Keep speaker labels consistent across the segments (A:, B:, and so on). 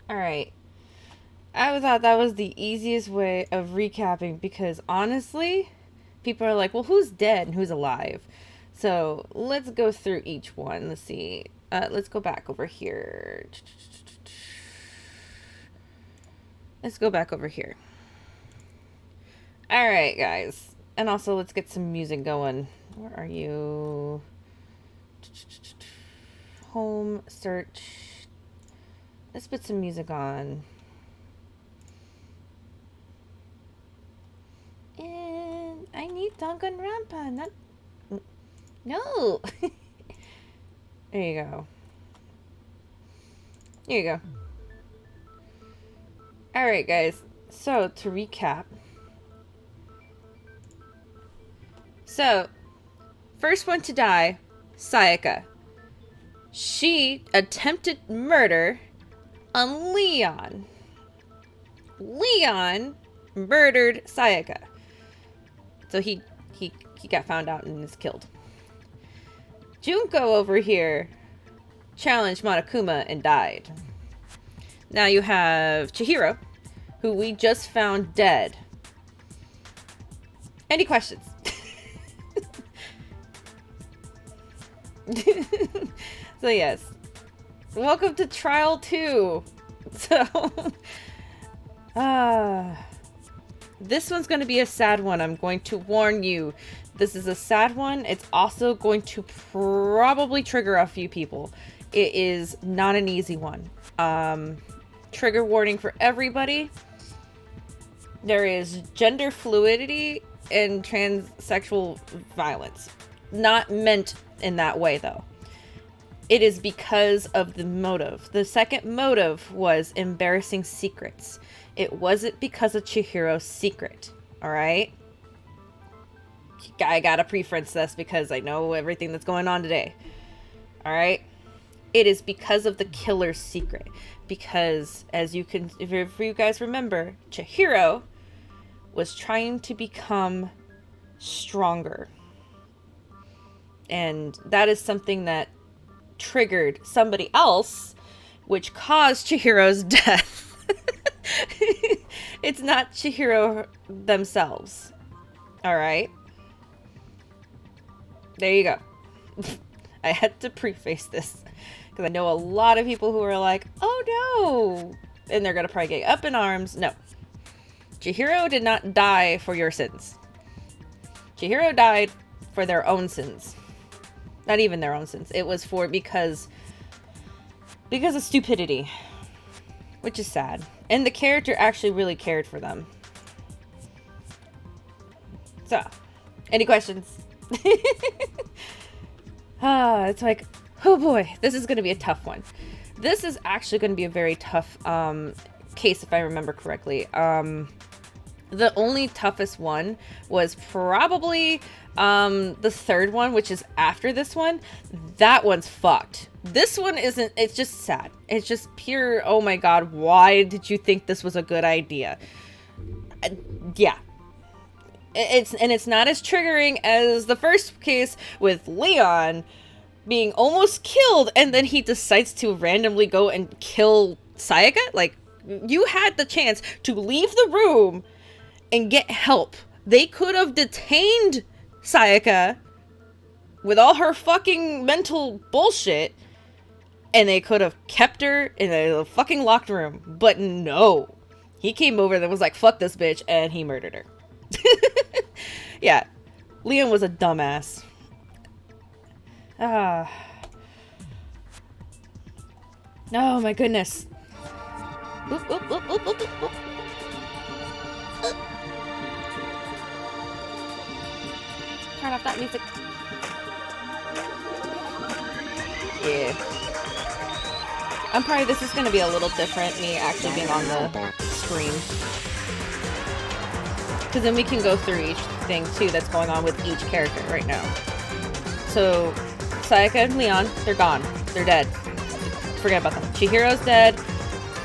A: Alright. I thought that was the easiest way of recapping because honestly, people are like, well, who's dead and who's alive? So let's go through each one. Let's see. Let's go back over here. Let's go back over here. Alright, guys. And also, let's get some music going. Where are you? Home, search. Let's put some music on. And I need Danganronpa, not... No! There you go. Here you go. Alright, guys. So, to recap. So, first one to die, Sayaka. She attempted murder on Leon. Leon murdered Sayaka. So he got found out and is killed. Junko over here challenged Monokuma and died. Now you have Chihiro, who we just found dead. Any questions? So yes, welcome to trial 2. So this one's going to be a sad one. I'm going to warn you. This is a sad one. It's also going to probably trigger a few people. It is not an easy one. Trigger warning for everybody. There is gender fluidity and transsexual violence. Not meant in that way, though. It is because of the motive. The second motive was embarrassing secrets. It wasn't because of Chihiro's secret. Alright? I gotta preference this because I know everything that's going on today. Alright? It is because of the killer's secret. Because, as you can, if you guys remember, Chihiro was trying to become stronger. And that is something that triggered somebody else, which caused Chihiro's death. It's not Chihiro themselves. Alright? There you go. I had to preface this. Because I know a lot of people who are like, oh no! And they're going to probably get up in arms. No. Chihiro did not die for your sins. Chihiro died for their own sins. Not even their own sins. It was for because of stupidity. Which is sad. And the character actually really cared for them. So, any questions? It's like, oh boy, this is going to be a tough one. This is actually going to be a very tough case if I remember correctly. The only toughest one was probably the third one, which is after this one. That one's fucked. This one isn't, it's just sad. It's just pure, oh my god, why did you think this was a good idea? Yeah. It's not as triggering as the first case with Leon being almost killed and then he decides to randomly go and kill Sayaka. Like, you had the chance to leave the room and get help. They could have detained Sayaka with all her fucking mental bullshit and they could have kept her in a fucking locked room. But no. He came over and was like, fuck this bitch, and he murdered her. Yeah. Leon was a dumbass. Oh my goodness. Oop, oop, oop, oop, oop, oop. Turn off that music. Yeah. This is going to be a little different, me actually being on the screen. Because then we can go through each thing, too, that's going on with each character right now. So, Sayaka and Leon, they're gone. They're dead. Forget about them. Chihiro's dead.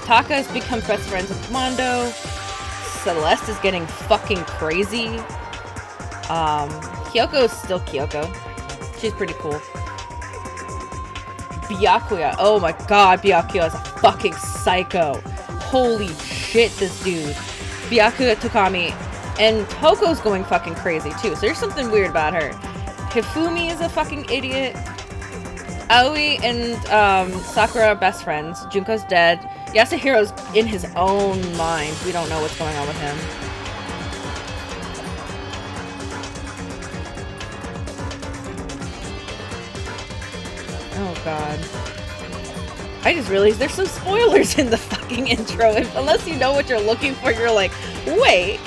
A: Taka has become best friends with Mondo. Celeste is getting fucking crazy. Kyoko's still Kyoko. She's pretty cool. Byakuya. Oh my god, Byakuya is a fucking psycho. holy shit, this dude. Byakuya Takami. And Toko's going fucking crazy too, so there's something weird about her. Hifumi is a fucking idiot. Aoi and Sakura are best friends. Junko's dead. Yasuhiro's in his own mind. We don't know what's going on with him. Oh god. I just realized there's some spoilers in the fucking intro. Unless you know what you're looking for, you're like, wait.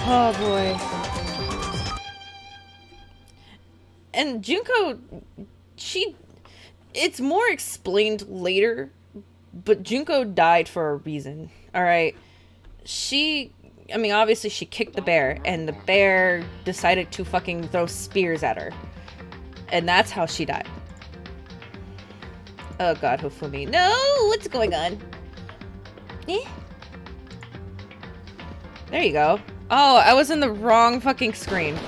A: Oh boy. And Junko, it's more explained later, but Junko died for a reason, alright? Obviously she kicked the bear, and the bear decided to fucking throw spears at her. And that's how she died. Oh god, Hifumi. No! What's going on? Eh? There you go. Oh, I was in the wrong fucking screen.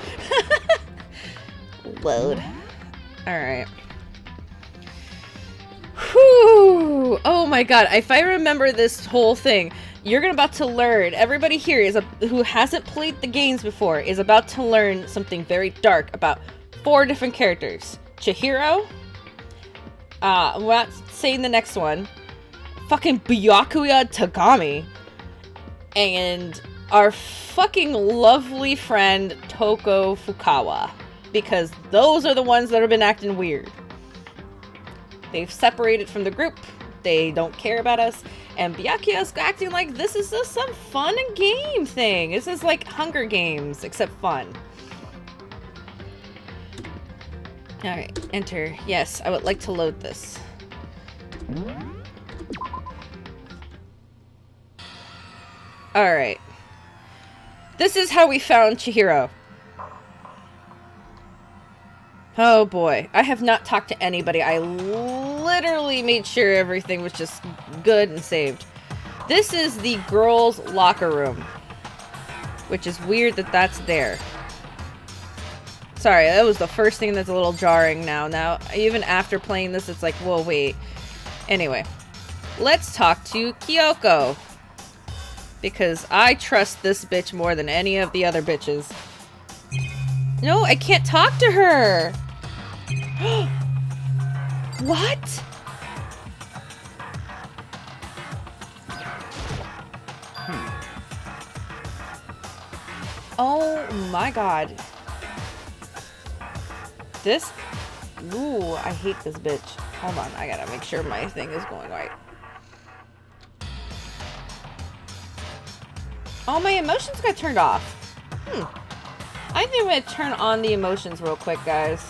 A: Load. Alright. Whew! Oh my god, if I remember this whole thing, you're about to learn, everybody here who hasn't played the games before is about to learn something very dark about 4 different characters. Chihiro. I'm not saying the next one. Fucking Byakuya Takami. And our fucking lovely friend Toko Fukawa. Because those are the ones that have been acting weird. They've separated from the group. They don't care about us. And Byakuya's acting like this is just some fun and game thing. This is like Hunger Games, except fun. Alright, enter. Yes, I would like to load this. Alright. This is how we found Chihiro. Oh boy, I have not talked to anybody. I literally made sure everything was just good and saved. This is the girls' locker room, which is weird that that's there. Sorry, that was the first thing that's a little jarring now. Now, even after playing this, it's like, whoa, wait. Anyway, let's talk to Kyoko. Because I trust this bitch more than any of the other bitches. No, I can't talk to her! What? Oh my god. This? Ooh, I hate this bitch. Hold on, I gotta make sure my thing is going right. Oh, my emotions got turned off. I think I'm gonna turn on the emotions real quick, guys.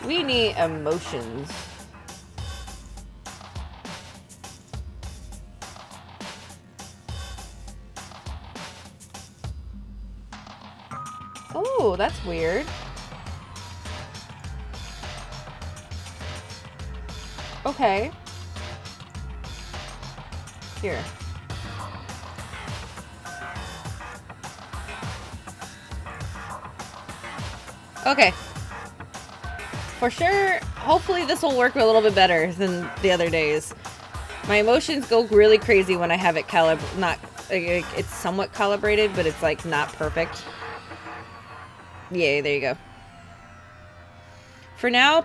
A: We need emotions. Oh, that's weird. Okay. Here. Okay. For sure, hopefully this will work a little bit better than the other days. My emotions go really crazy when I have it it's somewhat calibrated, but it's like not perfect. Yay, there you go. For now,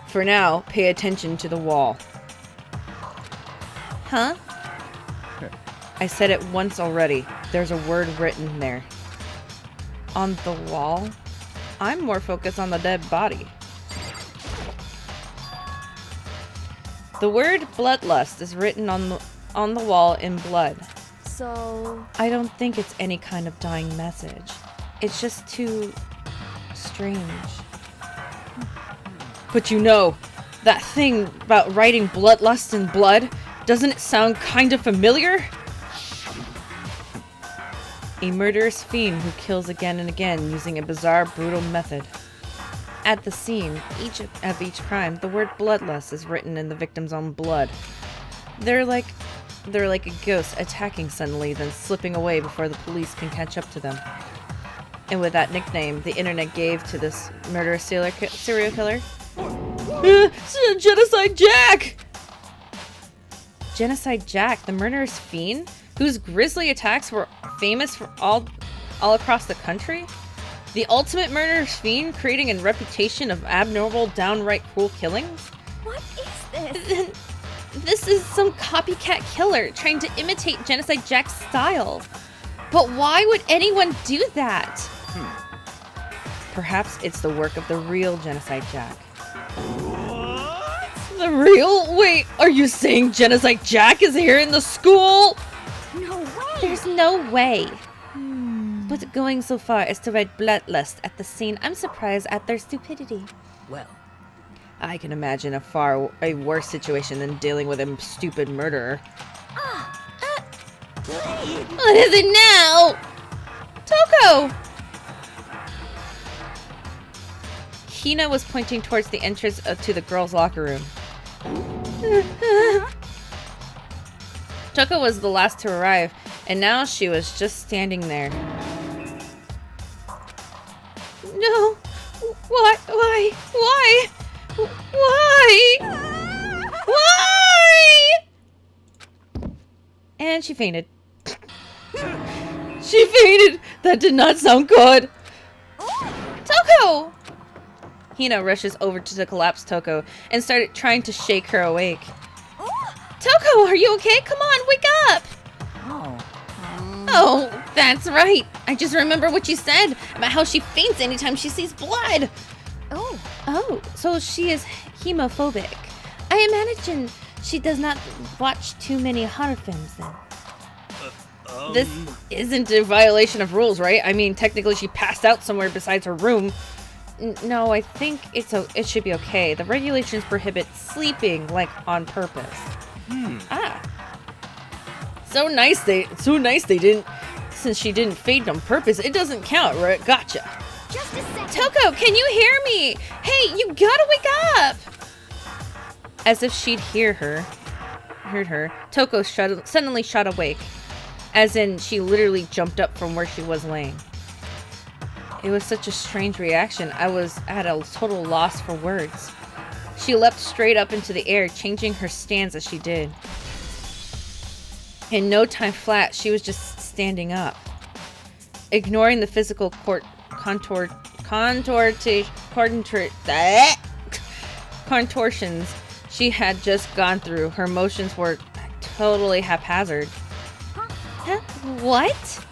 A: For now, pay attention to the wall. Huh? I said it once already. There's a word written there. On the wall? I'm more focused on the dead body. The word bloodlust is written on the wall in blood.
B: So...
A: I don't think it's any kind of dying message. It's just too... strange. But you know, that thing about writing bloodlust in blood, doesn't it sound kind of familiar? A murderous fiend who kills again and again using a bizarre, brutal method. At the scene of each crime, the word bloodlust is written in the victim's own blood. They're like they're like a ghost attacking suddenly, then slipping away before the police can catch up to them. And with that nickname the internet gave to this murderous serial killer. Genocide Jack! Genocide Jack, the murderous fiend, whose grisly attacks were famous for all across the country? The ultimate murderous fiend, creating a reputation of abnormal, downright cruel killings?
B: What is this?
A: This is some copycat killer trying to imitate Genocide Jack's style. But why would anyone do that? Perhaps it's the work of the real Genocide Jack.
C: What?
A: The real? Wait, are you saying Genocide Jack is here in the school?
B: No way!
A: There's no way. But going so far as to write bloodlust at the scene, I'm surprised at their stupidity.
C: Well,
A: I can imagine a worse situation than dealing with a stupid murderer. What is it now? Toko! Hina was pointing towards the entrance to the girls' locker room. Toko was the last to arrive, and now she was just standing there. No! Why? Why? Why? Why? Why? And she fainted. She fainted! That did not sound good! Toko! Hina rushes over to the collapsed Toko and started trying to shake her awake. Toko, are you okay? Come on, wake up! Oh, that's right. I just remember what you said about how she faints anytime she sees blood. Oh, so she is hemophobic. I imagine she does not watch too many horror films then. This isn't a violation of rules, right? I mean, technically she passed out somewhere besides her room. No, I think it should be okay. The regulations prohibit sleeping, like, on purpose. So nice they didn't, since she didn't faint on purpose, it doesn't count, right? Gotcha.
B: Just a second.
A: Toko, can you hear me? Hey, you gotta wake up! As if she'd heard her, Toko suddenly shot awake. As in, she literally jumped up from where she was laying. It was such a strange reaction, I was at a total loss for words. She leapt straight up into the air, changing her stance as she did. In no time flat, she was just standing up. Ignoring the physical contortions she had just gone through, her motions were totally haphazard. Huh? What?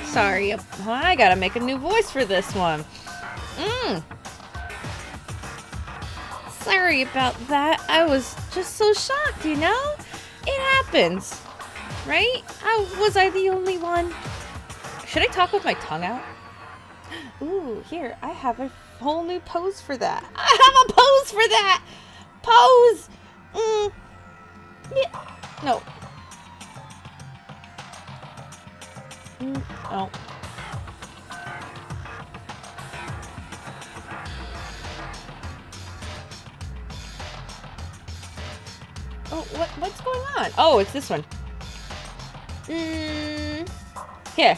A: Sorry, I gotta make a new voice for this one. Sorry about that. I was just so shocked, you know? It happens, right? Was I the only one? Should I talk with my tongue out? Ooh, here, I have a whole new pose for that. I have a pose for that! Pose! Yeah. No. Oh. Oh, what's going on? Oh, it's this one. Here.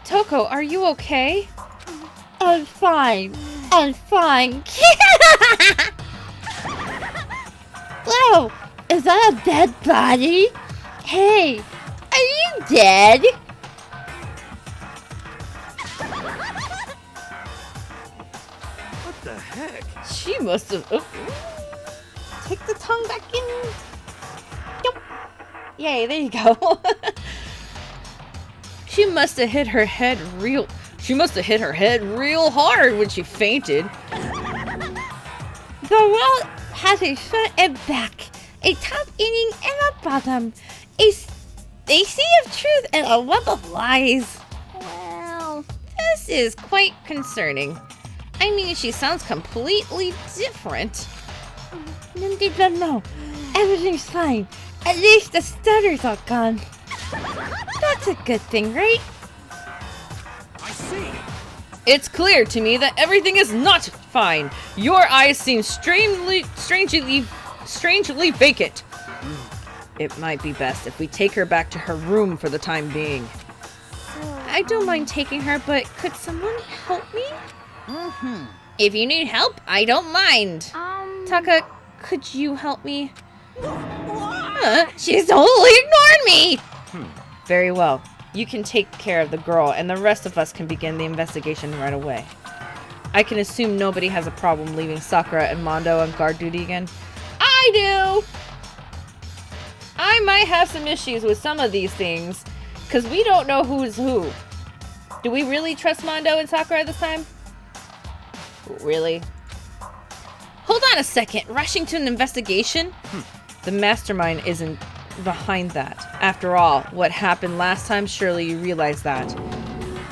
A: Toko, are you okay? I'm fine. I'm fine. Whoa! Is that a dead body? Hey, are you dead?
C: what the heck?
A: She must have... Oh. Take the tongue back in. Yep. Yay, there you go. She must have hit her head real hard when she fainted. The world has a front and back, a top ending and a bottom, a sea of truth and a web of lies. Well, this is quite concerning. I mean, she sounds completely different. No, everything's fine. At least the stutter's all gone. That's a good thing, right?
C: I see.
A: It's clear to me that everything is not fine. Your eyes seem strangely strangely vacant. It might be best if we take her back to her room for the time being. I don't mind taking her, but could someone help me? If you need help, I don't mind. Taka, could you help me? She's totally ignored me! Very well. You can take care of the girl, and the rest of us can begin the investigation right away. I can assume nobody has a problem leaving Sakura and Mondo on guard duty again. I do! I might have some issues with some of these things, because we don't know who's who. Do we really trust Mondo and Sakura this time? Really? Hold on a second. Rushing to an investigation? The mastermind isn't behind that. After all, what happened last time, surely you realize that.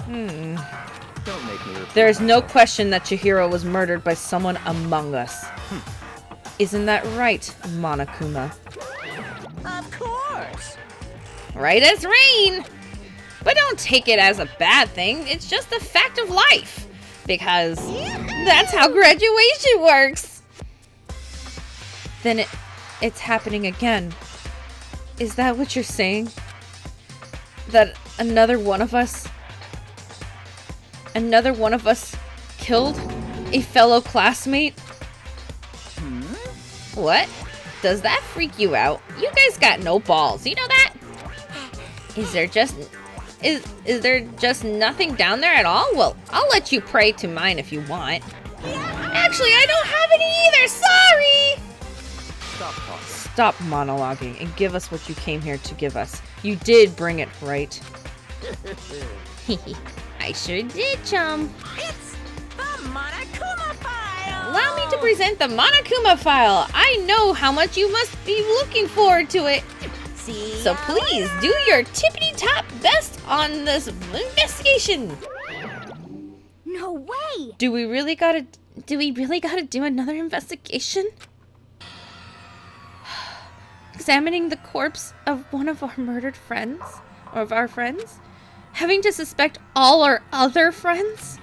C: Don't make me repeat.
A: There is no question that Chihiro was murdered by someone among us. Isn't that right, Monokuma?
C: Of course.
A: Right as rain! But don't take it as a bad thing. It's just a fact of life. Because that's how graduation works. Then it's happening again. Is that what you're saying? That another one of us killed a fellow classmate? What? Does that freak you out? You guys got no balls. You know that? Is there just nothing down there at all? Well, I'll let you pray to mine if you want. Actually, I don't have any either. Sorry.
C: Stop talking.
A: Stop monologuing and give us what you came here to give us. You did bring it, right? I sure did, chum.
B: It's the Monokuma file!
A: Allow me to present the Monokuma file. I know how much you must be looking forward to it.
B: See
A: So
B: ya
A: please
B: later.
A: do your tippity-top best on this investigation.
B: No way!
A: Do we really gotta do another investigation? Examining the corpse of one of our murdered friends? Or of our friends? Having to suspect all our other friends?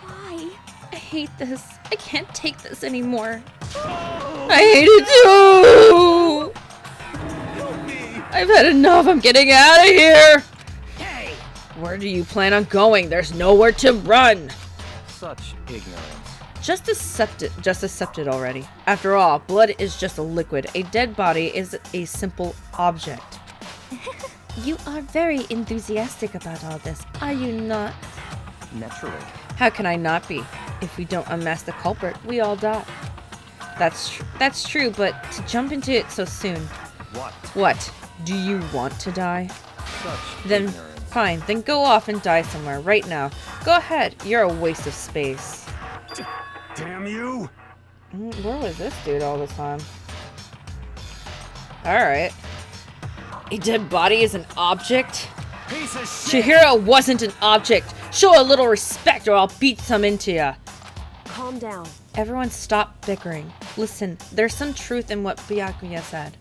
B: Why?
A: I hate this. I can't take this anymore. I hate it too!
C: Help me.
A: I've had enough. I'm getting out of here!
C: Hey.
A: Where do you plan on going? There's nowhere to run!
C: Such ignorance.
A: Just accept it already. After all, blood is just a liquid. A dead body is a simple object. You are very enthusiastic about all this, are you not?
C: Naturally.
A: How can I not be? If we don't unmask the culprit, we all die. That's true, but to jump into it so soon.
C: What?
A: What? Do you want to die?
C: Such
A: Then,
C: ignorance.
A: fine. Then go off and die somewhere right now. Go ahead. You're a waste of space.
C: Damn you!
A: Where was this dude all the time? Alright. A dead body is an object?
C: Piece of shit!
A: Chihiro wasn't an object! Show a little respect or I'll beat some into ya!
B: Calm down.
A: Everyone stop bickering. Listen, there's some truth in what Byakuya said.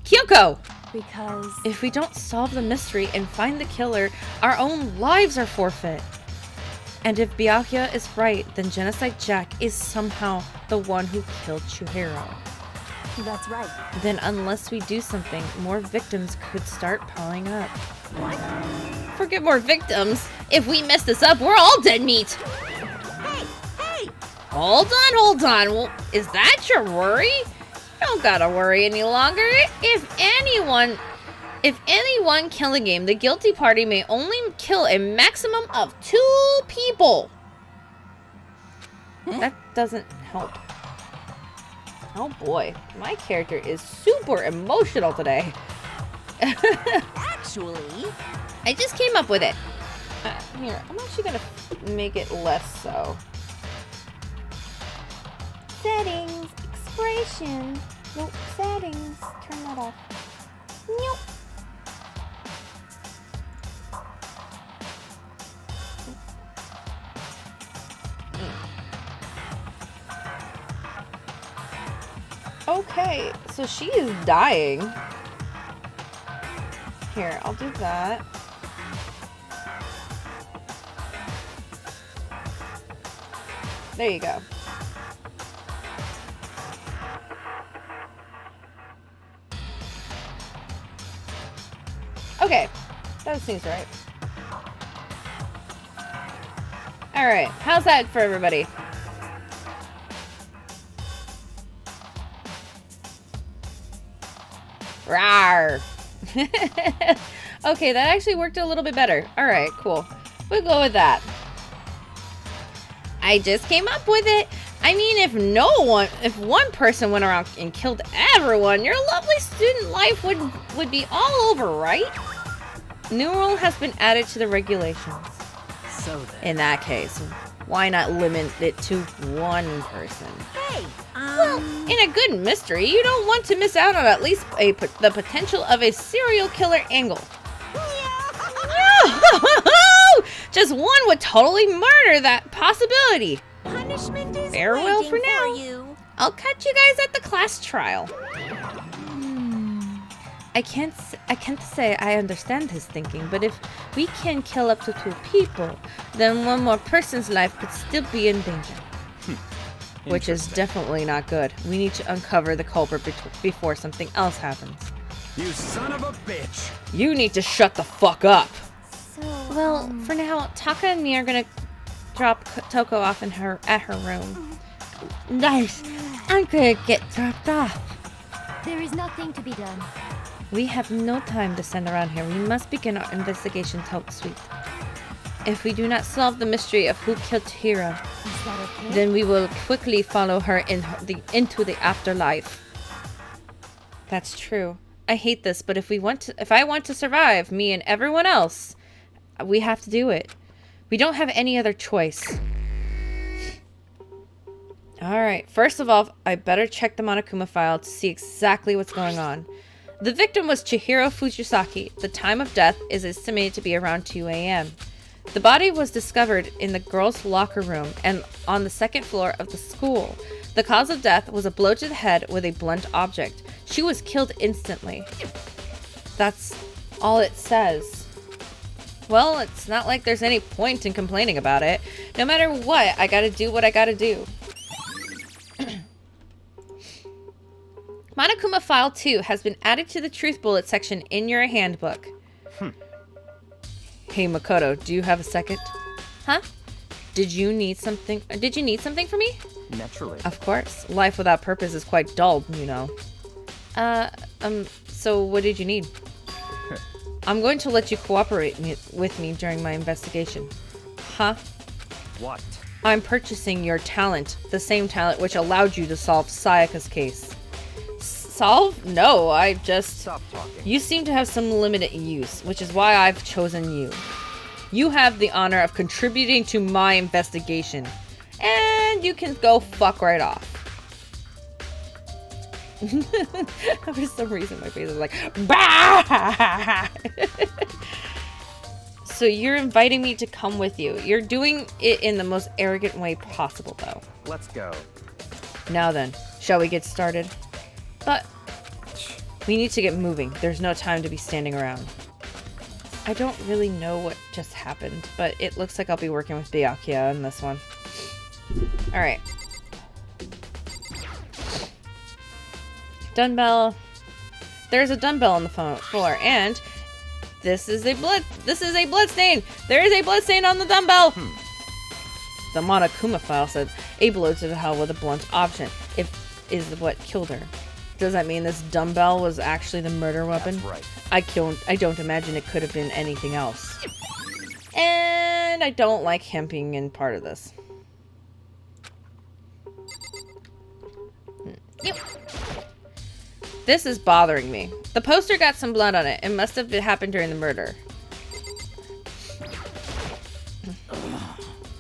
A: Kyoko!
B: Because...
A: If we don't solve the mystery and find the killer, our own lives are forfeit. And if Byakuya is right, then Genocide Jack is somehow the one who killed Chihiro.
B: That's right.
A: Then unless we do something, more victims could start piling up.
B: What?
A: Forget more victims. If we mess this up, we're all dead meat.
B: Hey! Hey!
A: Hold on. Well, is that your worry? You don't gotta worry any longer. If anyone kill a game, the guilty party may only kill a maximum of 2 people. That doesn't help. Oh boy, my character is super emotional today.
B: Actually...
A: I just came up with it. Here, I'm actually gonna make it less so. Settings, expression. Nope, settings. Turn that off. Nope. Okay, so she is dying. Here, I'll do that. There you go. Okay, that seems right. Alright, how's that for everybody? Rawr! Okay, that actually worked a little bit better. Alright, cool. We'll go with that. I just came up with it. I mean, if one person went around and killed everyone, your lovely student life would be all over, right? New rule has been added to the regulations.
C: So then.
A: In that case, why not limit it to one person?
B: Hey,
A: Well, in a good mystery, you don't want to miss out on at least the potential of a serial killer angle. Just one would totally murder that possibility.
B: punishment is
A: Farewell
B: waiting
A: for now.
B: you.
A: I'll catch you guys at the class trial. I can't say I understand his thinking, but if we can kill up to 2 people, then one more person's life could still be in danger. Which is definitely not good. We need to uncover the culprit before something else happens.
C: You son of a bitch!
A: You need to shut the fuck up!
B: So,
A: Well, for now, Taka and me are gonna drop Toko off at her room. Nice! I'm gonna get dropped off.
B: there is nothing to be done.
A: We have no time to send around here. We must begin our investigation sweet. If we do not solve the mystery of who killed Chihiro,
B: Is that okay?
A: then we will quickly follow her into the afterlife. That's true. I hate this, but if I want to survive, me and everyone else, we have to do it. We don't have any other choice. Alright, first of all, I better check the Monokuma file to see exactly what's going on. The victim was Chihiro Fujisaki. The time of death is estimated to be around 2 a.m. The body was discovered in the girls' locker room and on the 2nd floor of the school. The cause of death was a blow to the head with a blunt object. She was killed instantly. That's all it says. Well, it's not like there's any point in complaining about it. No matter what, I gotta do what I gotta do. Monokuma File 2 has been added to the Truth Bullet section in your handbook. Hey Makoto, do you have a second? Huh? Did you need something from me?
C: Naturally.
A: Of course. Life without purpose is quite dull, you know. So what did you need? I'm going to let you cooperate with me during my investigation. Huh?
C: What?
A: I'm purchasing your talent, the same talent which allowed you to solve Sayaka's case. Solve? No, I just...
C: Stop talking.
A: You seem to have some limited use, which is why I've chosen you. You have the honor of contributing to my investigation. And you can go fuck right off. For some reason, my face is like, bah! So you're inviting me to come with you. You're doing it in the most arrogant way possible, though.
C: Let's go.
A: Now then, shall we get started? But we need to get moving. There's no time to be standing around. I don't really know what just happened, but it looks like I'll be working with Byakuya in this one. Alright. Dumbbell. There's a dumbbell on the floor, and this is a blood stain. There is a blood stain on the dumbbell. The Monokuma file said a blow to the head with a blunt object is what killed her. Does that mean this dumbbell was actually the murder weapon?
C: That's right.
A: I don't imagine it could have been anything else. And I don't like him being in part of this. Yep. This is bothering me. The poster got some blood on it. It must have happened during the murder.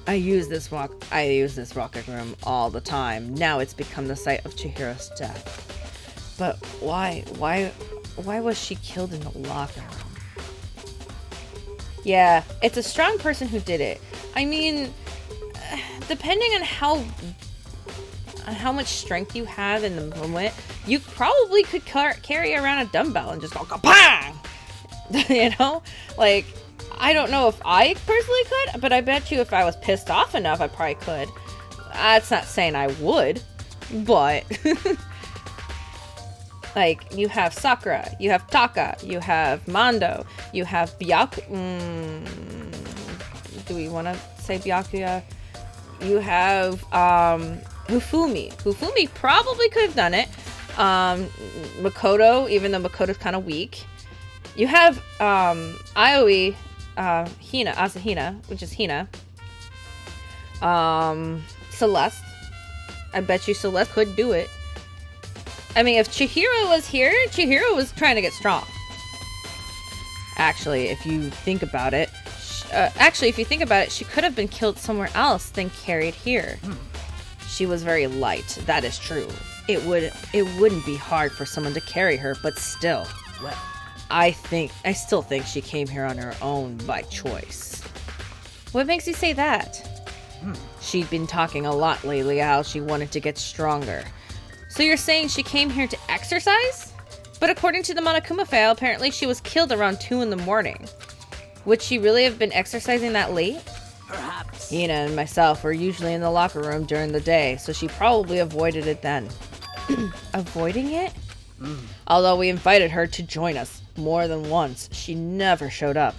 A: I use this rocket room all the time. Now it's become the site of Chihiro's death. But why was she killed in the locker room? Yeah, it's a strong person who did it. I mean, depending on how much strength you have in the moment, you probably could carry around a dumbbell and just go kapang! You know? Like, I don't know if I personally could, but I bet you if I was pissed off enough, I probably could. That's not saying I would, but... Like, you have Sakura, you have Taka, you have Mando, you have Byakuya. Do we want to say Byakuya? You have Hifumi. Hifumi probably could have done it. Makoto, even though Makoto's kind of weak. You have Aoi, Hina, Asahina, which is Hina. Celeste. I bet you Celeste could do it. I mean, if Chihiro was here, Chihiro was trying to get strong. Actually, if you think about it, she could have been killed somewhere else than carried here. She was very light. That is true. It wouldn't be hard for someone to carry her, but still.
C: Well,
A: I still think she came here on her own by choice. What makes you say that? She'd been talking a lot lately how she wanted to get stronger. So you're saying she came here to exercise? But according to the Monokuma file, apparently she was killed around 2 in the morning. Would she really have been exercising that late?
C: perhaps.
A: Ina and myself were usually in the locker room during the day, so she probably avoided it then. Avoiding it? Although we invited her to join us more than once, she never showed up.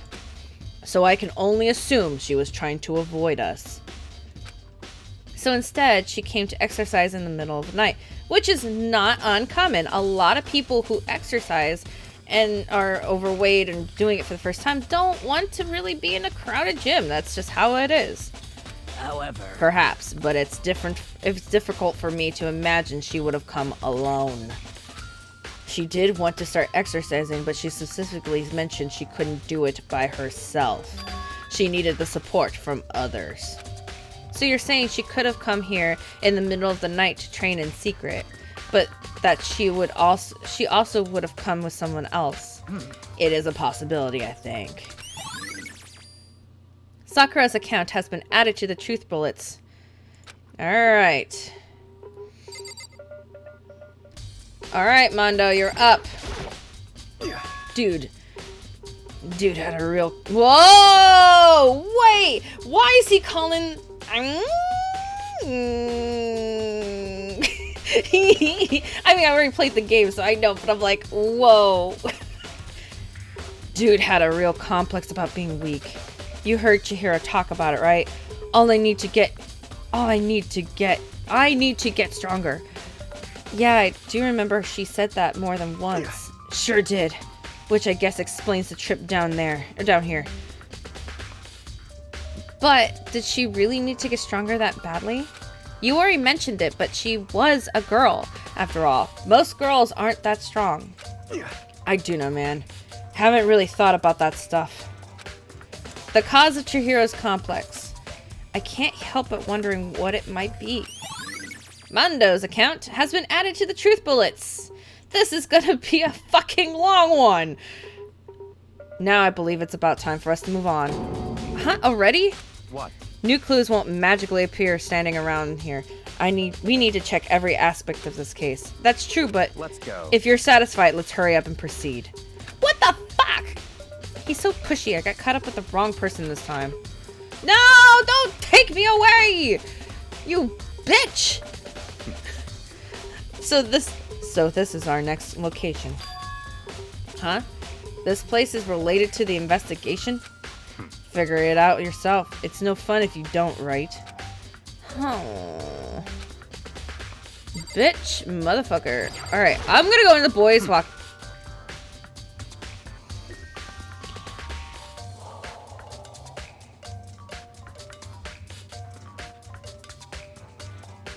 A: So I can only assume she was trying to avoid us. So instead, she came to exercise in the middle of the night, which is not uncommon. A lot of people who exercise and are overweight and doing it for the first time don't want to really be in a crowded gym. That's just how it is.
C: However,
A: Perhaps, but it's difficult for me to imagine she would have come alone. She did want to start exercising, but she specifically mentioned she couldn't do it by herself. She needed the support from others. So you're saying she could have come here in the middle of the night to train in secret, but that she also would have come with someone else. It is a possibility, I think. Sakura's account has been added to the truth bullets. Alright. Alright, Mondo, you're up. Dude had a real... Whoa! Wait! Why is he calling... I mean, I already played the game, so I know, but I'm like, whoa. Dude had a real complex about being weak. You heard Chihiro talk about it, right? I need to get stronger. Yeah, I do remember she said that more than once. Sure did. Which I guess explains the trip down here. But did she really need to get stronger that badly? You already mentioned it, but she was a girl, after all. Most girls aren't that strong. I do know, man. Haven't really thought about that stuff. The cause of Chihiro's complex. I can't help but wondering what it might be. Mondo's account has been added to the truth bullets. This is gonna be a fucking long one. Now I believe it's about time for us to move on. Huh? Already?
C: what?
A: New clues won't magically appear standing around here. We need to check every aspect of this case. That's true, but
C: Let's go.
A: if you're satisfied, let's hurry up and proceed. What the fuck? He's so pushy. I got caught up with the wrong person this time. No, don't take me away! You bitch! So this is our next location. Huh? This place is related to the investigation? Figure it out yourself. It's no fun if you don't, right? Oh. Bitch, motherfucker. Alright, I'm gonna go in the boys' walk.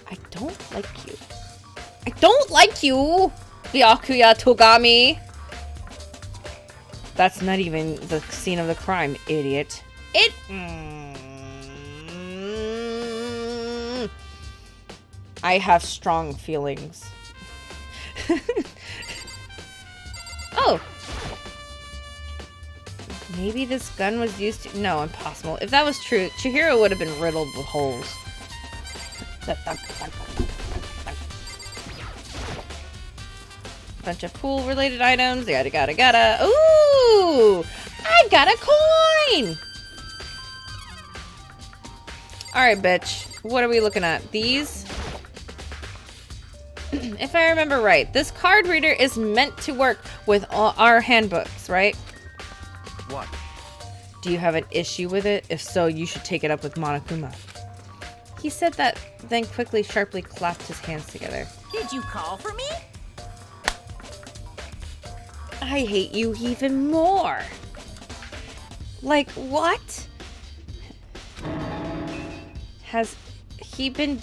A: I don't like you. I don't like you! Byakuya Togami! That's not even the scene of the crime, idiot. I have strong feelings. Oh! Maybe this gun was used to... No, impossible. If that was true, Chihiro would have been riddled with holes. Bunch of pool-related items. Gotta. Ooh! I got a coin! Alright, bitch. What are we looking at? These? If I remember right, this card reader is meant to work with all our handbooks, right?
D: What?
A: Do you have an issue with it? If so, you should take it up with Monokuma. He said that, then quickly, sharply clapped his hands together.
C: Did you call for me?
A: I hate you even more. Like, what? Has he been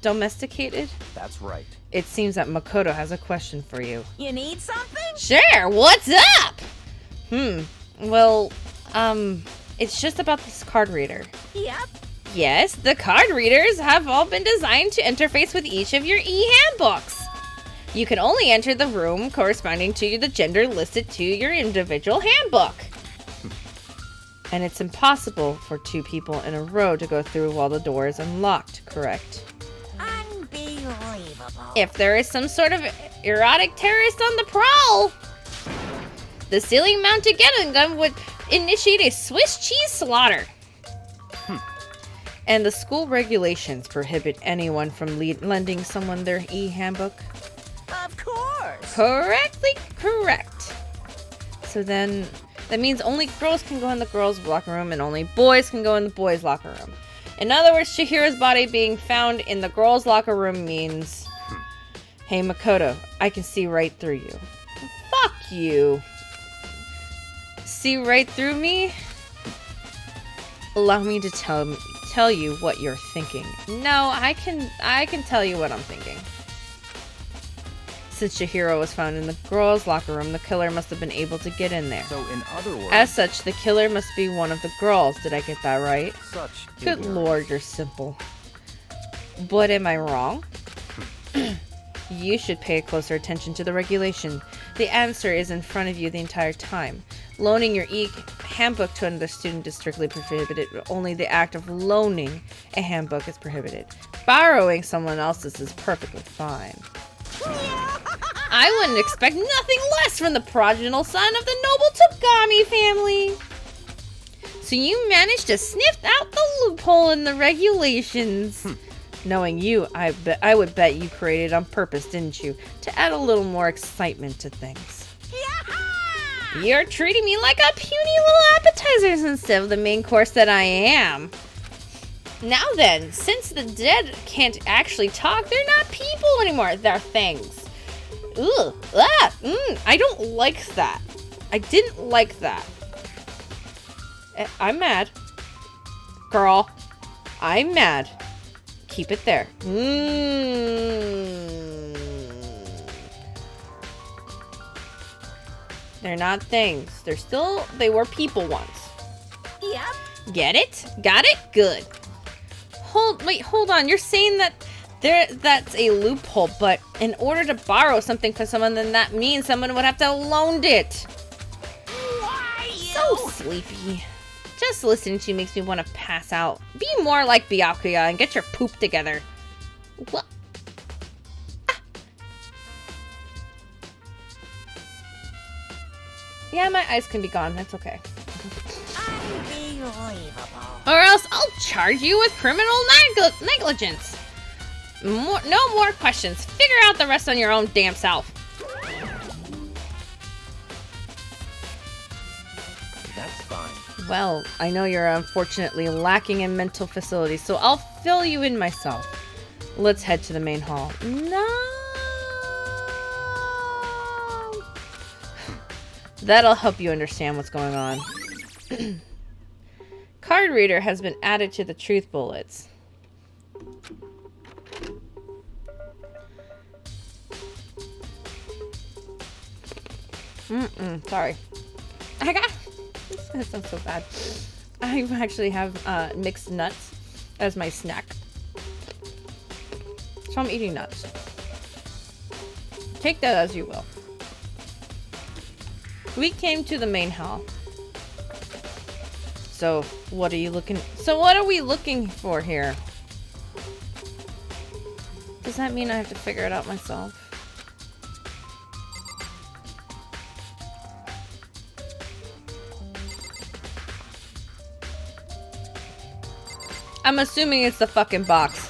A: domesticated?
D: That's right.
A: It seems that Makoto has a question for you.
C: You need something?
A: Sure, what's up? Well, it's just about this card reader.
C: Yep.
A: Yes, the card readers have all been designed to interface with each of your e-handbooks. You can only enter the room corresponding to the gender listed to your individual handbook. And it's impossible for two people in a row to go through while the door is unlocked, correct?
C: Unbelievable.
A: If there is some sort of erotic terrorist on the prowl, the ceiling-mounted Gatling gun would initiate a Swiss cheese slaughter. And the school regulations prohibit anyone from lending someone their e-handbook.
C: Of course.
A: Correctly correct. So then, that means only girls can go in the girls' locker room and only boys can go in the boys' locker room. In other words, Chihiro's body being found in the girls' locker room means, hey Makoto, I can see right through you. Fuck you. See right through me? Allow me to tell you what you're thinking. No, I can tell you what I'm thinking. Since Chihiro was found in the girls' locker room, the killer must have been able to get in there.
D: So in other words,
A: As such, the killer must be one of the girls. Did I get that right?
D: such
A: Good
D: ignorance.
A: lord, you're simple. But am I wrong? You should pay closer attention to the regulation. The answer is in front of you the entire time. Loaning your handbook to another student is strictly prohibited. Only the act of loaning a handbook is prohibited. Borrowing someone else's is perfectly fine. I wouldn't expect nothing less from the progenitor son of the noble Togami family. So you managed to sniff out the loophole in the regulations. Knowing you, I would bet you created on purpose, didn't you? To add a little more excitement to things. You're treating me like a puny little appetizers instead of the main course that I am. Now then, since the dead can't actually talk, they're not people anymore. They're things. Ugh. I don't like that. I didn't like that. I'm mad. Girl, I'm mad. Keep it there. They're not things. They were people once.
C: Yep.
A: Get it? Got it? Good. Hold on. You're saying that that's a loophole, but in order to borrow something from someone, then that means someone would have to have loaned it.
C: Why you?
A: So sleepy. Just listening to you makes me want to pass out. Be more like Byakuya and get your poop together. What? Yeah, my eyes can be gone. That's okay.
C: Unbelievable.
A: Or else I'll charge you with criminal negligence. No more questions. Figure out the rest on your own damn self.
D: That's fine.
A: Well, I know you're unfortunately lacking in mental facilities, so I'll fill you in myself. Let's head to the main hall. No. That'll help you understand what's going on. Card reader has been added to the truth bullets. Sorry. That sounds so bad. I actually have mixed nuts as my snack. So I'm eating nuts. Take that as you will. We came to the main hall. So what are we looking for here? Does that mean I have to figure it out myself? I'm assuming it's the fucking box.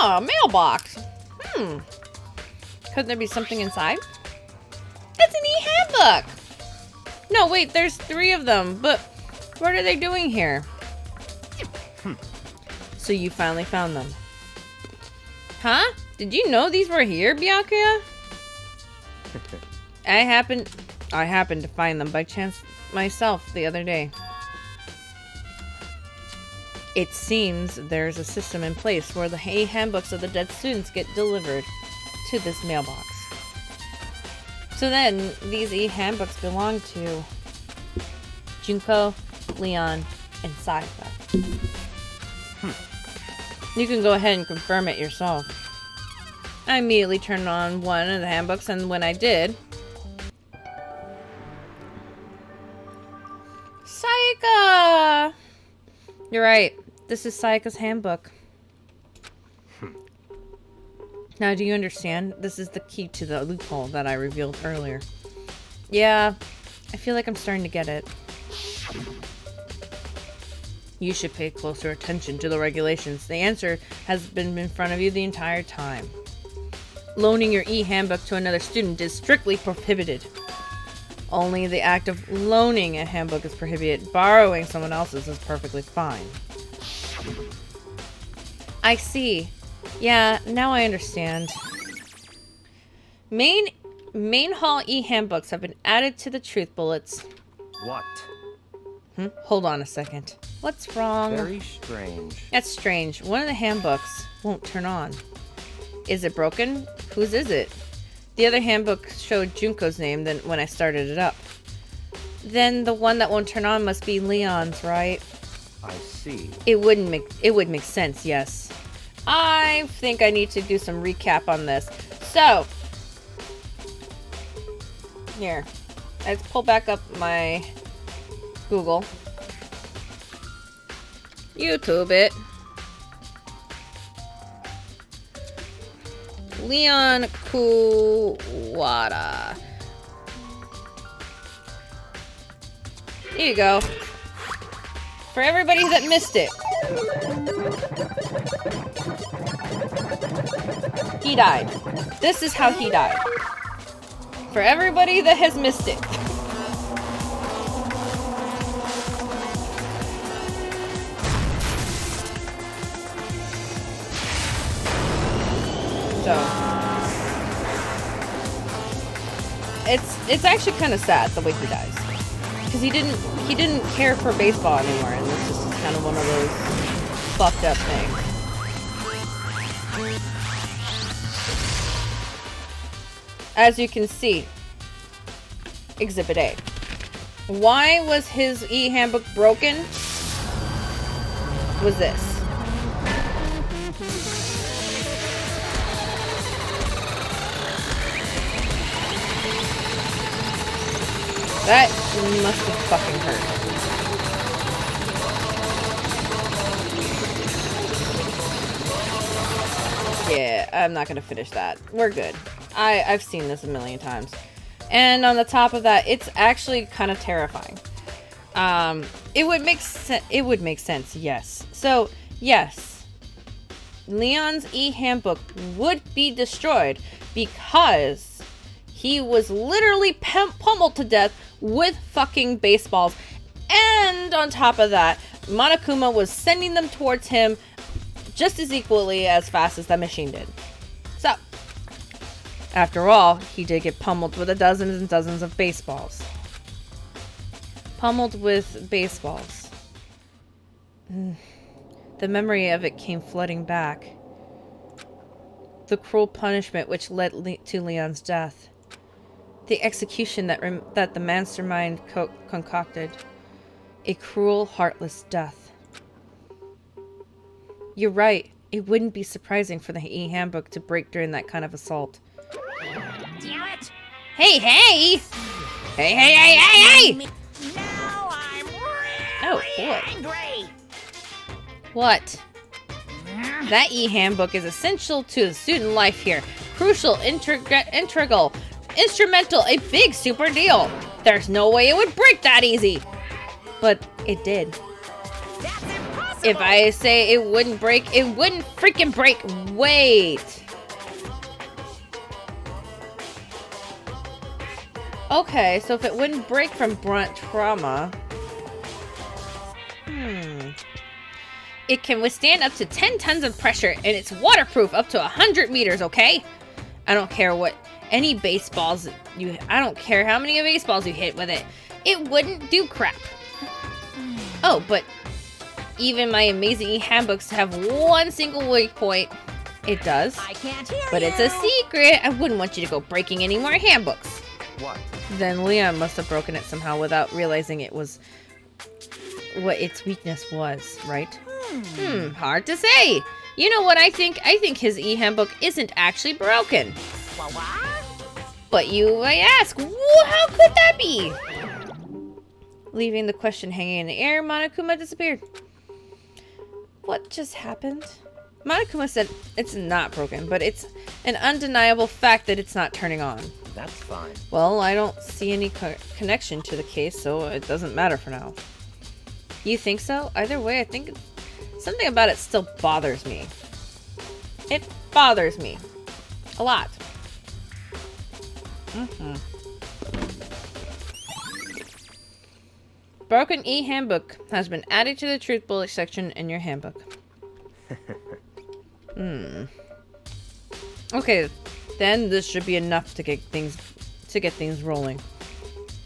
A: Oh, a mailbox. Could there be something inside? It's an e-handbook. No, wait, there's 3 of them, but what are they doing here? So you finally found them. Huh? Did you know these were here, Byakuya? I happened to find them by chance myself the other day. It seems there's a system in place where the handbooks of the dead students get delivered to this mailbox. So then, these e-handbooks belong to Junko, Leon, and Sayaka. You can go ahead and confirm it yourself. I immediately turned on one of the handbooks, and when I did... Sayaka! You're right. This is Sayaka's handbook. Now, do you understand? This is the key to the loophole that I revealed earlier. Yeah, I feel like I'm starting to get it. You should pay closer attention to the regulations. The answer has been in front of you the entire time. Loaning your e-handbook to another student is strictly prohibited. Only the act of loaning a handbook is prohibited. Borrowing someone else's is perfectly fine. I see. Yeah, now I understand. Main hall e-handbooks have been added to the truth bullets.
D: What?
A: Hold on a second. What's wrong?
D: Very strange.
A: That's strange. One of the handbooks won't turn on. Is it broken? Whose is it? The other handbook showed Junko's name then when I started it up. Then the one that won't turn on must be Leon's, right?
D: I see.
A: It would make sense, yes. I think I need to do some recap on this. So, here. Let's pull back up my Google. YouTube it. Leon Kuwata. Here you go. For everybody that missed it. He died. This is how he died. For everybody that has missed it. So it's actually kind of sad the way he dies, because he didn't care for baseball anymore, and this is just kind of one of those fucked up things. As you can see, Exhibit A. Why was his e-handbook broken? Was this. That must have fucking hurt. Yeah, I'm not gonna finish that. We're good. I've seen this a million times. And on the top of that, it's actually kind of terrifying. It would make sense, yes. So, yes. Leon's e-handbook would be destroyed because he was literally pummeled to death with fucking baseballs. And on top of that, Monokuma was sending them towards him just as equally as fast as that machine did. So, after all, he did get pummeled with dozens and dozens of baseballs. Pummeled with baseballs. The memory of it came flooding back. The cruel punishment which led to Leon's death. The execution that the mastermind concocted. A cruel, heartless death. You're right. It wouldn't be surprising for the e-handbook to break during that kind of assault.
C: Damn it!
A: Hey, hey! Hey, hey, hey, hey, hey!
C: Now I'm really
A: Oh, boy.
C: angry.
A: What? That e-handbook is essential to the student life here. Crucial, integral, instrumental, a big super deal. There's no way it would break that easy. But it did.
C: That's impossible! impossible.
A: If I say it wouldn't break, it wouldn't freaking break. Wait. Okay, so if it wouldn't break from brunt trauma... It can withstand up to 10 tons of pressure, and it's waterproof up to 100 meters, okay? I don't care what any baseballs you... I don't care how many baseballs you hit with it. It wouldn't do crap. Oh, but even my amazing e-handbooks have one single weak point. It does.
C: I can't hear
A: But
C: you.
A: it's a secret. I wouldn't want you to go breaking any more handbooks.
D: What?
A: Then Leon must have broken it somehow without realizing it was what its weakness was, right? Hard to say. You know what I think? I think his e-handbook isn't actually broken.
C: What?
A: But you might ask, how could that be? Leaving the question hanging in the air, Monokuma disappeared. What just happened? Monokuma said it's not broken, but it's an undeniable fact that it's not turning on.
D: That's fine.
A: Well, I don't see any connection to the case, so it doesn't matter for now. You think so? Either way, I think something about it still bothers me. It bothers me. A lot. Broken e-handbook has been added to the truth bullet section in your handbook. Okay, then this should be enough to get things rolling.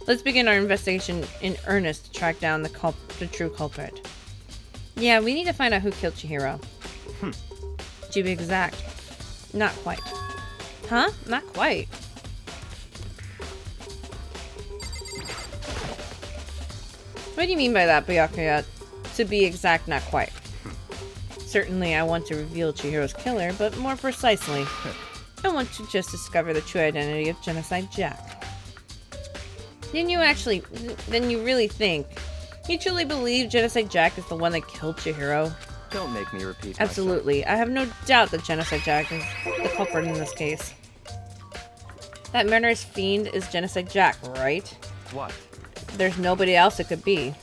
A: Let's begin our investigation in earnest to track down the true culprit. Yeah, we need to find out who killed Chihiro. To be exact, not quite. Huh? Not quite. What do you mean by that, Byakuya? To be exact, not quite. Certainly, I want to reveal Chihiro's killer, but more precisely, I want to just discover the true identity of Genocide Jack. Then you really think, you truly believe Genocide Jack is the one that killed Chihiro?
D: Don't make me repeat
A: Absolutely. I have no doubt that Genocide Jack is the culprit in this case. That murderous fiend is Genocide Jack, right?
D: myself. What?
A: There's nobody else it could be.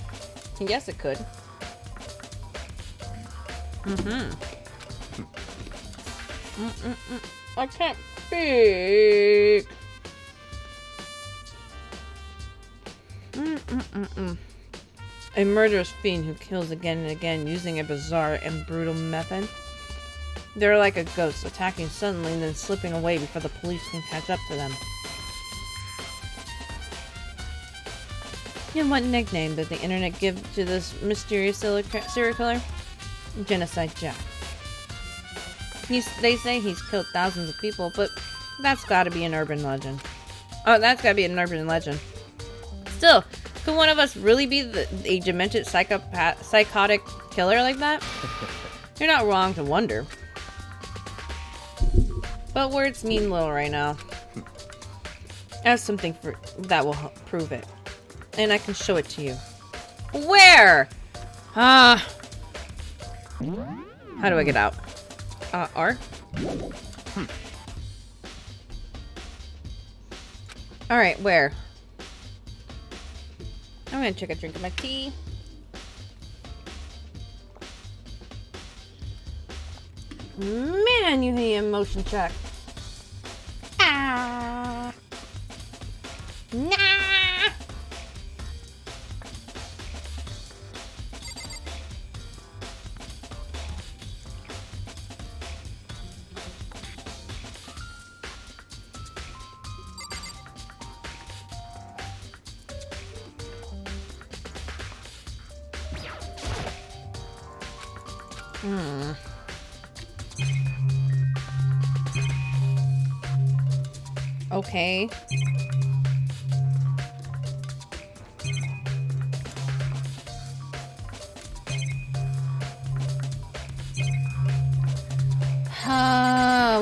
A: Yes, it could. I can't speak. A murderous fiend who kills again and again using a bizarre and brutal method. They're like a ghost, attacking suddenly and then slipping away before the police can catch up to them. And what nickname did the internet give to this mysterious serial killer? Genocide Jack. They say he's killed thousands of people, but that's gotta be an urban legend. Oh, that's gotta be an urban legend. Still, could one of us really be a demented psychotic killer like that? You're not wrong to wonder. But words mean little right now. I have something that will prove it. And I can show it to you. Where? How do I get out? R? Alright, where? I'm gonna take a drink of my tea. Man, you need a motion check. Ah. Nah. Okay.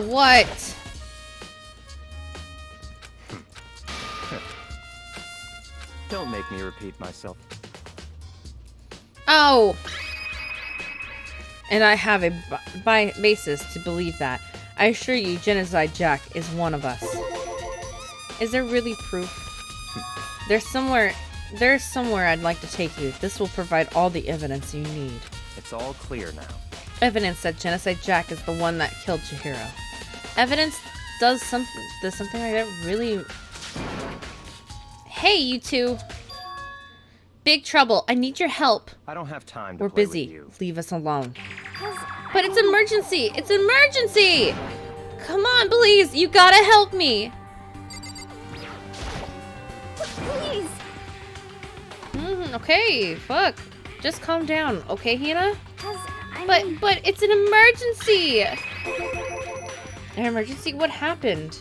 A: What?
D: Don't make me repeat myself.
A: Oh! And I have a basis to believe that. I assure you, Genocide Jack is one of us. Is there really proof? There's somewhere I'd like to take you. This will provide all the evidence you need.
D: It's all clear now.
A: Evidence that Genocide Jack is the one that killed Chihiro. Evidence does something like that really... Hey, you two! Big trouble. I need your help.
D: I don't have time to
A: We're
D: play
A: busy.
D: with you.
A: Leave us alone.
B: 'Cause
A: But it's emergency! It's emergency! Come on, please! You gotta help me!
B: Please.
A: Okay, fuck. Just calm down, okay, Hina?
B: 'Cause I mean,
A: But it's an emergency! An emergency? What happened?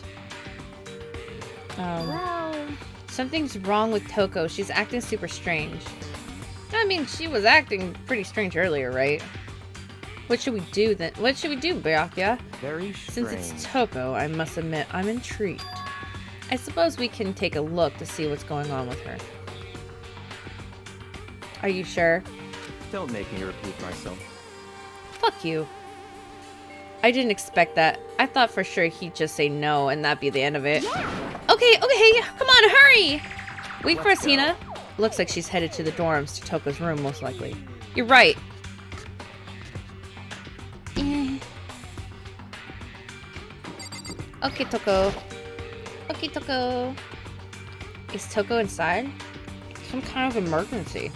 B: well,
A: Something's wrong with Toko. She's acting super strange. I mean, she was acting pretty strange earlier, right? What should we do then? What should we do, Byakuya?
D: Very strange.
A: Since it's Toko, I must admit, I'm intrigued. I suppose we can take a look to see what's going on with her. Are you sure?
D: Don't make me repeat myself.
A: Fuck you. I didn't expect that. I thought for sure he'd just say no and that'd be the end of it. Okay, come on, hurry! Wait for us,
D: Let's go.
A: Hina. Looks like she's headed to the dorms to Toko's room, most likely. You're right. Okay, Toko. Okay, Toko. Is Toko inside? Some kind of emergency.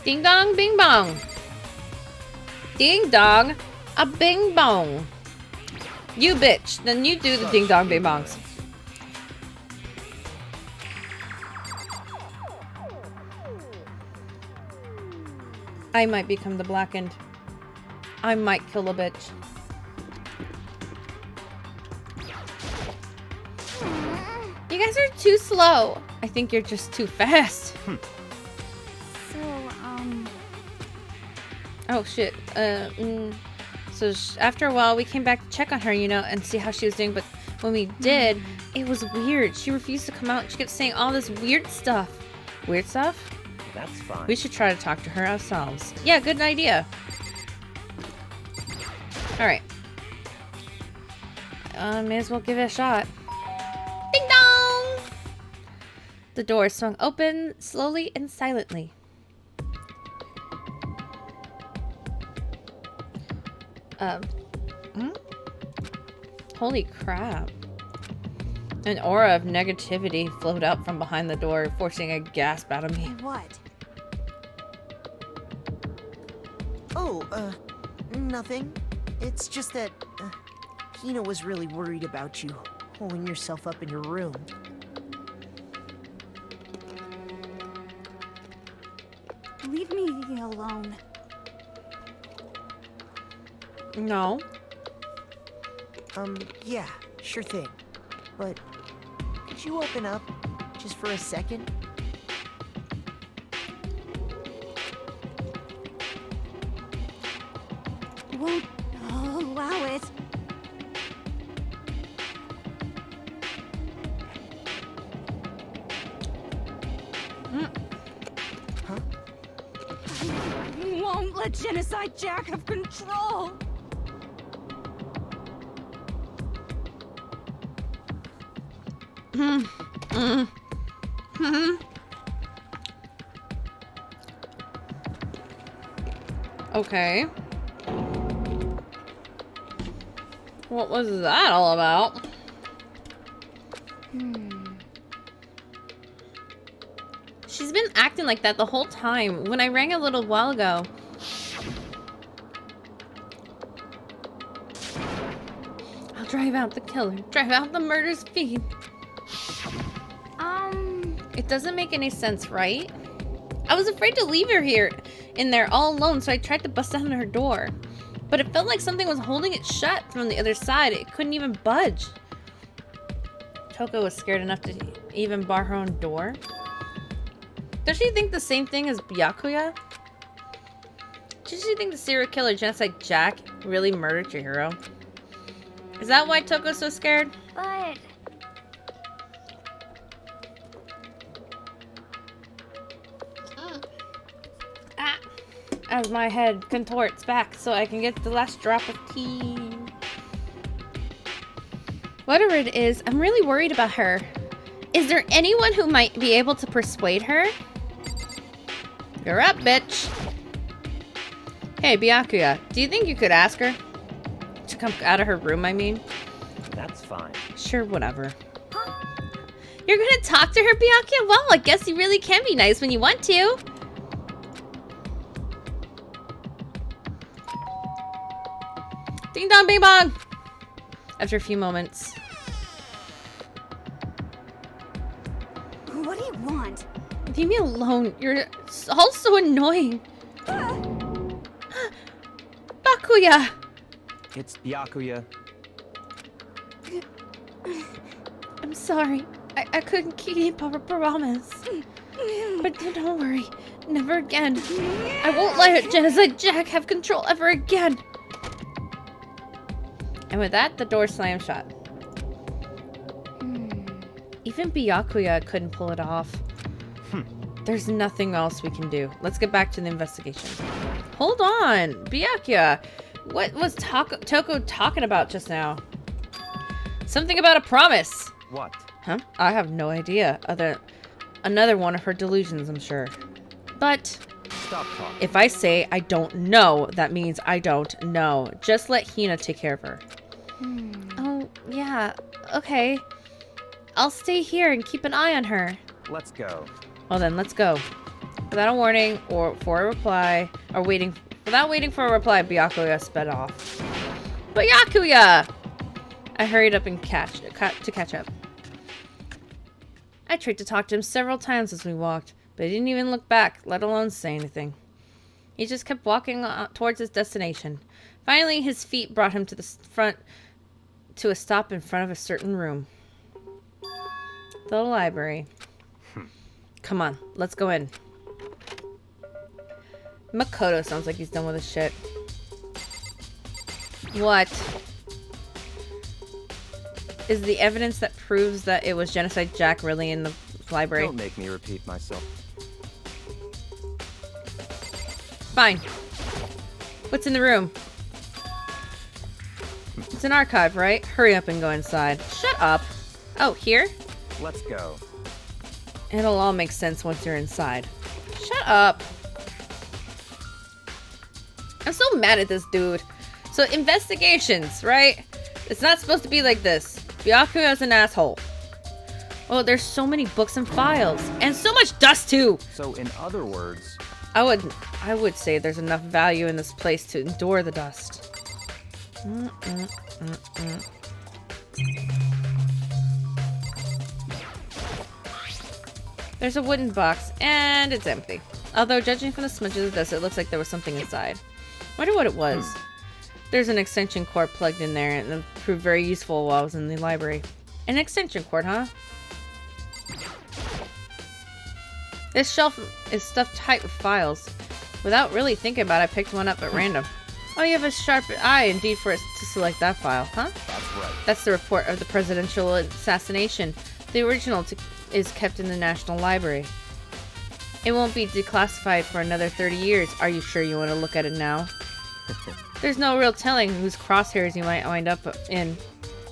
A: Ding dong, bing bong. Ding dong, a bing bong. You bitch. Then you do the ding dong, bing bongs. I might become the blackened. I might kill a bitch. You guys are too slow. I think you're just too fast.
B: so,
A: Oh shit. So after a while, we came back to check on her, you know, and see how she was doing. But when we did, it was weird. She refused to come out. She kept saying all this weird stuff. Weird stuff?
D: That's fine.
A: We should try to talk to her ourselves. Yeah, good idea. Alright. May as well give it a shot. Ding dong! The door swung open slowly and silently. Holy crap. An aura of negativity flowed out from behind the door, forcing a gasp out of me.
E: What? Oh, nothing. It's just that, Hina was really worried about you, holding yourself up in your room.
B: leave me alone.
A: No.
E: Yeah, sure thing. But could you open up just for a second?
B: Won't allow it.
E: Huh?
B: I won't let Genocide Jack have control.
A: Okay. What was that all about? She's been acting like that the whole time. When I rang a little while ago. I'll drive out the killer. Drive out the murder's fiend. It doesn't make any sense, right? I was afraid to leave her here in there all alone, so I tried to bust down her door. But it felt like something was holding it shut from the other side. It couldn't even budge. Toko was scared enough to even bar her own door. Does she think the same thing as Byakuya? Does she think the serial killer Genocide Jack really murdered Chihiro? Is that why Toko's so scared?
B: But
A: As my head contorts back so I can get the last drop of tea. Whatever it is, I'm really worried about her. Is there anyone who might be able to persuade her? You're up, bitch. Hey, Byakuya, do you think you could ask her to come out of her room, I mean?
D: That's fine.
A: Sure, whatever. You're gonna talk to her, Byakuya? Well, I guess you really can be nice when you want to. Ding dong, bing bong! After a few moments.
B: What do you want?
A: Leave me alone. You're all so annoying. Byakuya!
D: It's Byakuya.
A: I'm sorry. I couldn't keep our promise. But don't worry. Never again. I won't let Genocide Jack have control ever again. And with that, the door slammed shut. Even Byakuya couldn't pull it off. There's nothing else we can do. Let's get back to the investigation. Hold on, Byakuya. What was Toko talking about just now? Something about a promise.
D: What?
A: Huh? I have no idea. Another one of her delusions, I'm sure. But
D: Stop talking.
A: if I say I don't know, that means I don't know. Just let Hina take care of her. Oh, yeah. Okay. I'll stay here and keep an eye on her.
D: Let's go.
A: Well then, let's go. Without a warning or for a reply, without waiting for a reply, Byakuya sped off. Byakuya! I hurried up and to catch up. I tried to talk to him several times as we walked, but he didn't even look back, let alone say anything. He just kept walking towards his destination. Finally, his feet brought him to a stop in front of a certain room. The library. Come on, let's go in. Makoto sounds like he's done with his shit. What? Is the evidence that proves that it was Genocide Jack really in the library?
D: Don't make me repeat myself.
A: Fine. What's in the room? It's an archive, right? Hurry up and go inside. Shut up. Oh, here?
D: Let's go.
A: It'll all make sense once you're inside. Shut up. I'm so mad at this dude. So, investigations, right? It's not supposed to be like this. Byakuya's an asshole. Oh, there's so many books and files. And so much dust, too!
D: So, in other words...
A: I would say there's enough value in this place to endure the dust. There's a wooden box, and it's empty. Although, judging from the smudges of dust, it looks like there was something inside. Wonder what it was. There's an extension cord plugged in there, and it proved very useful while I was in the library. An extension cord, huh? This shelf is stuffed tight with files. Without really thinking about it, I picked one up at random. Oh, you have a sharp eye indeed for it to select that file, huh?
D: That's right.
A: That's the report of the presidential assassination. The original is kept in the National Library. It won't be declassified for another 30 years. Are you sure you want to look at it now? There's no real telling whose crosshairs you might wind up in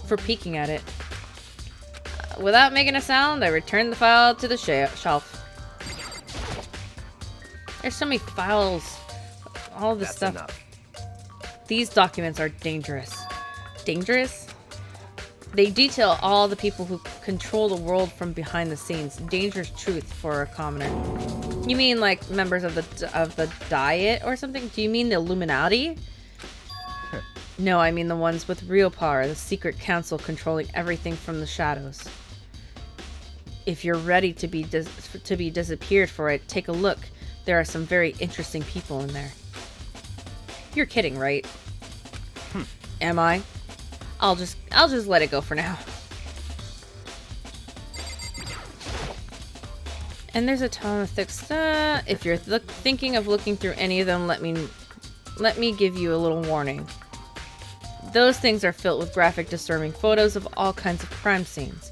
A: for peeking at it. Without making a sound, I returned the file to the shelf. There's so many files. All this stuff.
D: Enough.
A: These documents are dangerous. Dangerous? They detail all the people who control the world from behind the scenes. Dangerous truth for a commoner. You mean like members of the Diet or something? Do you mean the Illuminati? No, I mean the ones with real power, the secret council controlling everything from the shadows. If you're ready to be disappeared for it, take a look. There are some very interesting people in there. You're kidding, right? Am I? I'll just let it go for now. And there's a ton of thick stuff. If you're thinking of looking through any of them, let me give you a little warning. Those things are filled with graphic, disturbing photos of all kinds of crime scenes.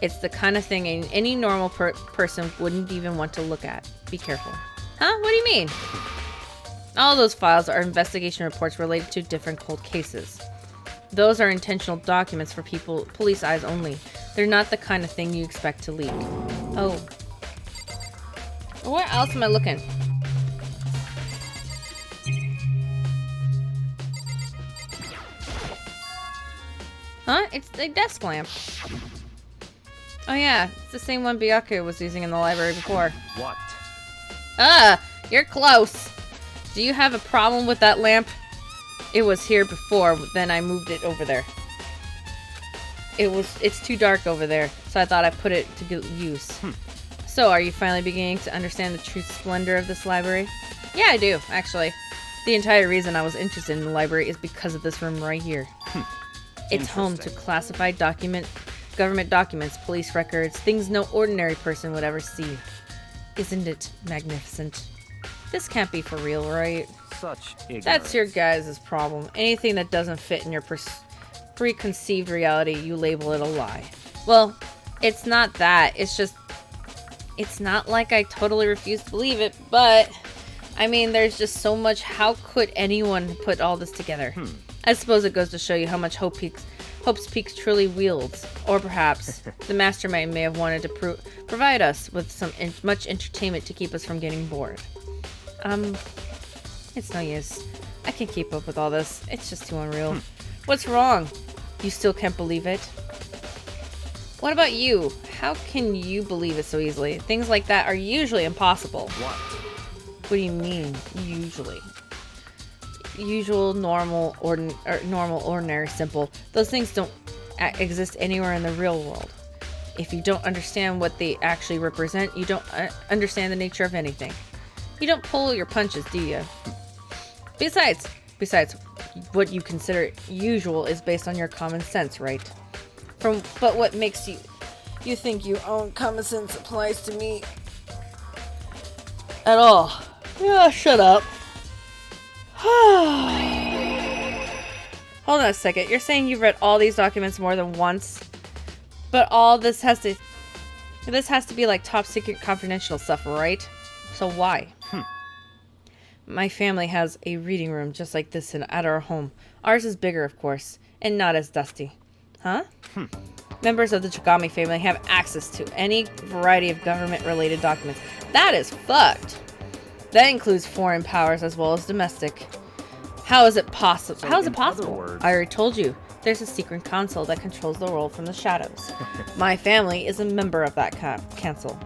A: It's the kind of thing any normal person wouldn't even want to look at. Be careful. Huh? What do you mean? All those files are investigation reports related to different cold cases. Those are intentional documents for police eyes only. They're not the kind of thing you expect to leak. Oh. Where else am I looking? Huh? It's the desk lamp. Oh yeah, it's the same one Byakuya was using in the library before.
D: What?
A: You're close. Do you have a problem with that lamp? It was here before, then I moved it over there. It's too dark over there, so I thought I'd put it to good use. So, are you finally beginning to understand the true splendor of this library? Yeah, I do, actually. The entire reason I was interested in the library is because of this room right here. It's home to classified government documents, police records, things no ordinary person would ever see. Isn't it magnificent? This can't be for real, right?
D: Such ignorance.
A: That's your guys' problem. Anything that doesn't fit in your preconceived reality, you label it a lie. Well, it's not that. It's just... It's not like I totally refuse to believe it, but... I mean, there's just so much. How could anyone put all this together? I suppose it goes to show you how much Hope's Peak truly wields. Or perhaps the mastermind may have wanted to provide us with some much entertainment to keep us from getting bored. It's no use. I can't keep up with all this. It's just too unreal. What's wrong? You still can't believe it? What about you? How can you believe it so easily? Things like that are usually impossible.
D: What?
A: What do you mean, usually? Usual, normal, ordinary, simple. Those things don't exist anywhere in the real world. If you don't understand what they actually represent, you don't understand the nature of anything. You don't pull your punches, do you? Besides, what you consider usual is based on your common sense, right? But what makes you think your own common sense applies to me at all? Yeah, shut up. Hold on a second. You're saying you've read all these documents more than once, but all this has to be like top secret confidential stuff, right? So why? My family has a reading room just like this at our home. Ours is bigger, of course, and not as dusty. Huh? Members of the Chigami family have access to any variety of government-related documents. That is fucked. That includes foreign powers as well as domestic. How is it possible?
D: So
A: How is it
D: in
A: possible?
D: other words-
A: I already told you. There's a secret council that controls the world from the shadows. My family is a member of that council.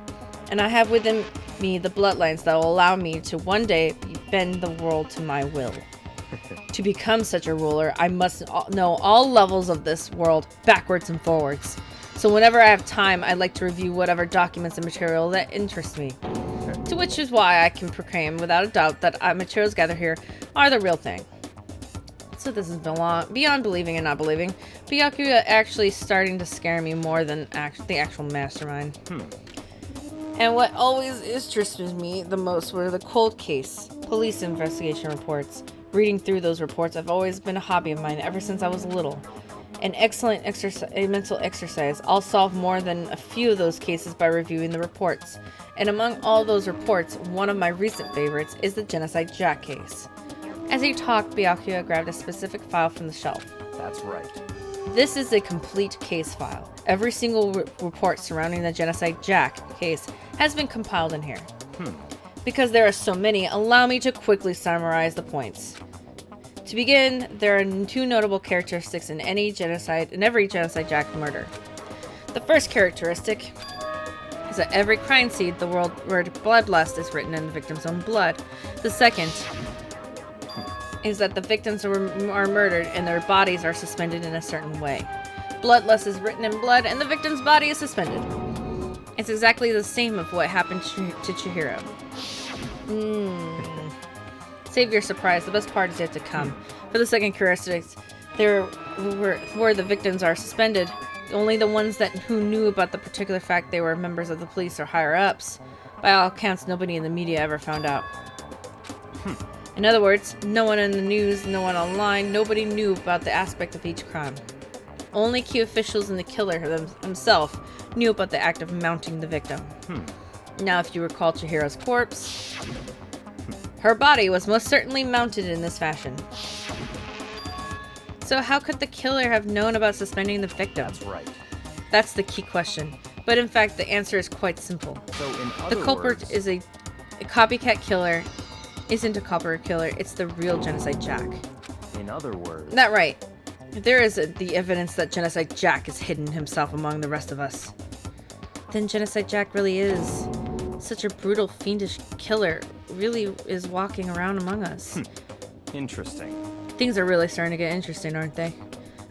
A: And I have within me the bloodlines that will allow me to one day bend the world to my will. To become such a ruler, I must know all levels of this world, backwards and forwards. So whenever I have time, I'd like to review whatever documents and material that interest me. To which is why I can proclaim without a doubt that materials gathered here are the real thing. So this is beyond believing and not believing. Byakuya actually starting to scare me more than the actual mastermind. And what always interested me the most were the cold case, police investigation reports. Reading through those reports have always been a hobby of mine ever since I was little. An excellent mental exercise. I'll solve more than a few of those cases by reviewing the reports. And among all those reports, one of my recent favorites is the Genocide Jack case. As he talked, Byakuya grabbed a specific file from the shelf.
D: That's right.
A: This is a complete case file. Every single report surrounding the Genocide Jack case has been compiled in here. Because there are so many, allow me to quickly summarize the points. To begin, there are two notable characteristics in every Genocide Jack murder. The first characteristic is that every crime scene the word bloodlust is written in the victim's own blood. The second is that the victims are murdered and their bodies are suspended in a certain way. Bloodlust is written in blood and the victim's body is suspended. It's exactly the same of what happened to Chihiro. Save your surprise, the best part is yet to come. For the second characteristics, where the victims are suspended, only the ones who knew about the particular fact they were members of the police or higher ups. By all accounts, nobody in the media ever found out. In other words, no one in the news, no one online, nobody knew about the aspect of each crime. Only key officials and the killer himself knew about the act of mounting the victim. Now, if you recall Chihiro's corpse, her body was most certainly mounted in this fashion. So how could the killer have known about suspending the victim?
D: That's right.
A: That's the key question. But in fact, the answer is quite simple.
D: So in
A: The
D: other
A: culprit
D: words,
A: is a copycat killer. Isn't a copycat killer. It's the real Genocide Jack.
D: in other words,
A: That right. There is the evidence that Genocide Jack has hidden himself among the rest of us. Then Genocide Jack really is such a brutal, fiendish killer. Really is walking around among us.
D: interesting.
A: Things are really starting to get interesting, aren't they?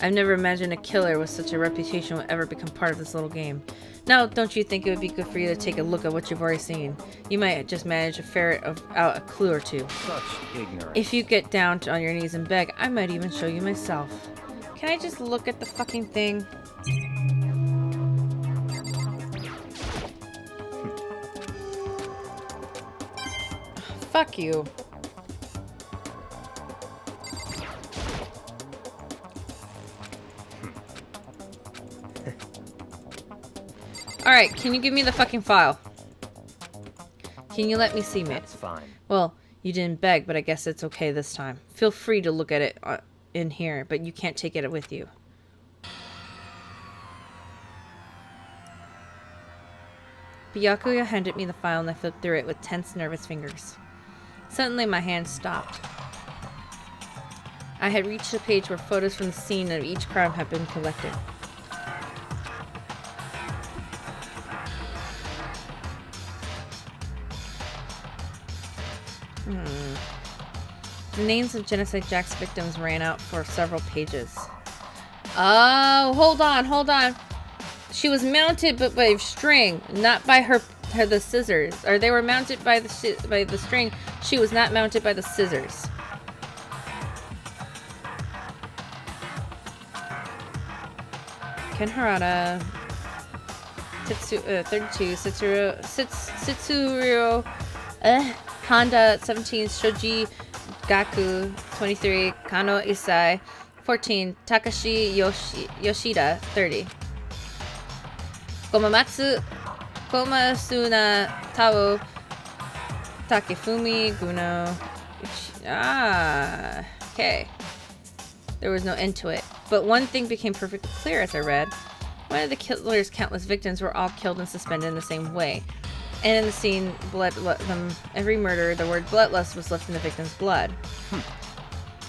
A: I've never imagined a killer with such a reputation would ever become part of this little game. Now, don't you think it would be good for you to take a look at what you've already seen? You might just manage to ferret out a clue or two.
D: Such ignorance.
A: If you get down on your knees and beg, I might even show you myself. Can I just look at the fucking thing? Fuck you. Alright, can you give me the fucking file? Can you let me see it?
D: That's fine.
A: Well, you didn't beg, but I guess it's okay this time. Feel free to look at it in here, but you can't take it with you. Byakuya handed me the file and I flipped through it with tense, nervous fingers. Suddenly, my hand stopped. I had reached a page where photos from the scene of each crime had been collected. The names of Genocide Jack's victims ran out for several pages. Oh, hold on. She was mounted but by string, not by the scissors. Or they were mounted by the string. She was not mounted by the scissors. Ken Harada, 32, Setsuro, Honda, 17, Shoji Gaku, 23, Kano Isai, 14, Takashi Yoshida, 30. Komasuna Tao, Takefumi Guno. Okay. There was no end to it. But one thing became perfectly clear as I read. One of the killer's countless victims were all killed and suspended in the same way. And in the scene, every murder, the word bloodlust was left in the victim's blood.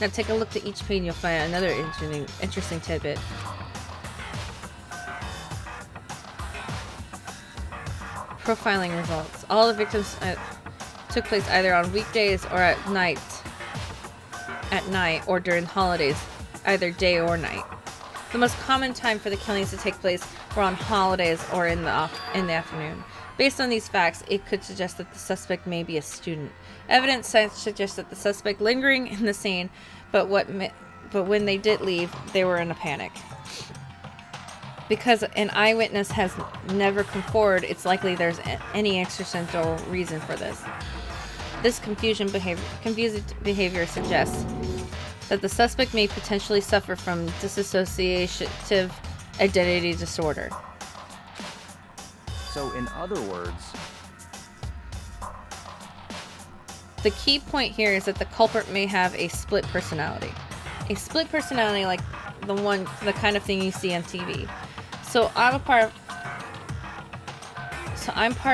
A: Now take a look at each page and you'll find another interesting tidbit. Profiling results. All the victims took place either on weekdays or at night or during holidays, either day or night. The most common time for the killings to take place were on holidays or in the afternoon. Based on these facts, it could suggest that the suspect may be a student. Evidence suggests that the suspect lingering in the scene, but when they did leave, they were in a panic. Because an eyewitness has never come forward, it's likely there's any existential reason for this. This confused behavior suggests that the suspect may potentially suffer from dissociative identity disorder.
D: So in other words,
A: the key point here is that the culprit may have a split personality. A split personality like the kind of thing you see on TV. So I'm part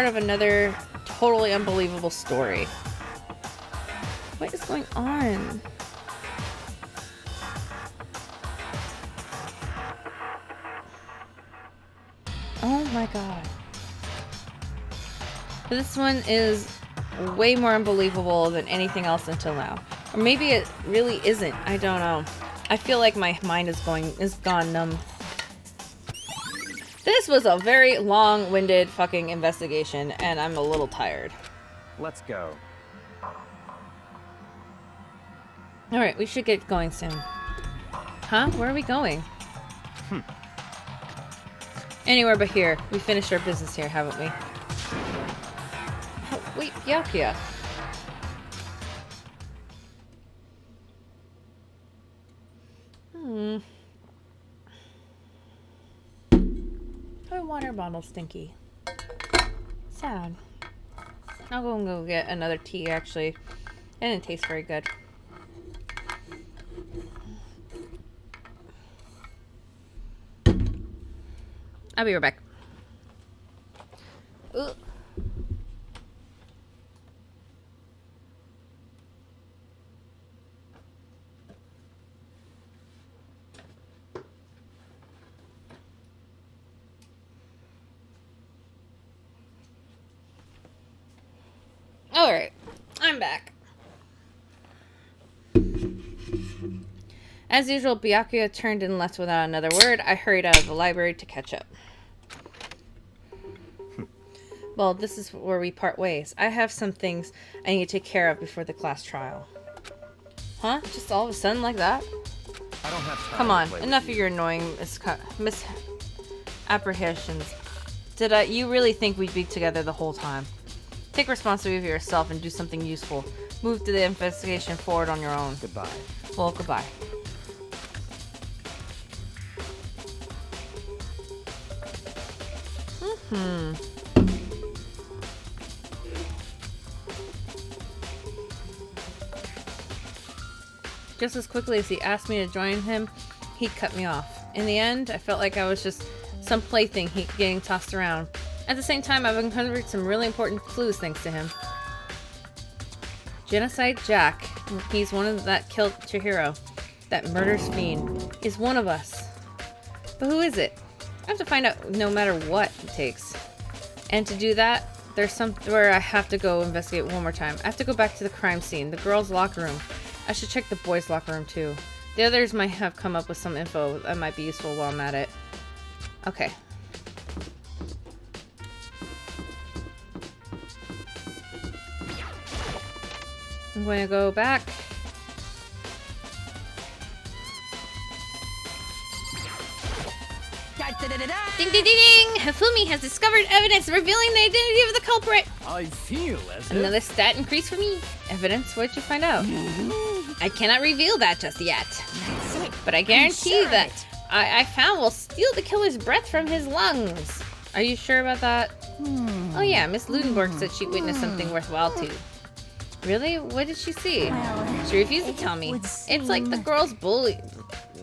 A: of another totally unbelievable story. What is going on? Oh my god. This one is way more unbelievable than anything else until now. Or maybe it really isn't. I don't know. I feel like my mind is gone numb. This was a very long-winded fucking investigation, and I'm a little tired.
D: let's go.
A: Alright, we should get going soon. Huh? Where are we going? Anywhere but here. We finished our business here, haven't we? Oh, wait, Byakuya. My water bottle's stinky. Sad. I'll go and go get another tea, actually. It didn't taste very good. I'll be right back. Ugh. Alright, I'm back. As usual, Byakuya turned and left without another word. I hurried out of the library to catch up. Well, this is where we part ways. I have some things I need to take care of before the class trial. Huh? Just all of a sudden like that?
D: I don't have time
A: Come
D: to
A: on,
D: play
A: enough
D: with
A: of your annoying misapprehensions. Did you really think we'd be together the whole time? Take responsibility for yourself and do something useful. Move the investigation forward on your own.
D: Goodbye.
A: Well, goodbye. Just as quickly as he asked me to join him, he cut me off. In the end, I felt like I was just some plaything getting tossed around. At the same time, I've uncovered some really important clues thanks to him. Genocide Jack. He's one of that killed Chihiro. That murderous fiend. Is one of us. But who is it? I have to find out no matter what it takes. And to do that, there's somewhere I have to go investigate one more time. I have to go back to the crime scene, the girls' locker room. I should check the boys' locker room too. The others might have come up with some info that might be useful while I'm at it. Okay. I'm going to go back. Ding ding ding ding! Hifumi has discovered evidence revealing the identity of the culprit!
D: I feel as
A: Another stat increase for me. Evidence? What did you find out? I cannot reveal that just yet. But I guarantee that I found will steal the killer's breath from his lungs. Are you sure about that? Oh yeah, Miss Ludenborg said she witnessed something worthwhile too. Really? What did she see? She refused to tell me. It's like the girl's bully.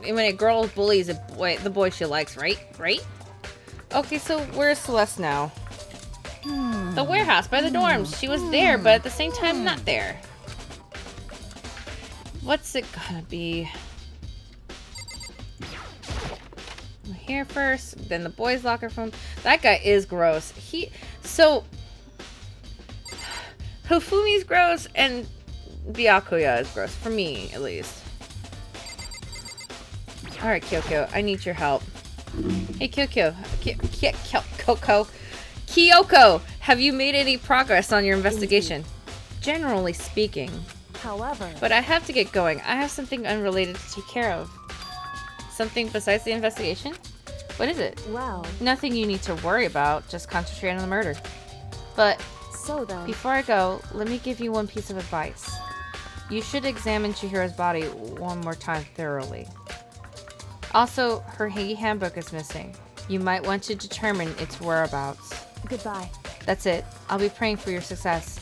A: When a girl bullies a boy, the boy she likes, right? Right? Okay, so where's Celeste now? The warehouse by the dorms. She was there, but at the same time, not there. What's it gonna be? Here first, then the boys' locker room. That guy is gross. Hofumi's gross and Byakuya is gross. For me, at least. Alright, Kyoko, I need your help. Hey, Kyoko, have you made any progress on your investigation? Generally speaking.
B: However,
A: But I have to get going. I have something unrelated to take care of. Something besides the investigation? What is it?
B: well,
A: Nothing you need to worry about. Just concentrate on the murder. But
B: so then,
A: before I go, let me give you one piece of advice. You should examine Chihiro's body one more time thoroughly. Also, her Higgy handbook is missing. You might want to determine its whereabouts.
B: goodbye.
A: That's it. I'll be praying for your success.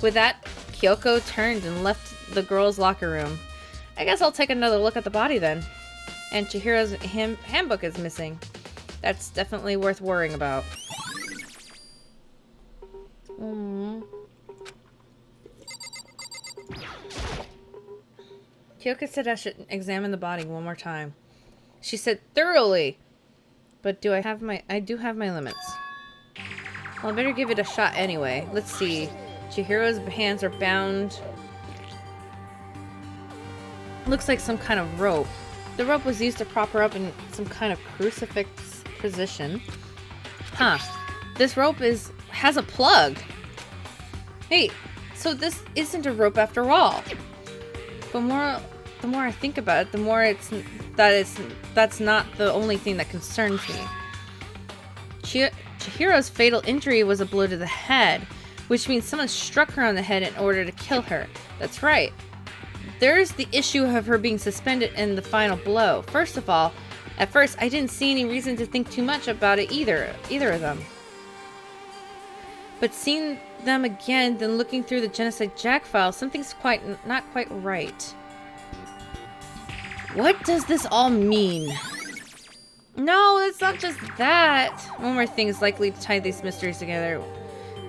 A: With that, Kyoko turned and left the girls' locker room. I guess I'll take another look at the body then. And Chihiro's handbook is missing. That's definitely worth worrying about. Kyoko said I should examine the body one more time. She said thoroughly. But I do have my limits. Well, I better give it a shot anyway. Let's see. Chihiro's hands are bound. Looks like some kind of rope. The rope was used to prop her up in some kind of crucifix position. Huh. This rope has a plug. Hey, so this isn't a rope after all. The more I think about it, the more that's not the only thing that concerns me. Chihiro's fatal injury was a blow to the head, which means someone struck her on the head in order to kill her. That's right. There's the issue of her being suspended in the final blow. First of all, at first I didn't see any reason to think too much about it either of them. But seeing them again, then looking through the Genocide Jack file, something's not quite right. What does this all mean? No, it's not just that. One more thing is likely to tie these mysteries together.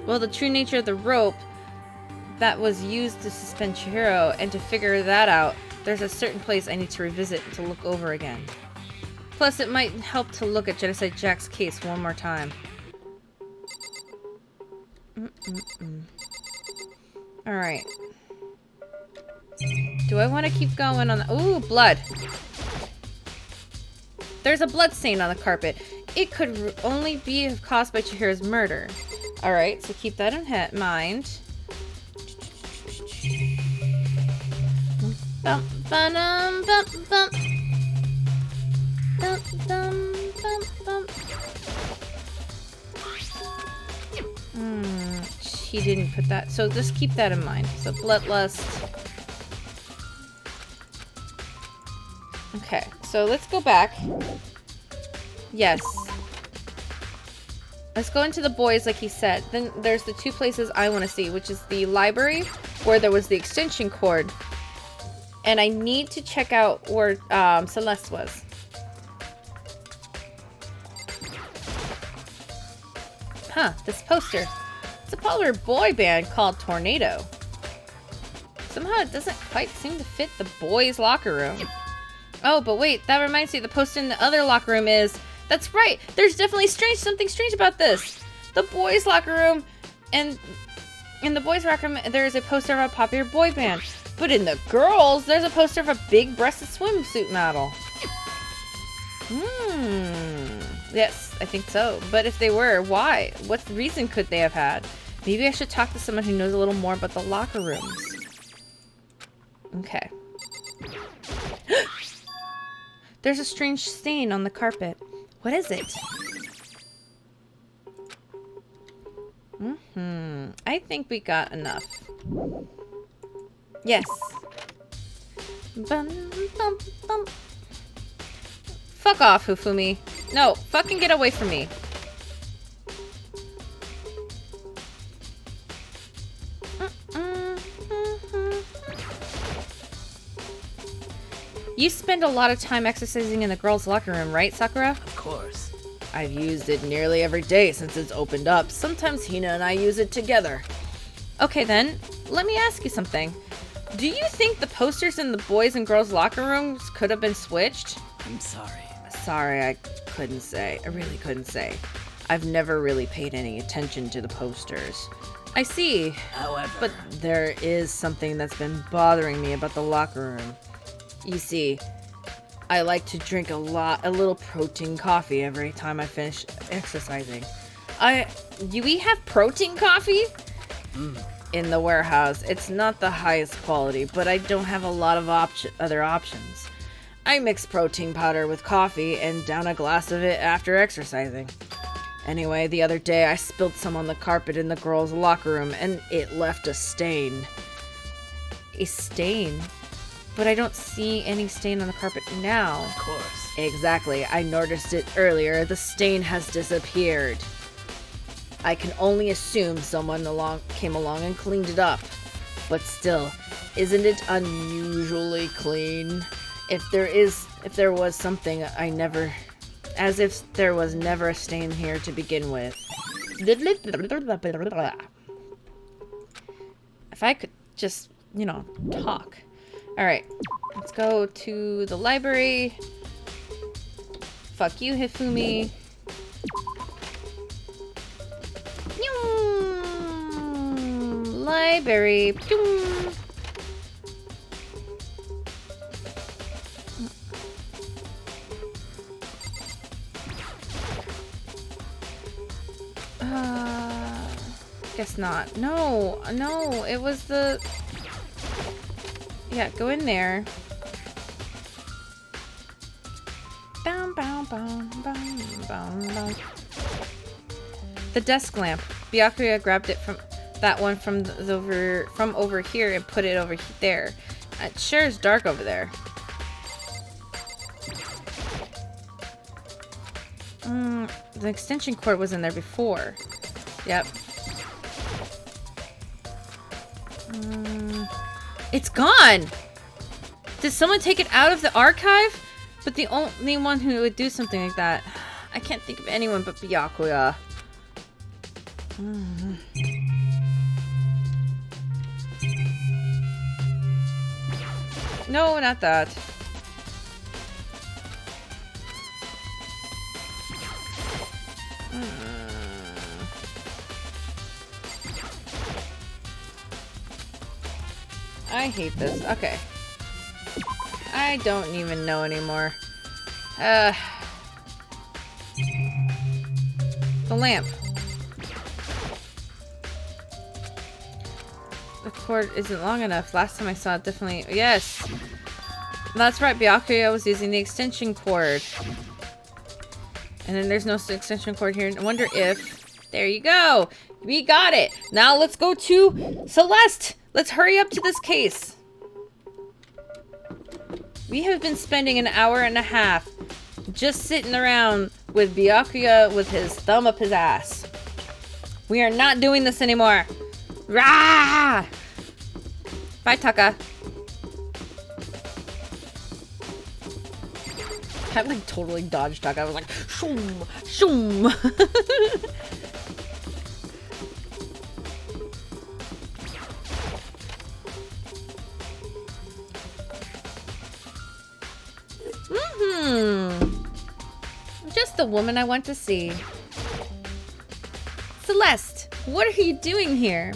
A: Well, the true nature of the rope that was used to suspend Chihiro, and to figure that out, there's a certain place I need to revisit to look over again. Plus, it might help to look at Genocide Jack's case one more time. Alright. Do I want to keep going on the... Ooh, blood! There's a blood stain on the carpet. It could only be caused by Chihiro's murder. Alright, so keep that in mind. Bum, ba-dum, bum, bum. Dum, dum, bum, bum. She didn't put that, so just keep that in mind. So bloodlust. Okay, so let's go back. Yes. Let's go into the boys like he said. Then there's the two places I want to see, which is the library, where there was the extension cord. And I need to check out where Celeste was. Huh, this poster. It's a popular boy band called Tornado. Somehow it doesn't quite seem to fit the boys' locker room. Oh, but wait, that reminds me, the poster in the other locker room is... That's right, there's definitely something strange about this. The boys' locker room, and in the boys' locker room, there is a poster of a popular boy band. But in the girls, there's a poster of a big-breasted swimsuit model. Yes, I think so. But if they were, why? What reason could they have had? Maybe I should talk to someone who knows a little more about the locker rooms. Okay. There's a strange stain on the carpet. What is it? I think we got enough. Yes. Bum, bum, bum. Fuck off, Hifumi. No, fucking get away from me. You spend a lot of time exercising in the girls' locker room, right, Sakura?
F: Of course.
A: I've used it nearly every day since it's opened up. Sometimes Hina and I use it together. Okay then, let me ask you something. Do you think the posters in the boys' and girls' locker rooms could have been switched?
F: I'm sorry.
A: Sorry, I couldn't say. I really couldn't say. I've never really paid any attention to the posters. I see.
F: However...
A: But there is something that's been bothering me about the locker room. You see, I like to drink a little protein coffee every time I finish exercising. Do we have protein coffee? In the warehouse. It's not the highest quality, but I don't have a lot of other options. I mix protein powder with coffee and down a glass of it after exercising. Anyway, the other day I spilled some on the carpet in the girls' locker room and it left a stain. A stain? But I don't see any stain on the carpet now.
F: Of course.
A: Exactly. I noticed it earlier. The stain has disappeared. I can only assume someone came along and cleaned it up. But still, isn't it unusually clean? If there was something as if there was never a stain here to begin with. If I could just, talk. Alright, let's go to the library. Fuck you, Hifumi. Library. Guess not. No, it was the... Yeah, go in there. Bow, bow, bow, bow, bow, bow. The desk lamp. Byakuya grabbed it from that one from over here and put it over there. It sure is dark over there. The extension cord was in there before. Yep. It's gone! Did someone take it out of the archive? But the only one who would do something like that, I can't think of anyone but Byakuya. No, not that. I hate this. Okay. I don't even know anymore. The lamp. The cord isn't long enough. Last time I saw it, definitely. Yes! That's right, Byakuya was using the extension cord. And then there's no extension cord here. I wonder if... There you go! We got it! Now let's go to Celeste! Let's hurry up to this case. We have been spending an hour and a half just sitting around with Byakuya with his thumb up his ass. We are not doing this anymore. Rah! Bye, Taka. I like totally dodged Taka. I was like, shoom, shoom. Just the woman I want to see. Celeste, what are you doing here?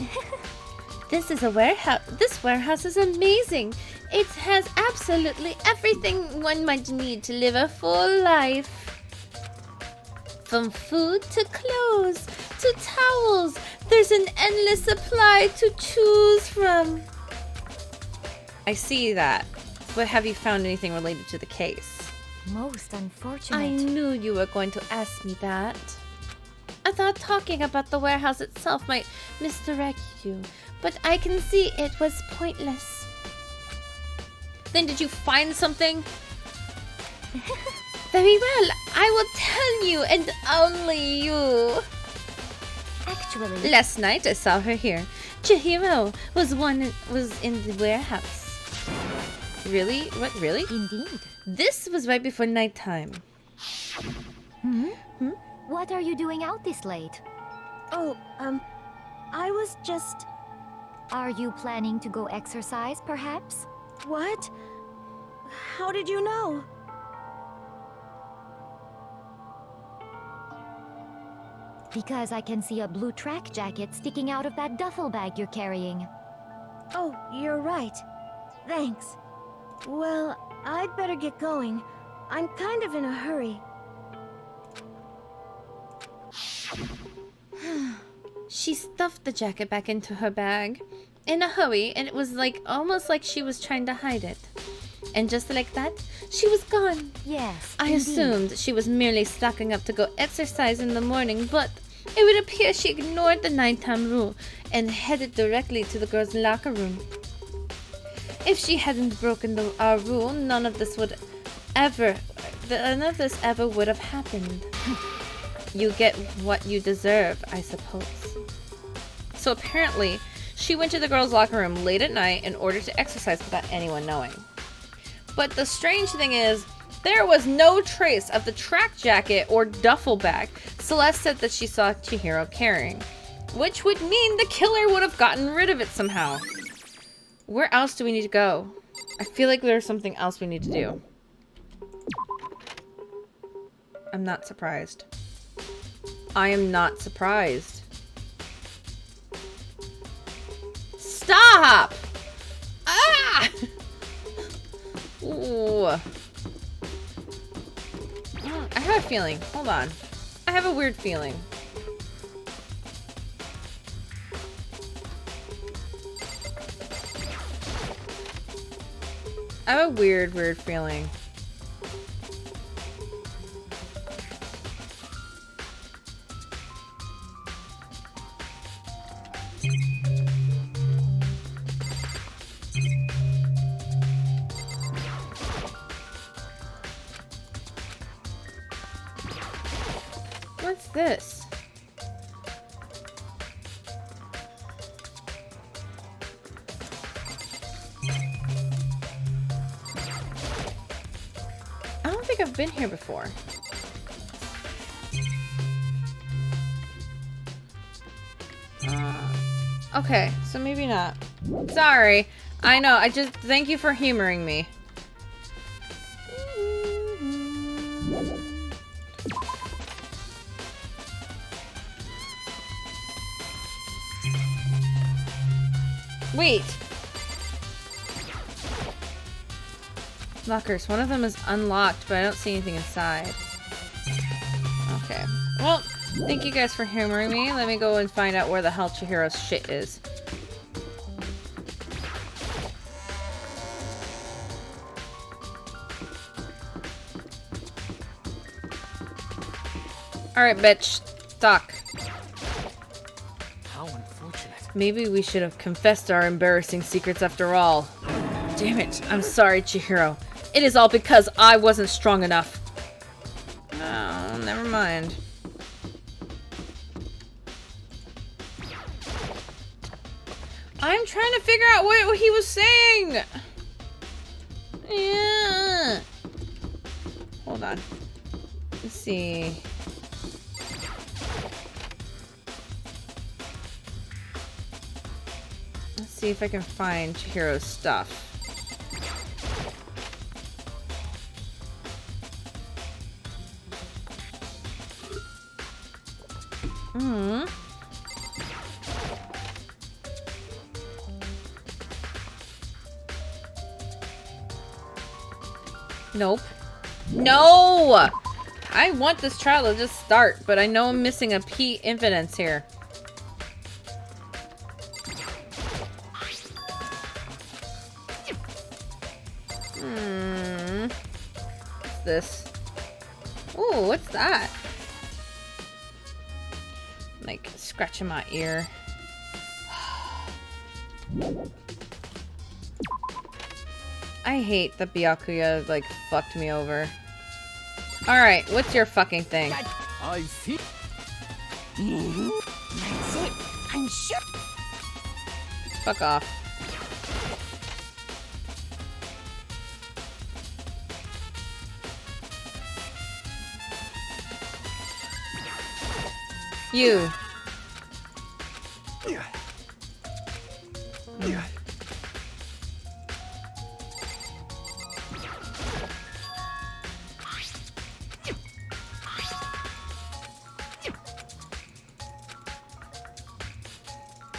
A: This is a warehouse. This warehouse is amazing. It has absolutely everything one might need to live a full life. From food to clothes to towels, there's an endless supply to choose from. I see that. But have you found anything related to the case?
F: Most unfortunate.
A: I knew you were going to ask me that. I thought talking about the warehouse itself might misdirect you, but I can see it was pointless. Then did you find something? Very well, I will tell you and only you.
F: Actually,
A: Last night I saw her here. Chihiro was in the warehouse. Really? What, really?
F: indeed.
A: This was right before nighttime.
F: What are you doing out this late?
B: Oh, I was just...
F: Are you planning to go exercise, perhaps?
B: What? How did you know?
F: Because I can see a blue track jacket sticking out of that duffel bag you're carrying.
B: Oh, you're right. Thanks. Well, I'd better get going. I'm kind of in a hurry.
A: She stuffed the jacket back into her bag in a hurry, and it was like almost like she was trying to hide it. And just like that, she was gone.
F: Yes,
A: I
F: indeed.
A: assumed she was merely stocking up to go exercise in the morning, but it would appear she ignored the nighttime rule and headed directly to the girls' locker room. If she hadn't broken our rule, none of this ever would have happened. You get what you deserve, I suppose. So apparently, she went to the girls' locker room late at night in order to exercise without anyone knowing. But the strange thing is, there was no trace of the track jacket or duffel bag Celeste said that she saw Chihiro carrying, which would mean the killer would have gotten rid of it somehow. Where else do we need to go? I feel like there's something else we need to do. I'm not surprised. I am not surprised. Stop! Ah! Ooh. I have a feeling. Hold on. I have a weird feeling. I have a weird feeling. What's this? I don't like I've been here before. Okay, so maybe not. Sorry. I know, I just... Thank you for humoring me. Wait! Lockers. One of them is unlocked, but I don't see anything inside. Okay. Well, thank you guys for humoring me. Let me go and find out where the hell Chihiro's shit is. Alright, bitch. Talk.
D: How unfortunate.
A: Maybe we should have confessed our embarrassing secrets after all. Damn it. I'm sorry, Chihiro. It is all because I wasn't strong enough. Oh, never mind. I'm trying to figure out what he was saying. Yeah. Hold on. Let's see. Let's see if I can find Chihiro's stuff. Hmm. Nope. No! I want this trial to just start, but I know I'm missing a key evidence here. What's this? Ooh, what's that? Like, scratching my ear. I hate that Byakuya, like, fucked me over. Alright, what's your fucking thing?
D: I see.
C: That's it. I'm sure.
A: Fuck off. You.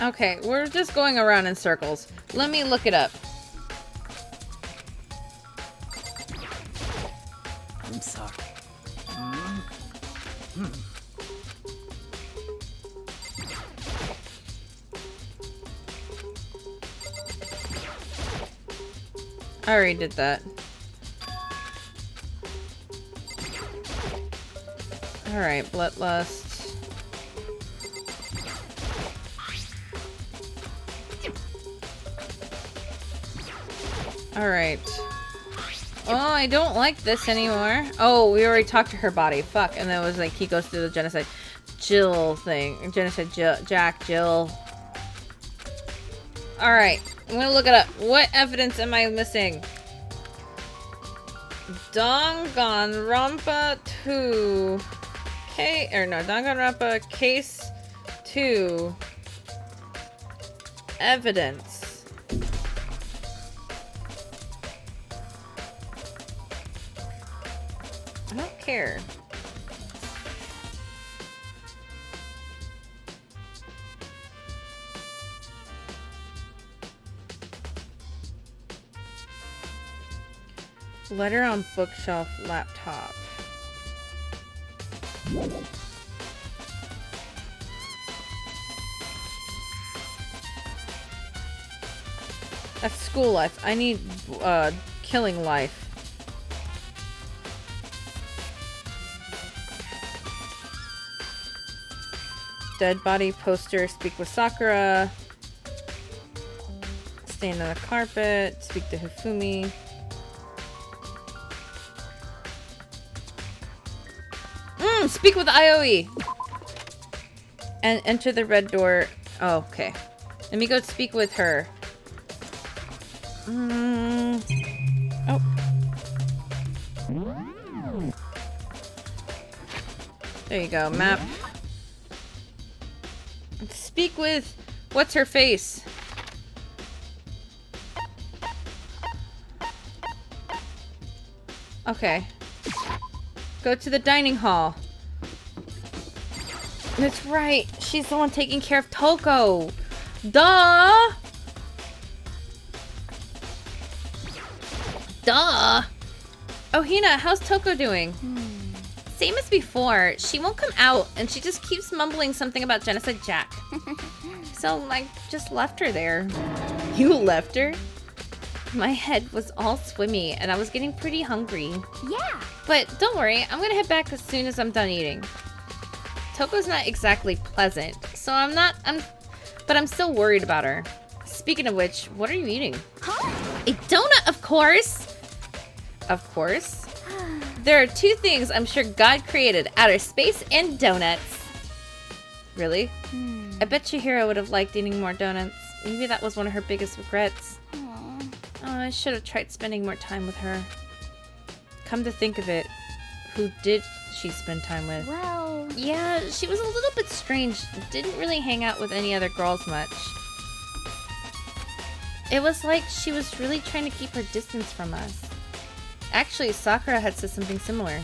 A: Okay, we're just going around in circles. Let me look it up.
D: I'm sorry.
A: I already did that. Alright, bloodlust. Alright. Oh, I don't like this anymore. Oh, we already talked to her body. Fuck. And then it was like, he goes through the genocide Jill thing. Genocide Jill, Jack, Jill. Alright. I'm gonna look it up. What evidence am I missing? Danganronpa 2. Danganronpa Case 2. Evidence. I don't care. Letter on bookshelf laptop. That's school life. I need killing life. Dead body poster. Speak with Sakura. Stand on the carpet. Speak to Hifumi. Speak with IOE. And enter the red door. Oh, okay. Let me go speak with her. Oh. There you go, map. Speak with... What's her face? Okay. Go to the dining hall. That's right. She's the one taking care of Toko. Duh! Duh! Oh, Hina, how's Toko doing? Same as before. She won't come out, and she just keeps mumbling something about Genocide Jack. So, I just left her there. You left her? My head was all swimmy, and I was getting pretty hungry.
F: Yeah.
A: But don't worry, I'm gonna head back as soon as I'm done eating. Toko's not exactly pleasant, so but I'm still worried about her. Speaking of which, what are you eating?
F: Huh?
A: A donut, of course! Of course. There are two things I'm sure God created, outer space and donuts. Really? I bet Chihiro would have liked eating more donuts. Maybe that was one of her biggest regrets. Oh, I should have tried spending more time with her. Come to think of it, who did she spend time with?
F: Well...
A: Yeah, she was a little bit strange. Didn't really hang out with any other girls much. It was like she was really trying to keep her distance from us. Actually, Sakura had said something similar.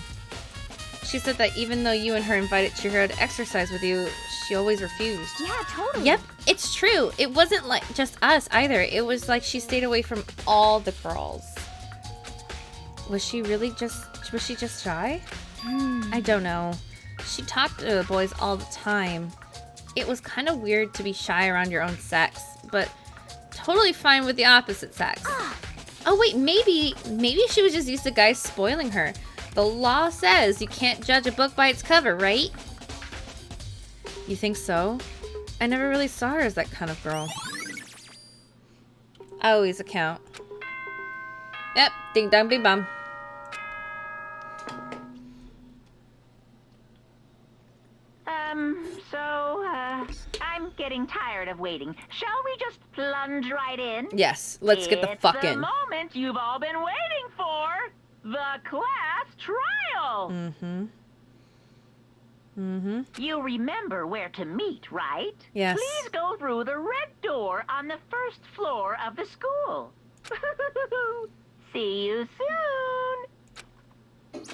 A: She said that even though you and her invited Chihiro to exercise with you, she always refused.
F: Yeah, totally.
A: Yep, it's true. It wasn't like just us either. It was like she stayed away from all the girls. Was she just shy? I don't know. She talked to the boys all the time. It was kind of weird to be shy around your own sex, but totally fine with the opposite sex. Oh wait, maybe she was just used to guys spoiling her. The law says you can't judge a book by its cover, right? You think so? I never really saw her as that kind of girl. I always account. Yep, ding dong bing bong.
C: I'm getting tired of waiting. Shall we just plunge right in?
A: Yes, let's get the fuck in.
C: It's the moment you've all been waiting for. The class trial. You remember where to meet, right?
A: Yes.
C: Please go through the red door on the first floor of the school. See you soon.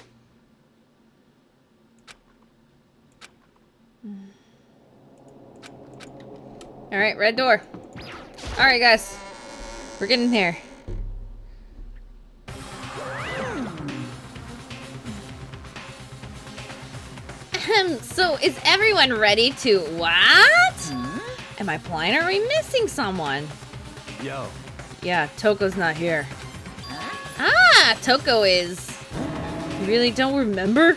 A: Alright, red door. Alright, guys. We're getting there. So, is everyone ready to... What? Am I blind or are we missing someone?
D: Yo.
A: Yeah, Toko's not here. Ah, Toko is. You really don't remember?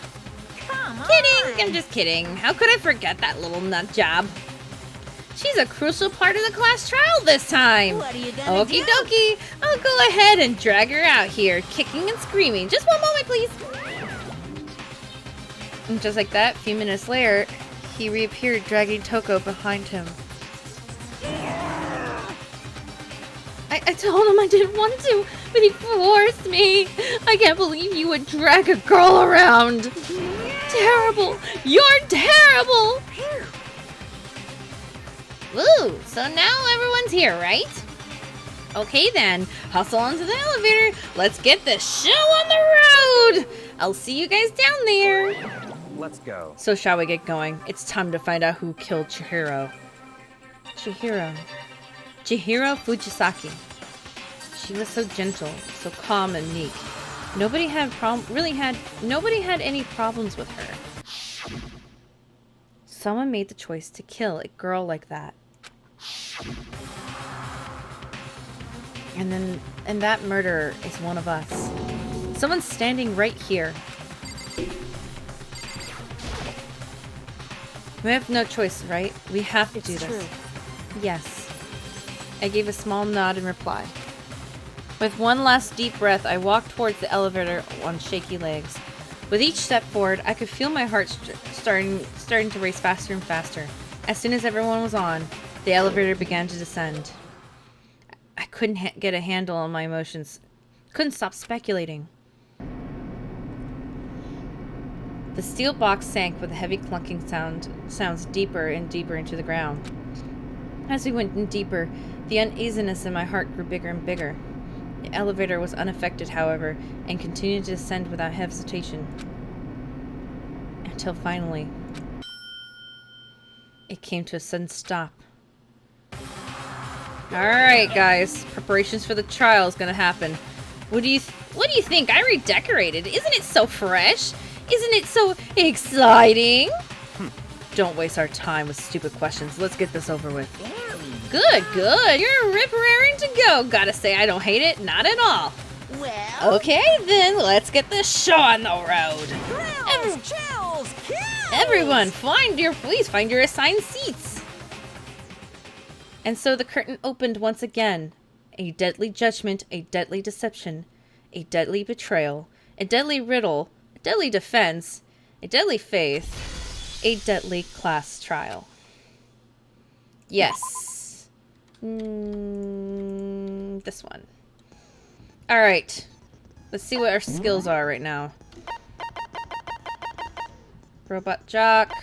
C: Come on.
A: Kidding! I'm just kidding. How could I forget that little nut job? She's a crucial part of the class trial this time.
E: What are you gonna
A: Okie
E: do?
A: dokie. I'll go ahead and drag her out here, kicking and screaming. Just one moment, please. And just like that, a few minutes later, he reappeared, dragging Toko behind him. I told him I didn't want to, but he forced me. I can't believe you would drag a girl around. Terrible. You're terrible. Woo, so now everyone's here, right? Okay then, hustle onto the elevator. Let's get this show on the road. I'll see you guys down there.
D: Let's go.
A: So shall we get going? It's time to find out who killed Chihiro. Chihiro Fujisaki. She was so gentle, so calm and meek. Nobody had any problems with her. Someone made the choice to kill a girl like that. And that murderer is one of us. Someone's standing right here. We have no choice, right? We have to do this.
F: True.
A: Yes. I gave a small nod in reply. With one last deep breath, I walked towards the elevator on shaky legs. With each step forward, I could feel my heart starting to race faster and faster. As soon as everyone was on, the elevator began to descend. I couldn't get a handle on my emotions. Couldn't stop speculating. The steel box sank with a heavy clunking sounds deeper and deeper into the ground. As we went in deeper, the uneasiness in my heart grew bigger and bigger. The elevator was unaffected, however, and continued to descend without hesitation. Until finally, it came to a sudden stop. Alright, guys. Preparations for the trial is gonna happen. What do you think? I redecorated. Isn't it so fresh? Isn't it so exciting? Don't waste our time with stupid questions. Let's get this over with. Good. You're rip-raring to go. Gotta say, I don't hate it. Not at all.
E: Well,
A: Okay, then let's get this show on the road.
E: chills, kills!
A: Everyone, please find your assigned seats. And so the curtain opened once again. A deadly judgment, a deadly deception, a deadly betrayal, a deadly riddle, a deadly defense, a deadly faith, a deadly class trial. Yes. This one. Alright. Let's see what our skills are right now. Robot jock.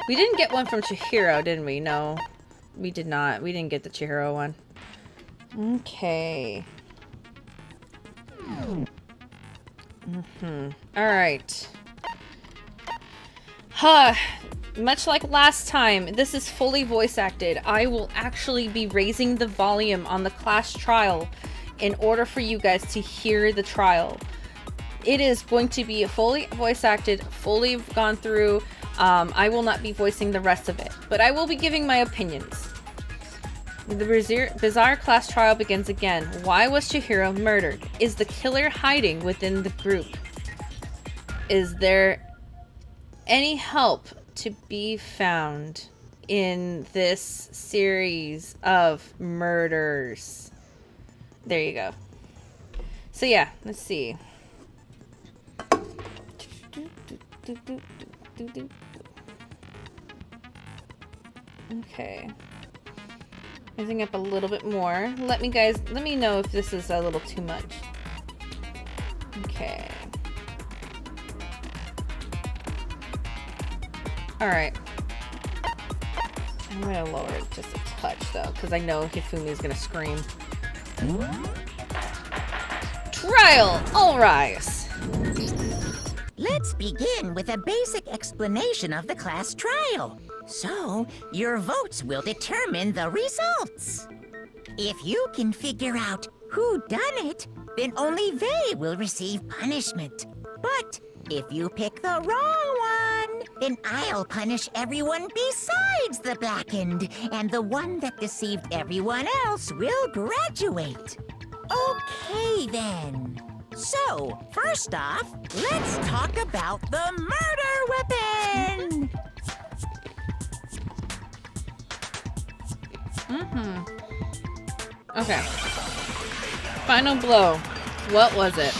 A: We didn't get one from Chihiro, didn't we? No. We did not. We didn't get the Chihiro one. Okay. Alright. Much like last time, this is fully voice acted. I will actually be raising the volume on the class trial in order for you guys to hear the trial. It is going to be fully voice acted, fully gone through. I will not be voicing the rest of it, but I will be giving my opinions. The bizarre class trial begins again. Why was Chihiro murdered? Is the killer hiding within the group? Is there any help to be found in this series of murders? There you go. So yeah, let's see. Okay. Raising up a little bit more. Let me know if this is a little too much. Okay. Alright. I'm gonna lower it just a touch though, because I know Hifumi is gonna scream. Trial! All rise!
G: Let's begin with a basic explanation of the class trial. So, your votes will determine the results. If you can figure out who done it, then only they will receive punishment. But if you pick the wrong one, then I'll punish everyone besides the blackened, and the one that deceived everyone else will graduate. Okay, then. So, first off, let's talk about the murder weapon!
A: Okay. Final blow. What was it?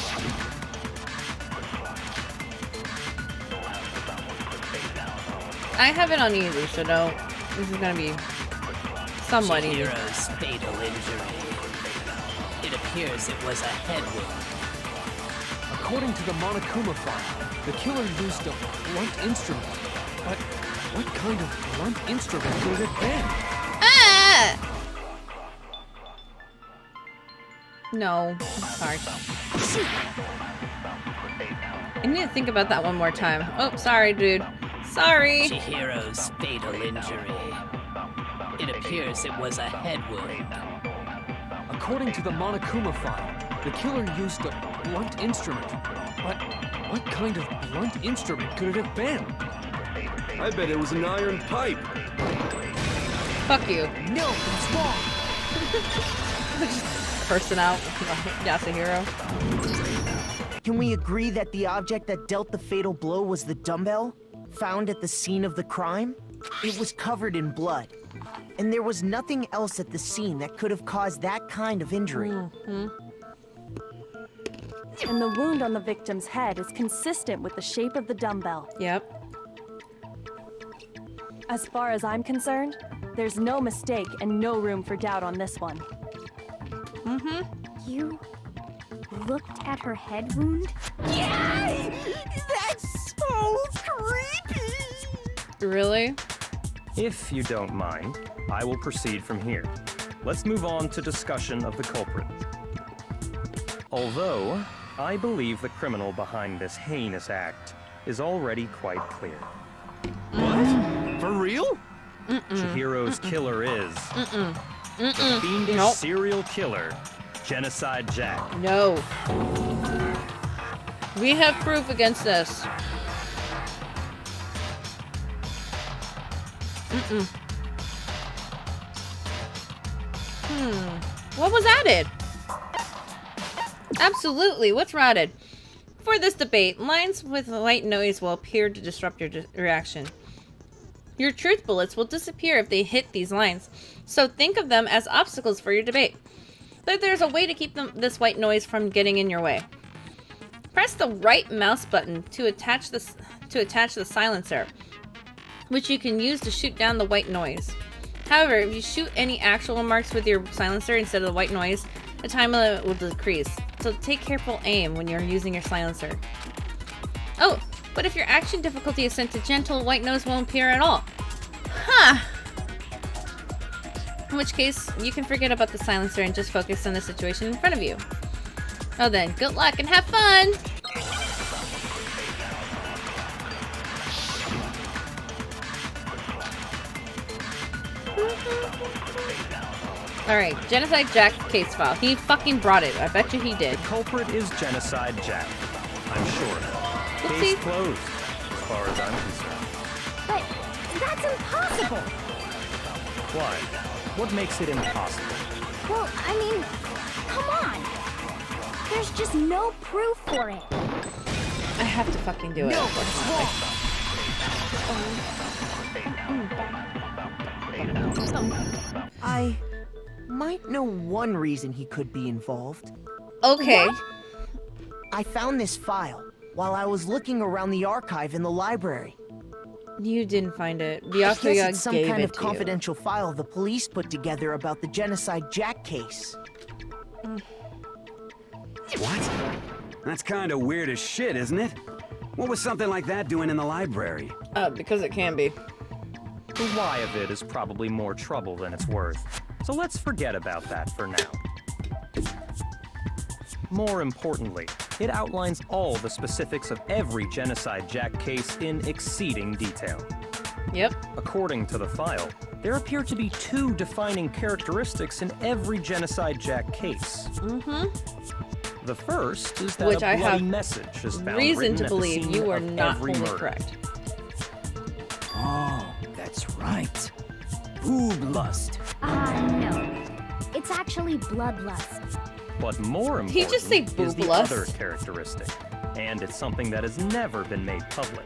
A: I have it on easy, so this is gonna be somewhat easy.
D: Chihiro's fatal injury. It appears it was a head wound.
H: According to the Monokuma file, the killer used a blunt instrument. But what kind of blunt instrument could it have been?
A: Ah! No, I'm sorry. I need to think about that one more time. Oh, sorry, dude. Sorry.
D: Chihiro's fatal injury. It appears it was a head wound.
H: According to the Monokuma file, the killer used a blunt instrument. But what kind of blunt instrument could it have been?
I: I bet it was an iron pipe.
A: Fuck you.
E: No, it's wrong.
A: Person out. Yasuhiro.
E: Can we agree that the object that dealt the fatal blow was the dumbbell found at the scene of the crime? It was covered in blood, and there was nothing else at the scene that could have caused that kind of injury.
J: And the wound on the victim's head is consistent with the shape of the dumbbell.
A: Yep.
J: As far as I'm concerned, there's no mistake and no room for doubt on this one.
B: You looked at her head wound?
E: Yay! That's so
K: so creepy!
A: Really?
L: If you don't mind, I will proceed from here. Let's move on to discussion of the culprit. Although, I believe the criminal behind this heinous act is already quite clear.
I: What? For real?
L: Chihiro's killer is the fiendish serial killer, Genocide Jack.
A: No. We have proof against this. What was added? Absolutely, what's added? For this debate, lines with white noise will appear to disrupt your reaction. Your truth bullets will disappear if they hit these lines, so think of them as obstacles for your debate. But there's a way to keep this white noise from getting in your way. Press the right mouse button to attach the silencer, which you can use to shoot down the white noise. However, if you shoot any actual marks with your silencer instead of the white noise, the time limit will decrease. So take careful aim when you're using your silencer. Oh, but if your action difficulty is set to gentle, white noise won't appear at all. Huh. In which case, you can forget about the silencer and just focus on the situation in front of you. Oh then, good luck and have fun! Alright, Genocide Jack's case file. He fucking brought it. I bet you he did.
L: The culprit is Genocide Jack. I'm sure.
A: Oopsie.
L: Case closed, as far as I'm concerned.
F: But that's impossible!
L: Why? What makes it impossible?
F: Well, I mean, come on! There's just no proof for it.
A: I have to fucking do it.
E: No, what's wrong? I might know one reason he could be involved.
A: Okay.
E: What? I found this file while I was looking around the archive in the library.
A: You didn't find it.
E: I guess
A: Byakuya
E: it's some
A: gave
E: kind
A: it
E: of
A: to
E: confidential file the police put together about the Genocide Jack case.
K: What? That's kind of weird as shit, isn't it? What was something like that doing in the library?
A: Because it can be.
L: The why of it is probably more trouble than it's worth. So let's forget about that for now. More importantly, it outlines all the specifics of every Genocide Jack case in exceeding detail.
A: Yep.
L: According to the file, there appear to be two defining characteristics in every Genocide Jack case. The first is that
A: Which
L: a
A: I
L: bloody
A: have
L: message is found
A: reason
L: written
A: to
L: at the
A: believe
L: scene
A: you are
L: of
A: not
L: every
A: fully
L: murder.
A: correct.
K: Oh, that's right. Boob lust.
F: No. It's actually bloodlust.
L: But more important
A: He just say
L: is
A: boob
L: the
A: lust?
L: other characteristic, and it's something that has never been made public.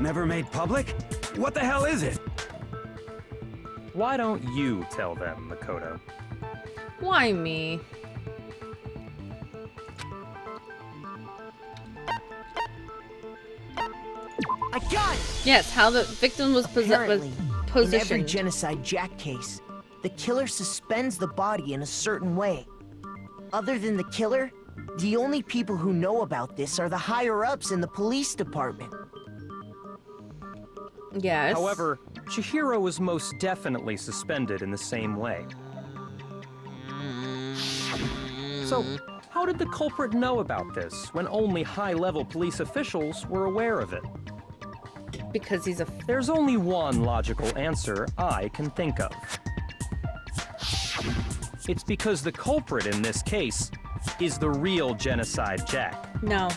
K: Never made public? What the hell is it?
L: Why don't you tell them, Makoto?
A: Why me?
E: I got it!
A: Yes, how the victim was
E: Apparently, in every
A: positioned.
E: Genocide Jack case, the killer suspends the body in a certain way. Other than the killer, the only people who know about this are the higher-ups in the police department.
A: Yes.
L: However, Chihiro was most definitely suspended in the same way. So, how did the culprit know about this when only high-level police officials were aware of it?
A: Because he's a...
L: There's only one logical answer I can think of. It's because the culprit in this case is the real Genocide Jack.
A: No.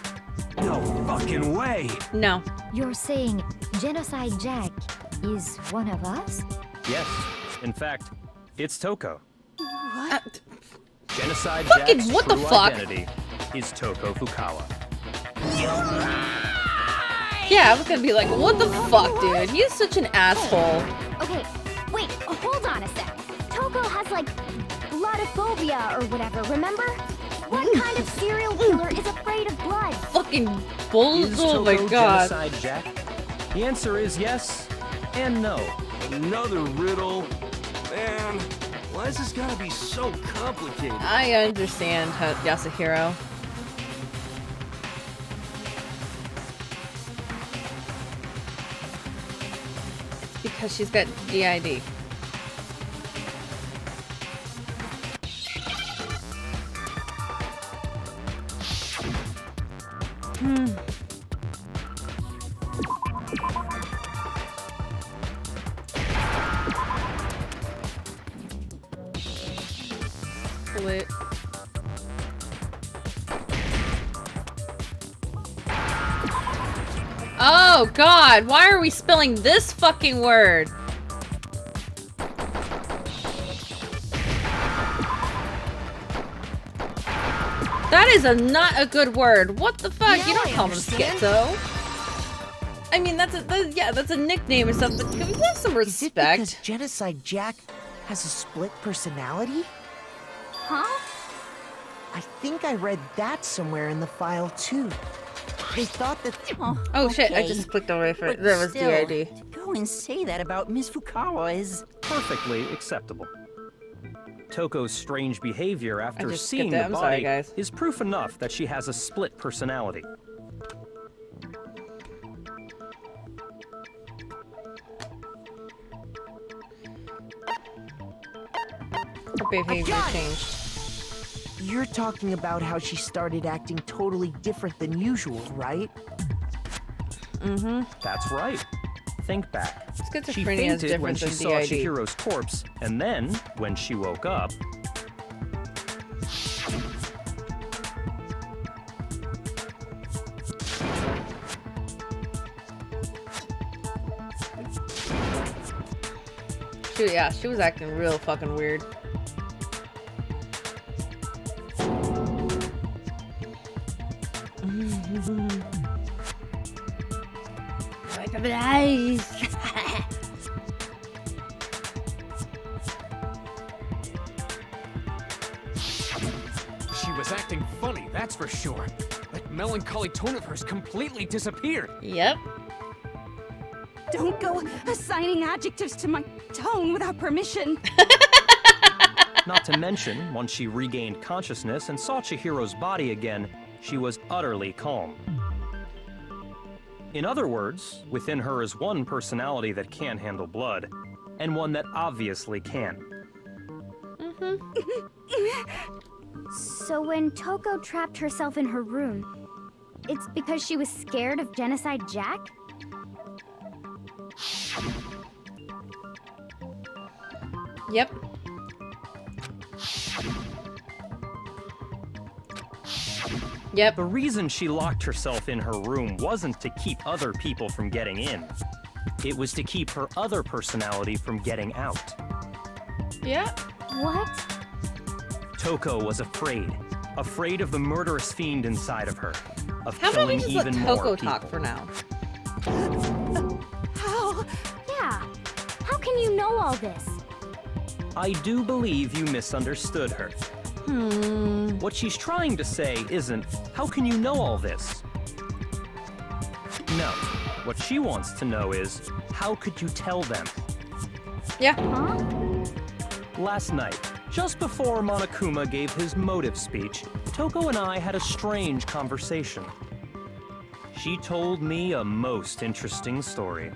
K: No fucking way!
A: No.
F: You're saying Genocide Jack is one of us?
L: Yes, in fact, it's Toko.
A: What?
L: Genocide
A: Fucking
L: Jack's
A: what the
L: true
A: fuck?
L: identity is Toko Fukawa.
A: Yeah, I was gonna be like, what the fuck, dude? He's such an asshole.
F: Okay, wait, hold on a sec. Toko has like bloodophobia or whatever, remember? What kind of serial killer is afraid of blood?
A: Fucking bull.
L: Is
A: Oh my
L: Toko
A: god.
L: Genocide Jack? The answer is yes and no.
I: Another riddle? Man, why is this gotta be so complicated?
A: I understand, Yasuhiro. Because she's got DID. Lit. Oh god, why are we spelling this fucking word? That is not a good word. What the fuck? You don't call them schizo. I mean, that's a nickname and stuff, but can we have some respect?
E: Is it because Genocide Jack has a split personality?
F: Huh?
E: I think I read that somewhere in the file too. They thought that.
A: Oh shit! I just clicked away for it. There was DID.
G: To go and say that about Miss Fukawa is
L: perfectly acceptable. Toko's strange behavior after
A: just
L: seeing
A: skipped it.
L: the
A: I'm
L: body
A: sorry, guys.
L: is proof enough that she has a split personality.
A: Her behavior changed.
E: You're talking about how she started acting totally different than usual, right?
A: Mm-hmm.
L: That's right. Think back. She
A: Schizophrenia is
L: fainted when
A: different
L: she
A: than
L: saw
A: DID.
L: Chihiro's corpse, and then, when she woke up...
A: She was acting real fucking weird.
H: She was acting funny, that's for sure. That melancholy tone of hers completely disappeared.
A: Yep.
M: Don't go assigning adjectives to my tone without permission.
L: Not to mention, once she regained consciousness and saw Chihiro's body again, she was utterly calm. In other words, within her is one personality that can handle blood, and one that obviously can.
F: So when Toko trapped herself in her room, it's because she was scared of Genocide Jack?
A: Yep. Yep.
L: The reason she locked herself in her room wasn't to keep other people from getting in. It was to keep her other personality from getting out.
A: Yeah.
F: What?
L: Toko was afraid. Afraid of the murderous fiend inside of her. Of
A: How about we
L: killing
A: just let
L: even more
A: Toko
L: people.
A: talk for now?
F: How? Yeah. How can you know all this?
L: I do believe you misunderstood her. What she's trying to say isn't, how can you know all this? No. What she wants to know is, how could you tell them?
A: Yeah.
F: Huh?
L: Last night, just before Monokuma gave his motive speech, Toko and I had a strange conversation. She told me a most interesting story.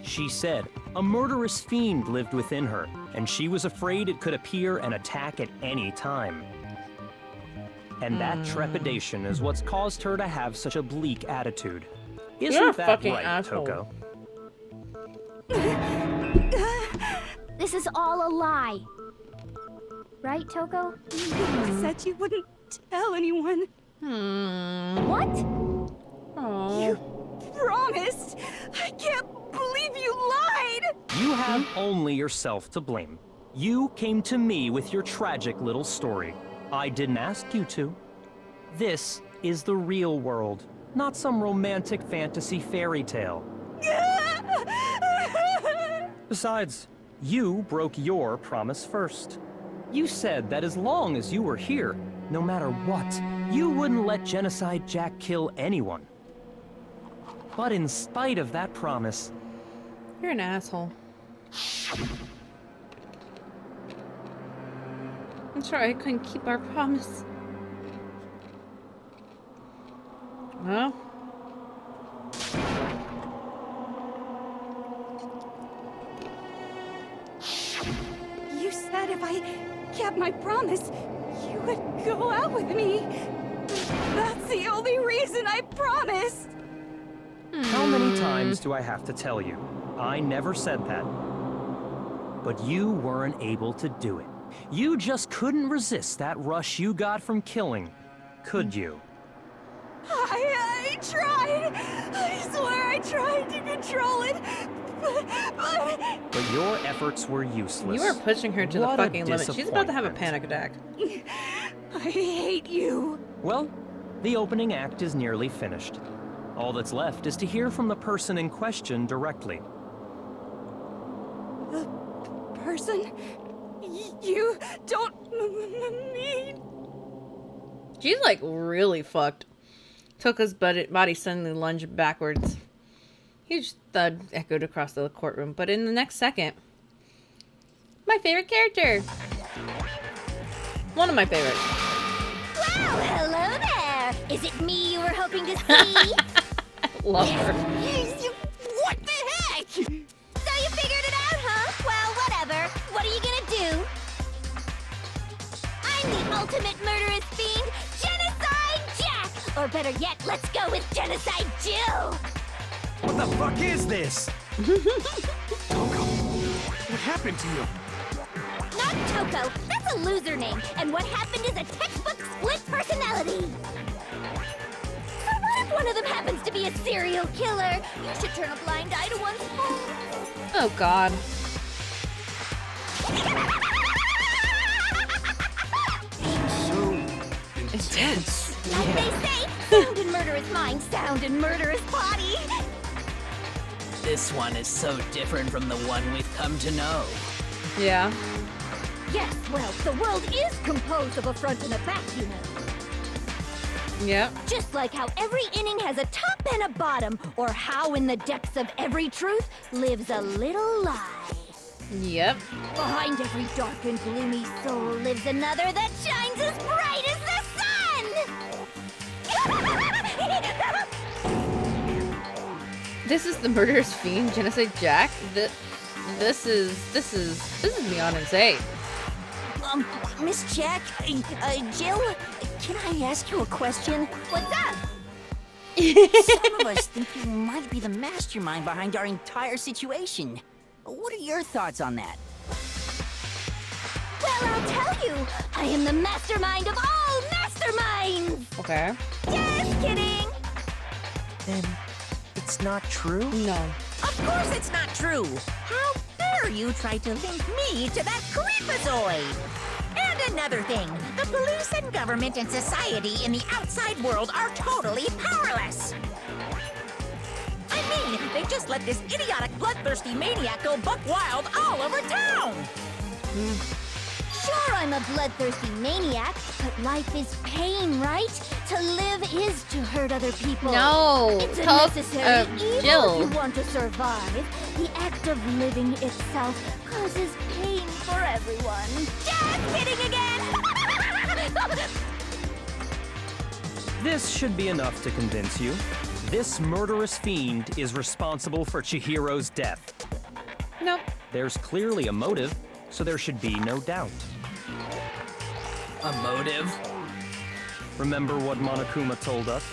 L: She said a murderous fiend lived within her, and she was afraid it could appear and attack at any time. And that trepidation is what's caused her to have such a bleak attitude. Isn't
A: You're a
L: that
A: fucking
L: right,
A: asshole.
L: Toko?
F: This is all a lie. Right, Toko?
M: You said you wouldn't tell anyone.
F: What?
M: You promised. I can't believe you lied.
L: You have only yourself to blame. You came to me with your tragic little story. I didn't ask you to. This is the real world, not some romantic fantasy fairy tale. Besides, you broke your promise first. You said that as long as you were here, no matter what, you wouldn't let Genocide Jack kill anyone. But in spite of that promise...
A: You're an asshole. I'm sorry I couldn't keep our promise. Well.
M: that if I kept my promise, you would go out with me. That's the only reason I promised.
L: How many times do I have to tell you? I never said that. But you weren't able to do it. You just couldn't resist that rush you got from killing, could you?
M: I tried. I swear I tried to control it.
L: But your efforts were useless.
A: You are pushing her to
L: What
A: the
L: a
A: fucking limit. She's about to have a
L: disappointment.
A: panic attack.
M: I hate you.
L: Well, the opening act is nearly finished. All that's left is to hear from the person in question directly.
M: The person you don't mean.
A: She's like really fucked. Toko's body suddenly lunged backwards. Huge thud echoed across the courtroom, but in the next second, my favorite character. One of my favorites.
F: Wow, hello there! Is it me you were hoping to see?
A: Love her.
F: What the heck? So you figured it out, huh? Well, whatever. What are you gonna do? I'm the ultimate murderous fiend, Genocide Jack! Or better yet, let's go with Genocide Jill!
K: What the fuck is this?
I: Toko, what happened to you?
F: Not Toko, that's a loser name, and what happened is a textbook split personality. So what if one of them happens to be a serial killer? You should turn a blind eye to one's faults.
A: Oh god.
I: So intense.
F: Like they say, sound in murderous mind, sound in murderous body.
D: This one is so different from the one we've come to know.
A: Yeah.
F: Yes, well, the world is composed of a front and a back, you know.
A: Yep.
F: Just like how every inning has a top and a bottom, or how in the depths of every truth lives a little lie.
A: Yep.
F: Behind every dark and gloomy soul lives another that shines as bright as the sun!
A: This is the murderous fiend, Genocide Jack. This is beyond insane.
G: Miss Jack, Jill, can I ask you a question?
F: What's up?
G: Some of us think you might be the mastermind behind our entire situation. What are your thoughts on that?
F: Well, I'll tell you, I am the mastermind of all masterminds!
A: Okay.
F: Just kidding!
E: Then it's not true?
A: No.
G: Of course it's not true! How dare you try to link me to that creepazoid! And another thing, the police and government and society in the outside world are totally powerless! I mean, they just let this idiotic, bloodthirsty maniac go buck wild all over town!
F: Sure, I'm a bloodthirsty maniac, but life is pain, right? To live is to hurt other people.
A: No,
F: It's a
A: tell
F: necessary evil
A: Jill.
F: if you want to survive. The act of living itself causes pain for everyone. Just kidding again!
L: This should be enough to convince you. This murderous fiend is responsible for Chihiro's death.
A: Nope.
L: There's clearly a motive, so there should be no doubt.
D: A motive?
L: Remember what Monokuma told us?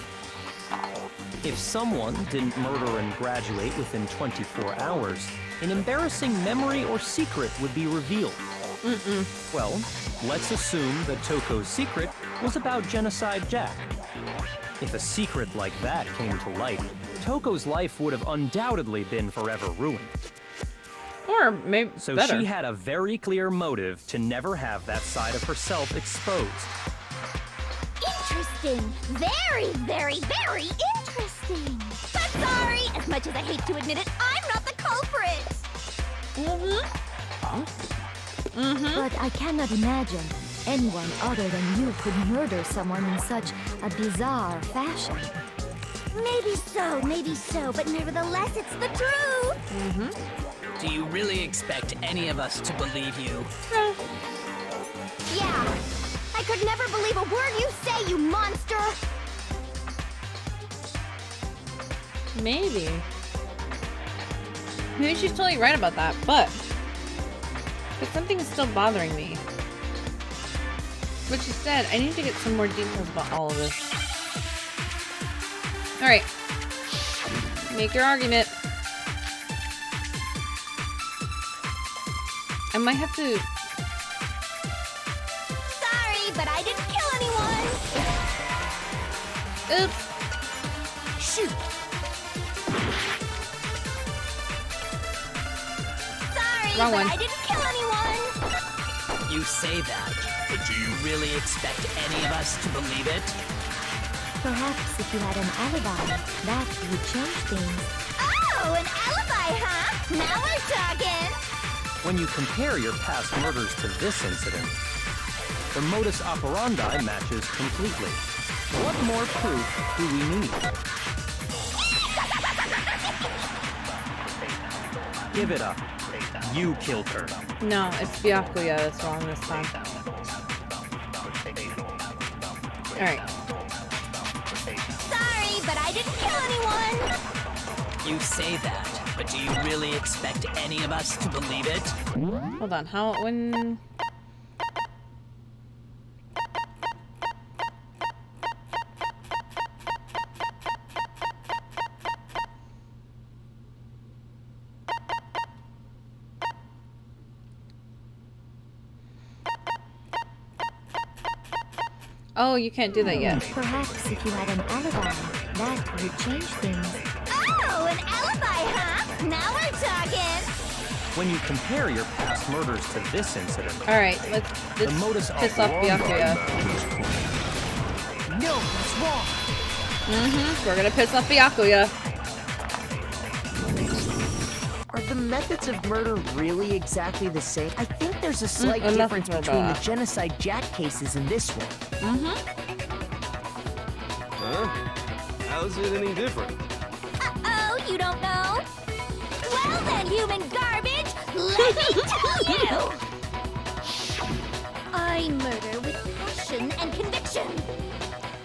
L: If someone didn't murder and graduate within 24 hours, an embarrassing memory or secret would be revealed. Well, let's assume that Toko's secret was about Genocide Jack. If a secret like that came to light, Toko's life would have undoubtedly been forever ruined.
A: Or maybe
L: So
A: better.
L: she had a very clear motive to never have that side of herself exposed.
F: Interesting. Very, very, very interesting. But sorry, as much as I hate to admit it, I'm not the culprit.
B: But I cannot imagine anyone other than you could murder someone in such a bizarre fashion.
F: Maybe so, but nevertheless, it's the truth.
D: Do you really expect any of us to believe you?
F: Yeah. I could never believe a word you say, you monster!
A: Maybe she's totally right about that, but But something's still bothering me. But she said, I need to get some more details about all of this. Alright. Make your argument. I might have to...
F: Sorry, but I didn't kill anyone!
A: Oops.
F: Shoot! Sorry,
A: Wrong
F: but
A: one.
F: I didn't kill anyone!
D: You say that, but do you really expect any of us to believe it?
B: Perhaps if you had an alibi, that would change things.
F: Oh, an alibi, huh? Now we're talking!
L: When you compare your past murders to this incident, the modus operandi matches completely. What more proof do we need? Give it up. You killed her.
A: No, it's Byakuya that's wrong this time. Alright.
F: Sorry, but I didn't kill anyone!
D: You say that, but do you really expect any of us to believe it?
A: Hold on, when... Oh, you can't do that yet.
B: Perhaps if you had an alibi, that would change things.
F: Oh, an alibi, huh? Now we're talking!
L: When you compare your past murders to this incident,
A: Alright, let's piss off Byakuya.
E: No, that's wrong.
A: We're gonna piss off Byakuya.
E: Are the methods of murder really exactly the same? I think there's a slight difference between the Genocide Jack cases and this one.
I: Huh? How's it any different?
F: Uh-oh, you don't know? Well then, human garbage, let me tell you! I murder with passion and conviction.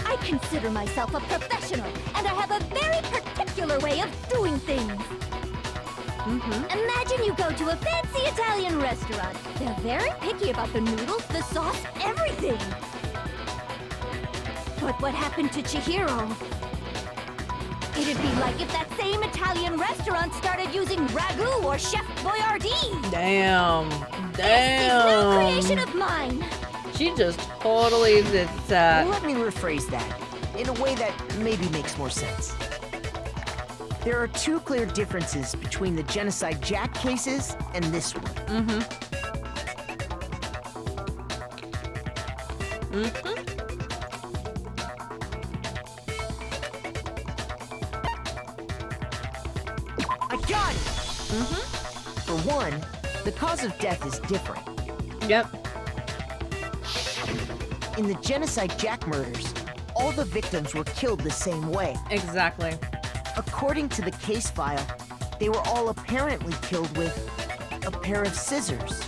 F: I consider myself a professional, and I have a very particular way of doing things. Imagine you go to a fancy Italian restaurant. They're very picky about the noodles, the sauce, everything. But what happened to Chihiro? It'd be like if that same Italian restaurant started using ragu or Chef Boyardee.
A: Damn.
F: This is no creation of mine.
A: She just totally did that.
E: Let me rephrase that in a way that maybe makes more sense. There are two clear differences between the Genocide Jack cases and this one. I got it! For one, the cause of death is different.
A: Yep.
E: In the Genocide Jack murders, all the victims were killed the same way.
A: Exactly.
E: According to the case file, they were all apparently killed with a pair of scissors.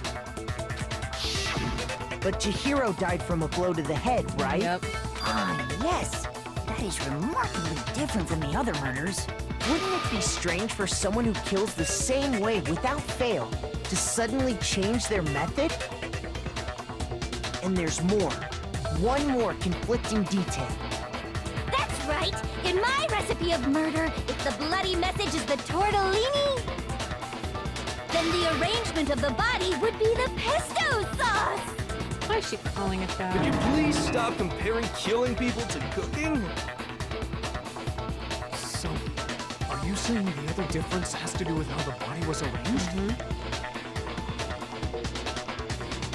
E: But Chihiro died from a blow to the head, right?
A: Yep.
G: Ah, yes. That is remarkably different from the other murders.
E: Wouldn't it be strange for someone who kills the same way without fail to suddenly change their method? And there's more. One more conflicting detail.
F: That's right. In my recipe of murder, if the bloody message is the tortellini, then the arrangement of the body would be the pesto sauce.
A: Why is she calling it that?
I: Could you please stop comparing killing people to cooking?
H: So, are you saying the other difference has to do with how the body was arranged?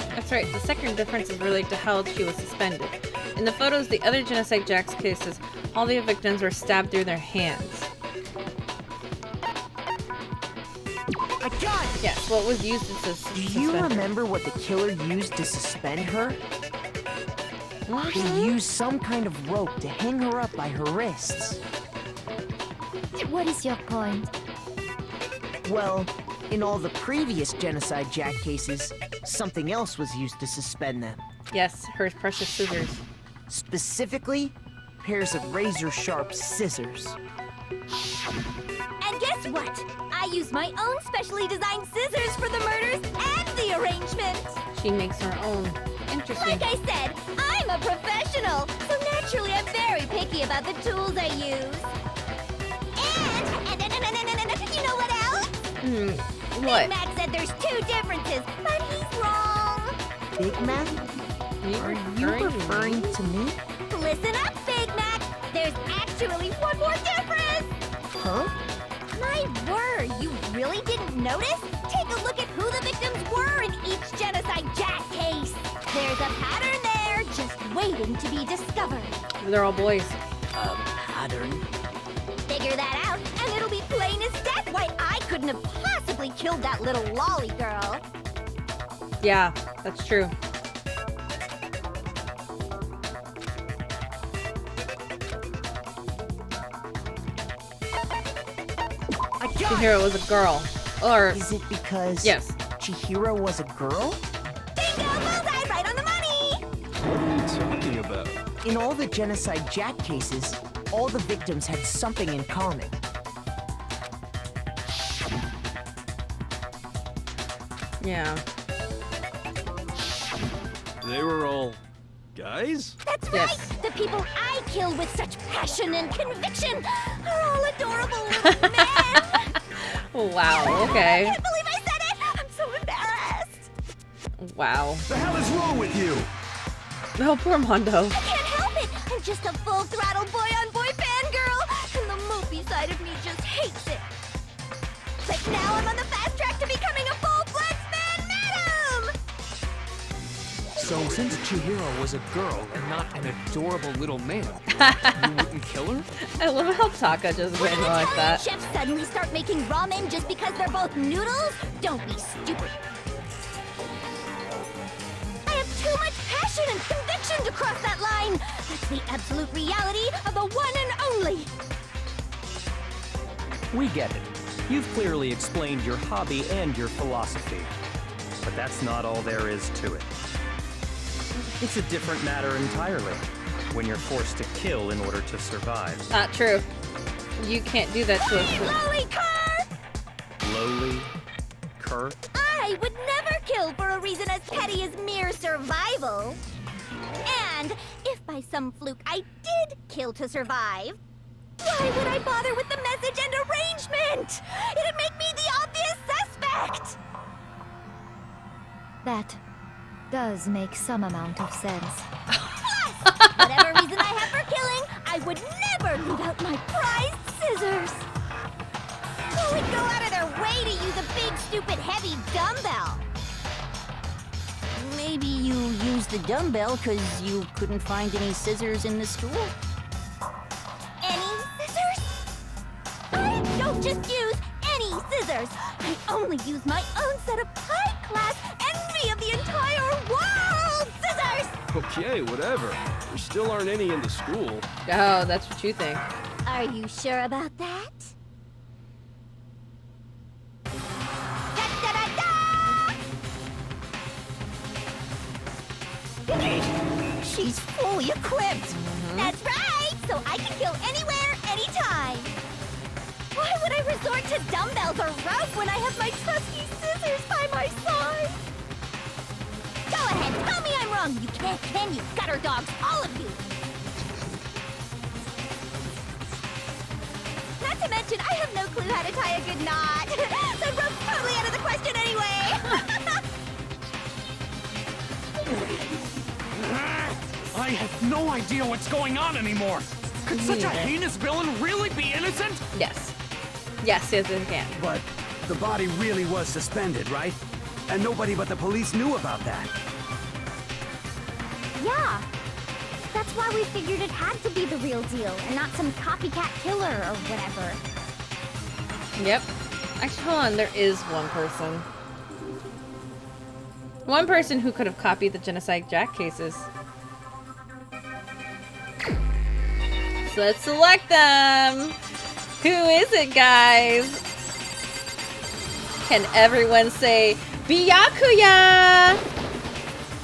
A: That's right, the second difference is related to how she was suspended. In the photos, the other Genocide Jack's cases, all the victims were stabbed through their hands.
E: I got it!
A: Yes, what was used to
E: Do you remember what the killer used to suspend her? He used some kind of rope to hang her up by her wrists.
B: What is your point?
E: Well, in all the previous Genocide Jack cases, something else was used to suspend them.
A: Yes, her precious scissors.
E: Specifically, pairs of razor-sharp scissors.
F: And guess what? I used my own specially designed scissors for the murders and the arrangement.
A: She makes her own. Interesting.
F: Like I said, I'm a professional, so naturally I'm very picky about the tools I use. And you know what else?
A: What?
F: Big Mac said there's 2 differences, but he's wrong.
E: Big Mac? Are you referring to me?
F: Listen up, Big Mac. There's actually one more difference.
E: Huh?
F: My word, you really didn't notice? Take a look at who the victims were in each Genocide Jack case. There's a pattern there, just waiting to be discovered.
A: They're all boys.
D: A pattern?
F: Figure that out, and it'll be plain as death why I couldn't have possibly killed that little lolly girl.
A: Yeah, that's true. Chihiro was a girl. Or...
E: Is it because...
A: Yes.
E: Chihiro was a girl?
F: Bingo! Bullseye! Right on the money!
I: What are you talking about?
E: In all the Genocide Jack cases, all the victims had something in common.
A: Yeah.
I: They were all guys?
F: That's right! The people I kill with such passion and conviction are all adorable little men!
A: Wow, okay.
F: I can't believe I said it! I'm so embarrassed!
A: Wow.
K: The hell is wrong with you?
A: Oh, poor Mondo.
F: I can't help it! I'm just a full-throttle boy-on-boy fangirl, and the mopey side of me just hates it. But now I'm on the fast track to becoming a full-fledged fan madam!
H: So since Chihiro was a girl and not an adorable little male, you wouldn't kill her?
A: I love how Taka just went like that.
F: Chefs suddenly start making ramen just because they're both noodles? Don't be stupid. I have too much passion and conviction to cross that line. That's the absolute reality of the one and only.
L: We get it. You've clearly explained your hobby and your philosophy. But that's not all there is to it. It's a different matter entirely, when you're forced to kill in order to survive.
A: Not true. You can't do that to us.
F: Lowly cur!
L: Lowly? Cur?
F: I would never kill for a reason as petty as mere survival. And if by some fluke I did kill to survive, why would I bother with the message and arrangement? It'd make me the obvious suspect!
B: That does make some amount of sense.
F: Plus, whatever reason I have for killing, I would never leave out my prized scissors. Who would go out of their way to use a big, stupid, heavy dumbbell?
G: Maybe you used the dumbbell because you couldn't find any scissors in the school?
F: Any scissors? I don't just use any scissors. I only use my own set of high-class envy of the entire world scissors!
I: Okay, whatever. There still aren't any in the school.
A: Oh, that's what you think.
F: Are you sure about that?
G: She's fully equipped!
F: That's right! So I can kill anywhere, anytime! Why would I resort to dumbbells or rope when I have my trusty scissors by my side? Go ahead, tell me I'm wrong! You can't, can you? Gutter dogs, all of you! Not to mention, I have no clue how to tie a good knot! So rope's totally out of the question anyway!
H: I have no idea what's going on anymore! Could such a heinous villain really be innocent?
A: Yes. Yes, it can.
K: But the body really was suspended, right? And nobody but the police knew about that.
F: Yeah. That's why we figured it had to be the real deal, and not some copycat killer or whatever.
A: Yep. Actually, hold on. There is one person. One person who could have copied the Genocide Jack cases. So let's select them. Who is it, guys? Can everyone say Byakuya?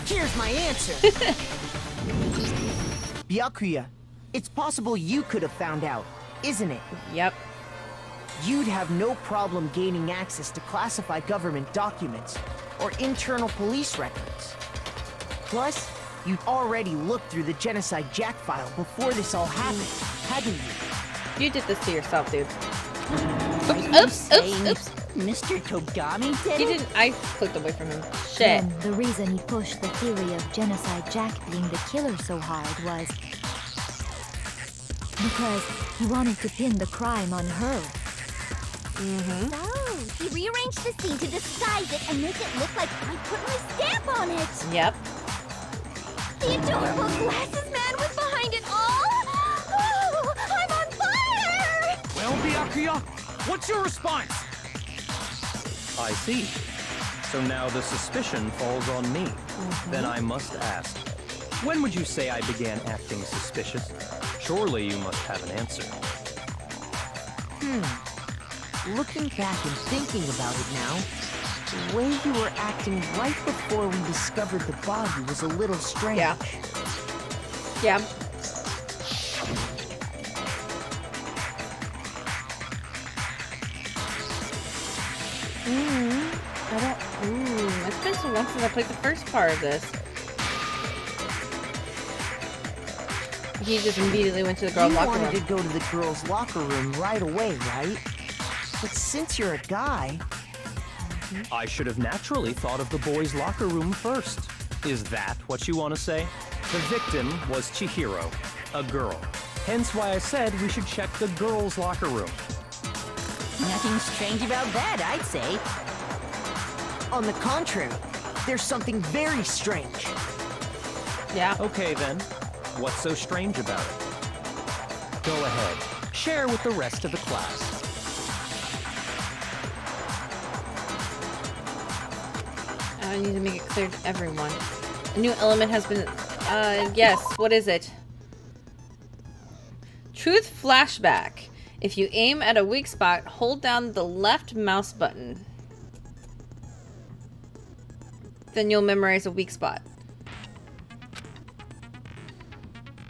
E: Here's my answer. Byakuya, it's possible you could have found out, isn't it?
A: Yep.
E: you'd have no problem gaining access to classified government documents or internal police records. Plus, you'd already looked through the Genocide Jack file before this all happened, hadn't you?
A: You did this to yourself, dude.
G: Oops. Mr. Togami did
A: He
G: it?
A: didn't. I clicked away from him. Shit.
N: Then the reason he pushed the theory of Genocide Jack being the killer so hard was because he wanted to pin the crime on her.
F: So, he rearranged the scene to disguise it and make it look like I put my stamp on it.
A: Yep.
F: The adorable glasses man was behind it all. Oh, I'm on fire!
L: Well, Byakuya, what's your response? I see. So now the suspicion falls on me. Then I must ask, when would you say I began acting suspicious? Surely you must have an answer.
E: Looking back and thinking about it now, the way you were acting right before we discovered the body was a little strange.
A: Yeah. Yeah. It's been so long since I played the first part of this. He just immediately went to the girls' locker room.
E: You wanted to go to the girls' locker room right away, right? But since you're a guy...
L: I should have naturally thought of the boys' locker room first. Is that what you want to say? The victim was Chihiro, a girl. Hence why I said we should check the girls' locker room.
G: Nothing strange about that, I'd say.
E: On the contrary, there's something very strange.
A: Yeah.
L: Okay then, what's so strange about it? Go ahead, share with the rest of the class.
A: I need to make it clear to everyone. A new element has been... yes, what is it? Truth flashback. If you aim at a weak spot, hold down the left mouse button. Then you'll memorize a weak spot.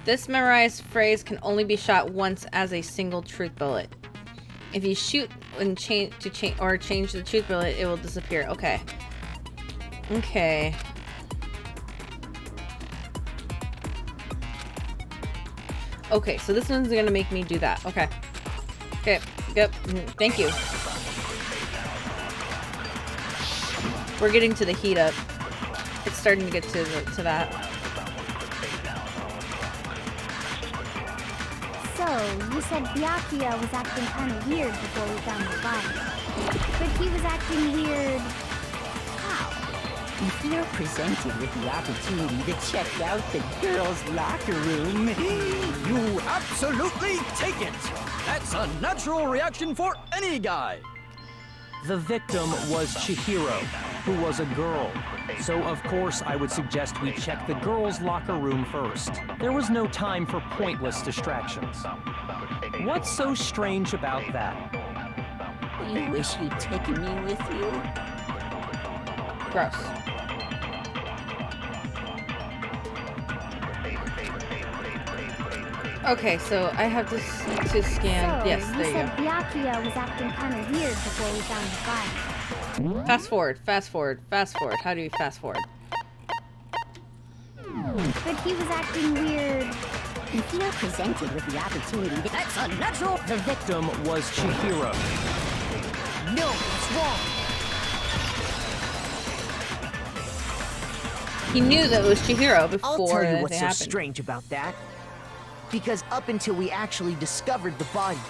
A: This memorized phrase can only be shot once as a single truth bullet. If you shoot and change the truth bullet, it will disappear. Okay. Okay. Okay, so this one's gonna make me do that. Okay. Okay. Yep. Thank you. We're getting to the heat up. It's starting to get to that.
N: So, you said Byakuya was acting kind of weird before we found the body. But he was acting weird...
G: If you're presented with the opportunity to check out the girls' locker room,
O: you absolutely take it! That's a natural reaction for any guy!
L: The victim was Chihiro, who was a girl. So of course I would suggest we check the girls' locker room first. There was no time for pointless distractions. What's so strange about that?
G: You wish you'd taken me with you?
A: Gross. Okay, so I have to scan.
N: So,
A: yes, there you
N: said
A: go.
N: Byakuya was acting kind of weird before we found the body.
A: Fast forward, fast forward, fast forward. How do you fast forward?
N: But he was acting weird.
G: If you're presented with the opportunity, that's a natural...
L: The victim was Chihiro.
E: No, it's wrong.
A: He knew that it was Chihiro before
E: I'll tell you
A: anything
E: what's so
A: happened.
E: strange about that. Because up until we actually discovered the body,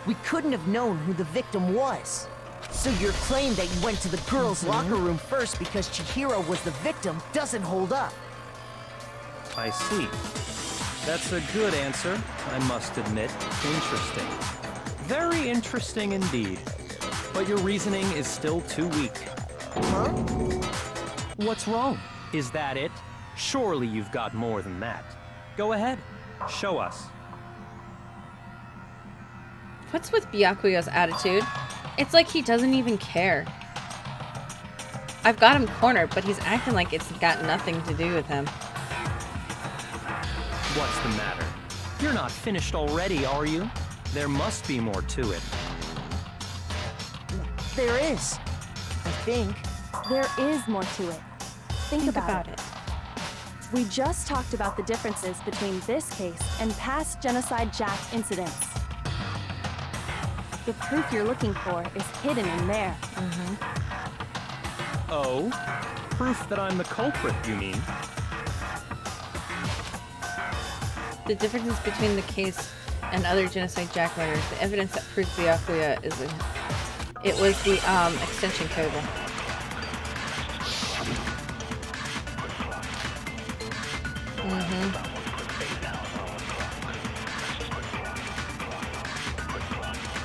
E: we couldn't have known who the victim was. So your claim that you went to the girls' locker room first because Chihiro was the victim doesn't hold up.
L: I see. That's a good answer, I must admit. Interesting. Very interesting indeed. But your reasoning is still too weak.
E: Huh?
L: What's wrong? Is that it? Surely you've got more than that. Go ahead. Show us.
A: What's with Byakuya's attitude? It's like he doesn't even care. I've got him cornered, but he's acting like it's got nothing to do with him.
L: What's the matter? You're not finished already, are you? There must be more to it.
E: there is. I think.
J: There is more to it. Think about it. We just talked about the differences between this case and past Genocide Jack incidents. The proof you're looking for is hidden in there.
L: Oh? Proof that I'm the culprit, you mean?
A: The differences between the case and other Genocide Jack murders, the evidence that proves Byakuya is it was the extension cable.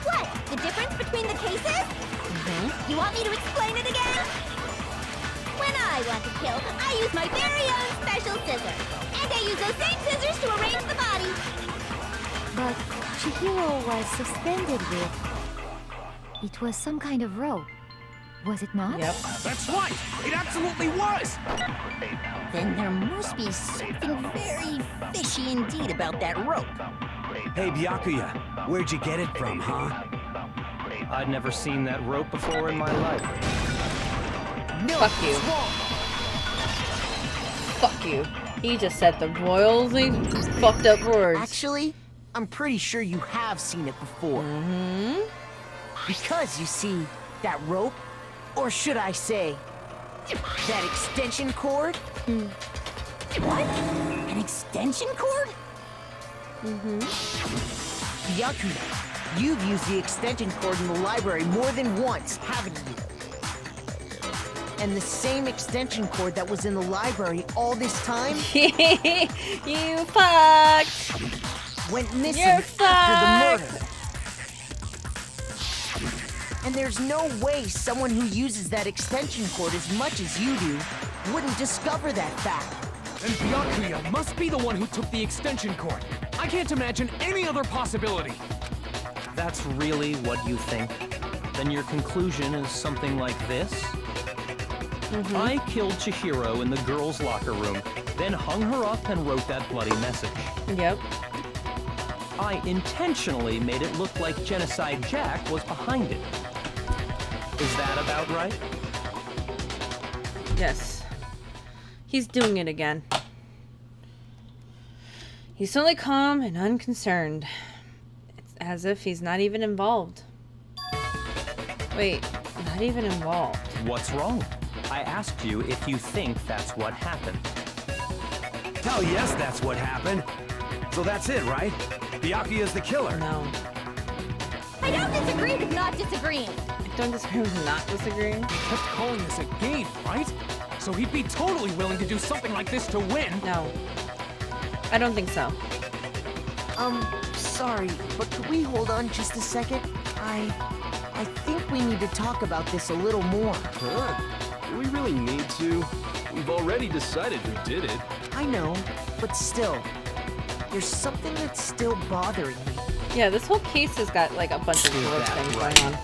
F: What? The difference between the cases? You want me to explain it again? When I want to kill, I use my very own special scissors. And I use those same scissors to arrange the body.
N: But Chihiro was suspended with... It was some kind of rope. Was it not?
A: Yep.
O: That's right! It absolutely was!
G: Then there must be something very fishy indeed about that rope.
K: Hey, Byakuya, where'd you get it from, huh?
L: I'd never seen that rope before in my life.
E: No,
A: Fuck you.
E: it's wrong.
A: Fuck you. He just said the royally fucked up words.
E: Actually, I'm pretty sure you have seen it before. Because, you see, that rope, or should I say, that extension cord?
G: What? An extension cord?
E: Byakuya, you've used the extension cord in the library more than once, haven't you? And the same extension cord that was in the library all this time
A: You fucked!
E: went missing
A: You're
E: after the murder. And there's no way someone who uses that extension cord as much as you do wouldn't discover that fact.
H: And Byakuya must be the one who took the extension cord. I can't imagine any other possibility.
L: That's really what you think? Then your conclusion is something like this? I killed Chihiro in the girls' locker room, then hung her up and wrote that bloody message.
A: Yep.
L: I intentionally made it look like Genocide Jack was behind it. Is that about right?
A: Yes. He's doing it again. He's suddenly calm and unconcerned. It's as if he's not even involved. Wait, not even involved.
L: What's wrong? I asked you if you think that's what happened.
K: Hell yes, that's what happened. So that's it, right? Byakuya's the killer.
A: No.
F: I don't disagree with not disagreeing.
A: I don't disagree with not disagreeing.
H: He kept calling this a game, right? So he'd be totally willing to do something like this to win.
A: No. I don't think so.
E: Sorry, but could we hold on just a second? I think we need to talk about this a little more.
I: Huh? Do we really need to? We've already decided who did it.
E: I know, but still, there's something that's still bothering me.
A: Yeah, this whole case has got like a bunch of gross things going on.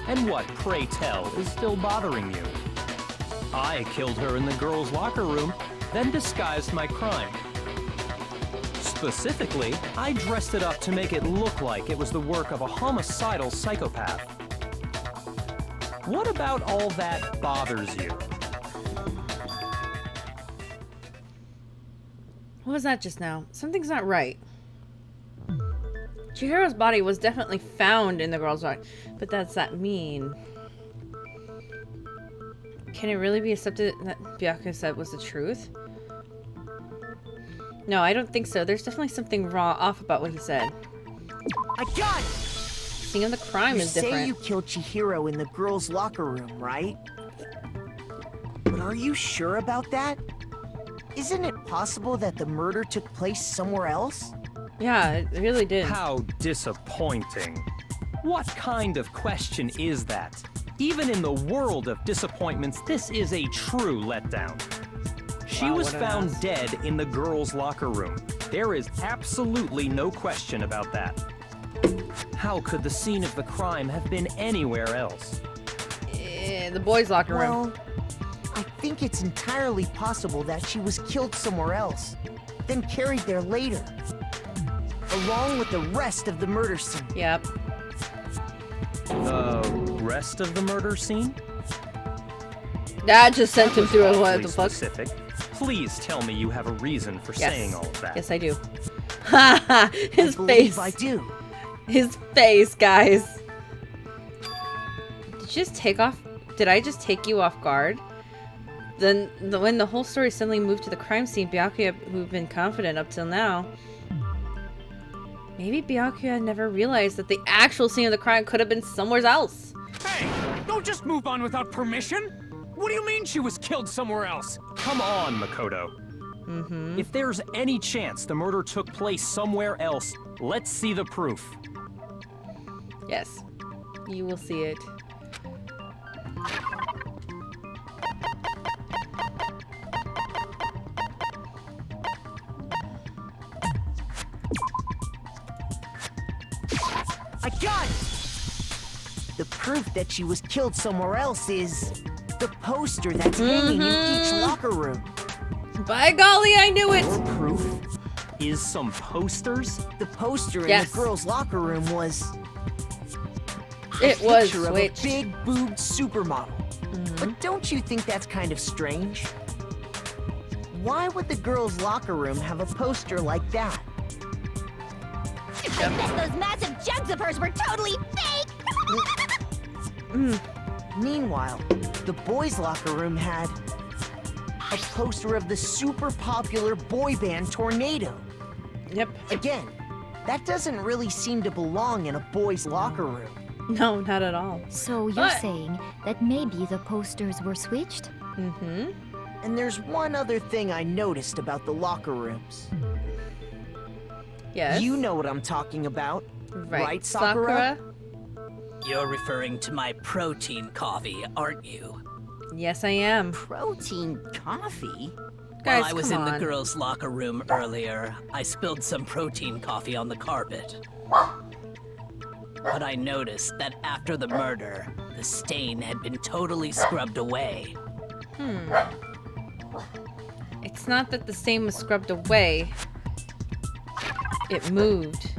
L: And what, pray tell, is still bothering you? I killed her in the girls' locker room, then disguised my crime. Specifically, I dressed it up to make it look like it was the work of a homicidal psychopath. What about all that bothers you?
A: What was that just now? Something's not right. Chihiro's body was definitely found in the girl's room, but does that mean? Can it really be accepted that Byakuya said was the truth? No, I don't think so. There's definitely something off about what he said.
E: I got it!
A: Seeing of the crime is different.
E: You say you killed Chihiro in the girls' locker room, right? But are you sure about that? Isn't it possible that the murder took place somewhere else?
A: Yeah, it really did.
L: How disappointing. What kind of question is that? Even in the world of disappointments, this is a true letdown. She was found dead in the girls' locker room. There is absolutely no question about that. How could the scene of the crime have been anywhere else?
A: The boys' locker room.
E: Well, I think it's entirely possible that she was killed somewhere else, then carried there later, along with the rest of the murder scene.
A: Yep.
L: rest of the murder scene?
A: That just sent him through a what the fuck?
L: Specific. Please tell me you have a reason for saying all of that.
A: Yes, I do. Haha, his face.
E: I do.
A: His face, guys. Did you just take off? Did I just take you off guard? Then, when the whole story suddenly moved to the crime scene, Byakuya, who'd been confident up till now, maybe Byakuya never realized that the actual scene of the crime could have been somewhere else.
H: Hey, don't just move on without permission. What do you mean she was killed somewhere else?
L: Come on, Makoto. If there's any chance the murder took place somewhere else, let's see the proof.
A: Yes, you will see it.
E: I got it! The proof that she was killed somewhere else is the poster that's hanging in each locker room.
A: By golly, I knew it!
E: More proof
L: is some posters?
E: The poster in the girls' locker room was
A: it was
E: picture of a big boobed supermodel. But don't you think that's kind of strange? Why would the girls' locker room have a poster like that?
F: I bet those massive jugs of hers were totally fake!
E: Meanwhile, the boys' locker room had a poster of the super popular boy band Tornado.
A: Yep.
E: Again, that doesn't really seem to belong in a boys' locker room.
A: No, not at all.
N: So you're saying that maybe the posters were switched?
E: And there's one other thing I noticed about the locker rooms.
A: Yes?
E: You know what I'm talking about,
A: right,
E: Sakura?
D: You're referring to my protein coffee, aren't you?
A: Yes, I am.
G: Protein coffee?
A: Guys,
D: While I was
A: come
D: in the
A: on.
D: girls' locker room earlier, I spilled some protein coffee on the carpet. But I noticed that after the murder, the stain had been totally scrubbed away.
A: It's not that the stain was scrubbed away. It moved.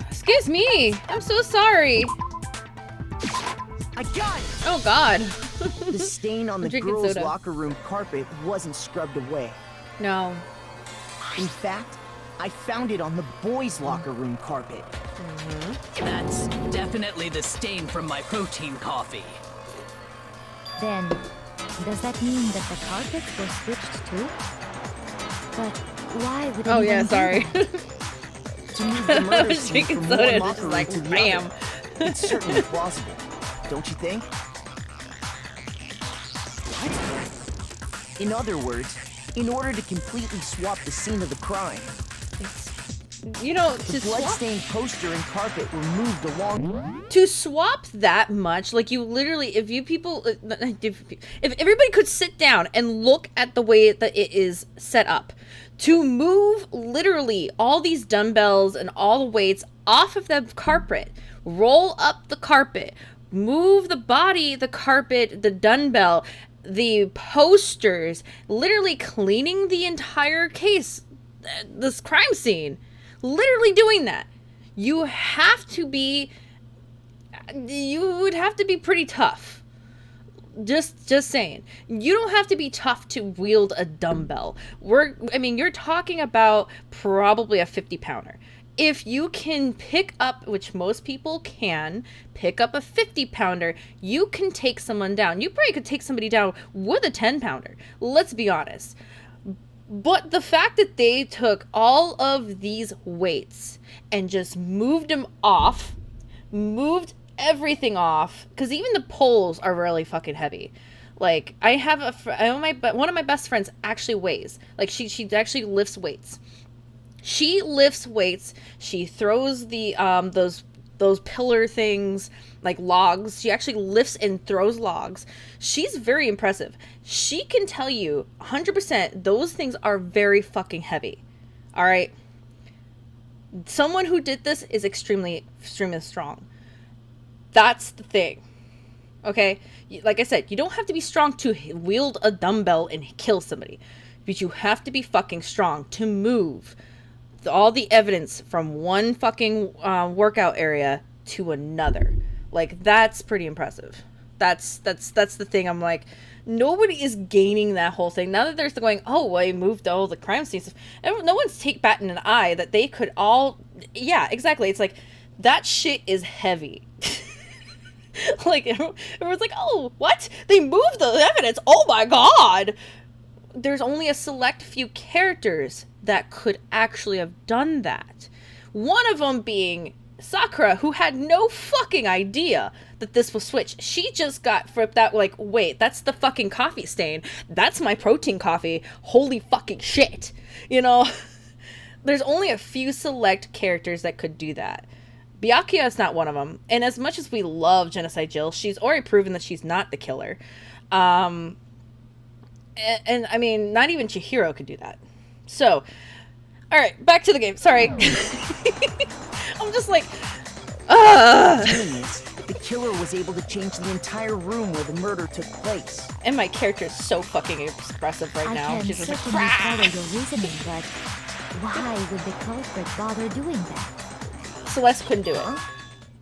A: Excuse me! I'm so sorry!
E: I got it!
A: Oh god!
E: The stain on the
A: drinking
E: girls'
A: soda.
E: locker room carpet wasn't scrubbed away.
A: No.
E: In fact, I found it on the boys' locker room carpet.
D: That's definitely the stain from my protein coffee.
N: Then, does that mean that the carpets were switched too? But why would
A: Oh
N: anyone
A: yeah,
N: do
A: sorry.
N: that?
E: To move the murder scene
A: Drinking
E: from
A: soda
E: one
A: and
E: locker
A: just
E: room
A: like,
E: to the
A: bam.
E: other. It's certainly plausible, don't you think? What? In other words, in order to completely swap the scene of the crime,
A: You know,
E: the bloodstained poster and carpet were moved along.
A: to swap that much, like you literally, if you people, if everybody could sit down and look at the way that it is set up, to move literally all these dumbbells and all the weights off of the carpet, roll up the carpet, move the body, the carpet, the dumbbell, the posters, literally cleaning the entire case, this crime scene. Literally doing that. You would have to be pretty tough. Just saying. You don't have to be tough to wield a dumbbell. You're talking about probably a 50-pounder. If you can pick up, which most people can, pick up a 50-pounder, you can take someone down. You probably could take somebody down with a 10-pounder. Let's be honest. But the fact that they took all of these weights and just moved them off, moved everything off, because even the poles are really fucking heavy. Like, I have one of my best friends actually weighs. Like, she actually lifts weights. She lifts weights. She throws the those pillar things, like logs. She actually lifts and throws logs. She's very impressive. She can tell you 100% those things are very fucking heavy. All right. Someone who did this is extremely, extremely strong. That's the thing. Okay. Like I said, you don't have to be strong to wield a dumbbell and kill somebody, but you have to be fucking strong to move all the evidence from one fucking workout area to another. Like, that's pretty impressive. That's the thing. I'm like, nobody is gaining that whole thing. Now that they're going, oh, well, he moved all the crime scenes. No one's batting an eye that they could all... Yeah, exactly. It's like, that shit is heavy. Like, everyone's like, oh, what? They moved the evidence. Oh my god. There's only a select few characters that could actually have done that. One of them being Sakura, who had no fucking idea that this was switched. She just got flipped out like, wait, that's the fucking coffee stain. That's my protein coffee. Holy fucking shit. You know? There's only a few select characters that could do that. Byakuya is not one of them. And as much as we love Genocide Jill, she's already proven that she's not the killer. And I mean, not even Chihiro could do that. So, alright, back to the game. Sorry. I'm just like,
E: Genius. The killer was able to change the entire room where the murder took place.
A: And my character is so fucking expressive right now.
N: I can
A: She's just like,
N: certainly follow your reasoning, but why would the culprit bother doing that?
A: Celeste couldn't do it.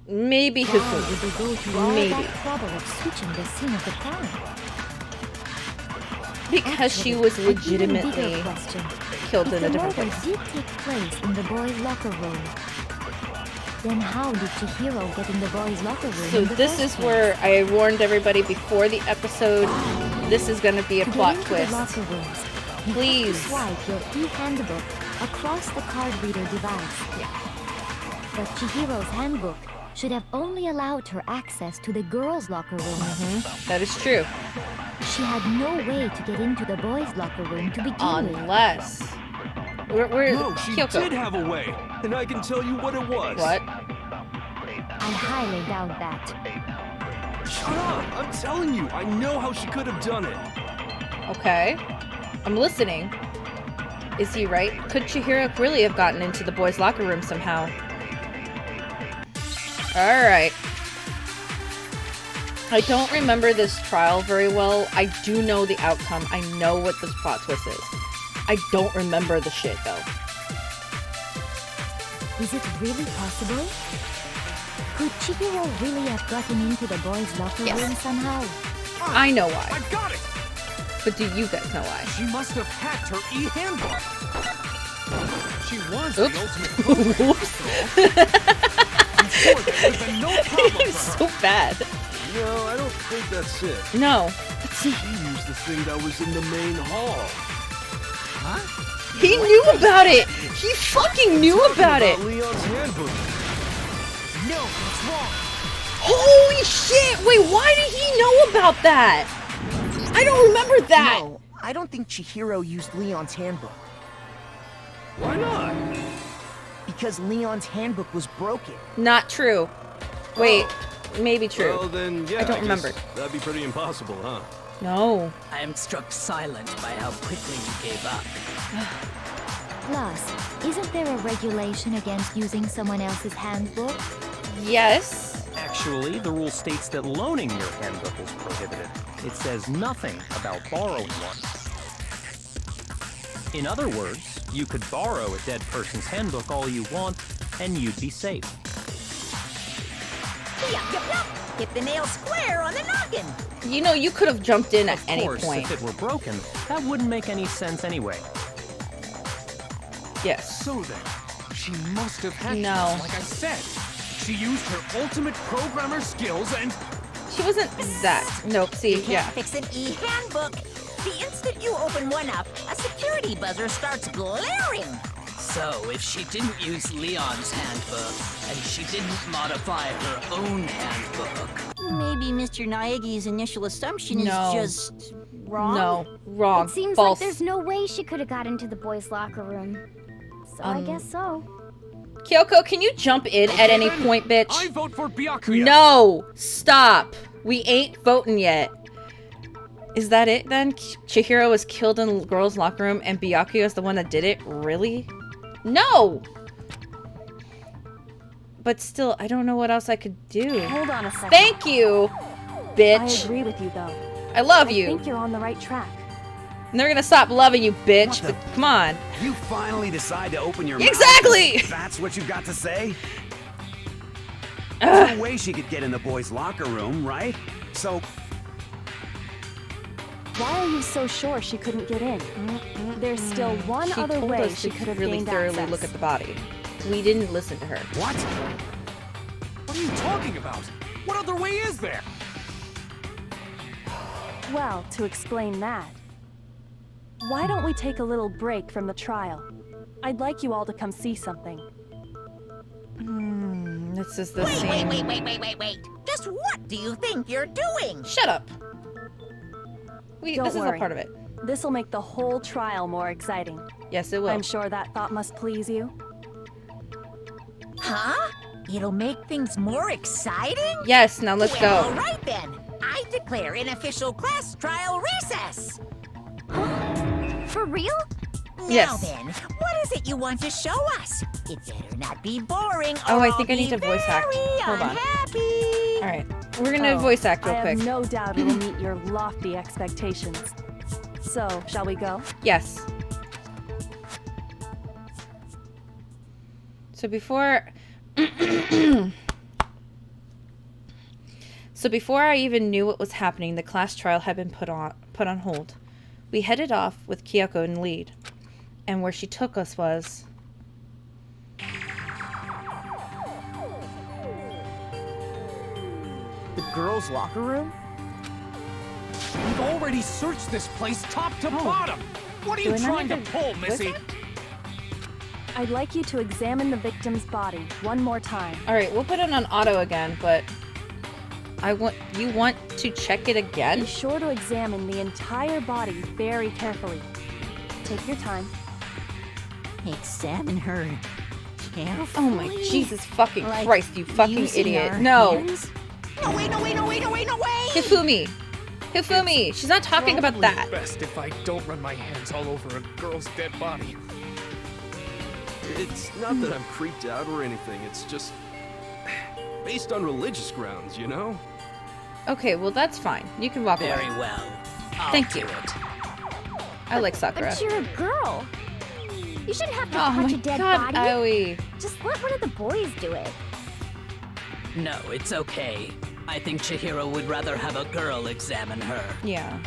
A: Maybe
N: Why
A: Hufu.
N: would they go to all
A: Maybe.
N: that trouble of switching the scene of the crime?
A: Because she
N: Actually,
A: was
N: an even
A: legitimately
N: bigger question.
A: killed
N: If
A: in a
N: the
A: different
N: murder
A: place.
N: did take place in the boys' locker room, then how did Chihiro get in the boys' locker room?
A: So
N: in the
A: this
N: first
A: is
N: place?
A: where I warned everybody before the episode. This is going to be a
N: To
A: plot
N: get into
A: twist.
N: the locker rooms, you
A: Please.
N: have to swipe your e-handbook across the card reader device.
A: Yeah.
N: But Chihiro's handbook should have only allowed her access to the girls' locker room.
A: That is true.
N: She had no way to get into the boys' locker room to begin with.
A: Unless... Where
I: No, she
A: Kyoko.
I: did have a way, and I can tell you what it was.
A: What?
N: I highly doubt that.
I: Shut up! I'm telling you, I know how she could have done it.
A: Okay. I'm listening. Is he right? Could Chihiro really have gotten into the boys' locker room somehow? Alright. I don't remember this trial very well. I do know the outcome. I know what this plot twist is. I don't remember the shit, though.
N: Is it really possible? Could Chihiro really have gotten into the boys' locker
A: Yes.
N: room somehow?
A: I know why.
I: I got it!
A: But do you guys know why?
I: She must have hacked her e-handbook. She was
A: Oops.
I: the ultimate
A: Whoops.
I: Before there would have been no problem
A: It's
I: for
A: so
I: her.
A: bad.
I: No, I don't think that's it.
A: No.
I: She used the thing that was in the main hall.
A: He knew about it! He fucking knew about it!
I: Leon's handbook.
E: No, that's wrong.
A: Holy shit! Wait, why did he know about that? I don't remember that!
E: No, I don't think Chihiro used Leon's handbook.
I: Why not?
E: Because Leon's handbook was broken.
A: Not true. Wait, maybe true.
I: Well, then, yeah,
A: I don't
I: guess
A: remember.
I: That'd be pretty impossible, huh?
A: No.
D: I am struck silent by how quickly you gave up.
N: Plus, isn't there a regulation against using someone else's handbook?
A: Yes.
L: Actually, the rule states that loaning your handbook is prohibited. It says nothing about borrowing one. In other words, you could borrow a dead person's handbook all you want, and you'd be safe.
G: Yup, yup, yup. Hit the nail square on the noggin.
A: You know, you could have jumped in at
L: Of
A: any
L: course,
A: point.
L: if it were broken, that wouldn't make any sense anyway.
A: Yes.
I: So then, she must have hacked
A: No.
I: this, like I said. She used her ultimate programmer skills and...
A: She wasn't that. Nope, see,
G: You can't
A: yeah.
G: fix an e-handbook. The instant you open one up, a security buzzer starts glaring.
D: So, if she didn't use Leon's handbook, and she didn't modify her own handbook,
B: Maybe Mr. Naegi's initial assumption
A: No.
B: is just wrong?
A: No, wrong.
F: It seems
A: False.
F: like there's no way she could have got into the boys' locker room. So I guess so.
A: Kyoko, can you jump in at any
I: then.
A: point, bitch?
I: I vote for Byakuya.
A: No! Stop! We ain't voting yet. Is that it then? Chihiro was killed in the girls' locker room and Byakuya is the one that did it? Really? No! But still, I don't know what else I could do.
J: Hold on a second.
A: Thank you,
J: I
A: bitch.
J: agree with you, though.
A: I love
J: I
A: you.
J: think you're on the right track.
A: And they're gonna stop loving you, bitch.
K: What the-
A: But come on.
K: You finally decide to open your
A: Exactly!
K: mouth? That's what you've got to say? There's no way she could get in the boys' locker room, right? So...
J: Why are you so sure she couldn't get in? There's still one other way she could have
A: really
J: gained
A: thoroughly
J: access.
A: look at the body. We didn't listen to her.
H: What? What are you talking about? What other way is there?
J: Well, to explain that, why don't we take a little break from the trial? I'd like you all to come see something.
A: This is the same.
G: Wait. Just what do you think you're doing?
A: Shut up.
J: Don't
A: this is
J: worry.
A: a part of it.
J: This'll make the whole trial more exciting.
A: Yes, it will.
J: I'm sure that thought must please you.
G: Huh? It'll make things more exciting?
A: Yes, now let's go.
G: All right then. I declare an official class trial recess.
F: For real?
A: Yes.
G: Now then, what is it you want to show us? It better not be boring.
A: Oh,
G: or
A: I
G: I'll
A: think I need
G: be
A: to voice act.
G: very
A: Hold on.
G: unhappy.
A: All right, we're gonna voice act real
J: I
A: quick.
J: have no doubt it'll meet your lofty expectations. So, shall we go?
A: Yes. So before I even knew what was happening, the class trial had been put on hold. We headed off with Kyoko in the lead, and where she took us was
E: The girls' locker room?
H: We've already searched this place top to bottom. What are
J: Do
H: you
J: I not
H: trying to
J: need to
H: pull,
J: voice
H: Missy?
J: act? I'd like you to examine the victim's body one more time.
A: all right. We'll put it on auto again, but you want to check it again?
J: Be sure to examine the entire body very carefully. Take your time.
G: Examine her carefully.
A: Oh my Jesus fucking
G: Like
A: Christ, you fucking
G: using
A: idiot.
G: our
A: No.
G: hands? No, wait.
A: Hifumi. Hifumi. She's not talking about
H: Probably
A: that.
H: best if I don't run my hands all over a girl's dead body.
I: It's not that I'm creeped out or anything, it's just... based on religious grounds, you know?
A: Okay, well that's fine. You can walk
D: Very
A: away.
D: well. I'll
A: Thank
D: do
A: you.
D: it.
A: I like Sakura.
F: But you're a girl. You shouldn't have to
A: Oh
F: touch
A: my
F: a dead
A: God,
F: body.
A: Aoi.
F: Just let one of the boys do it.
D: No, it's okay. I think Chihiro would rather have a girl examine her.
A: Yeah.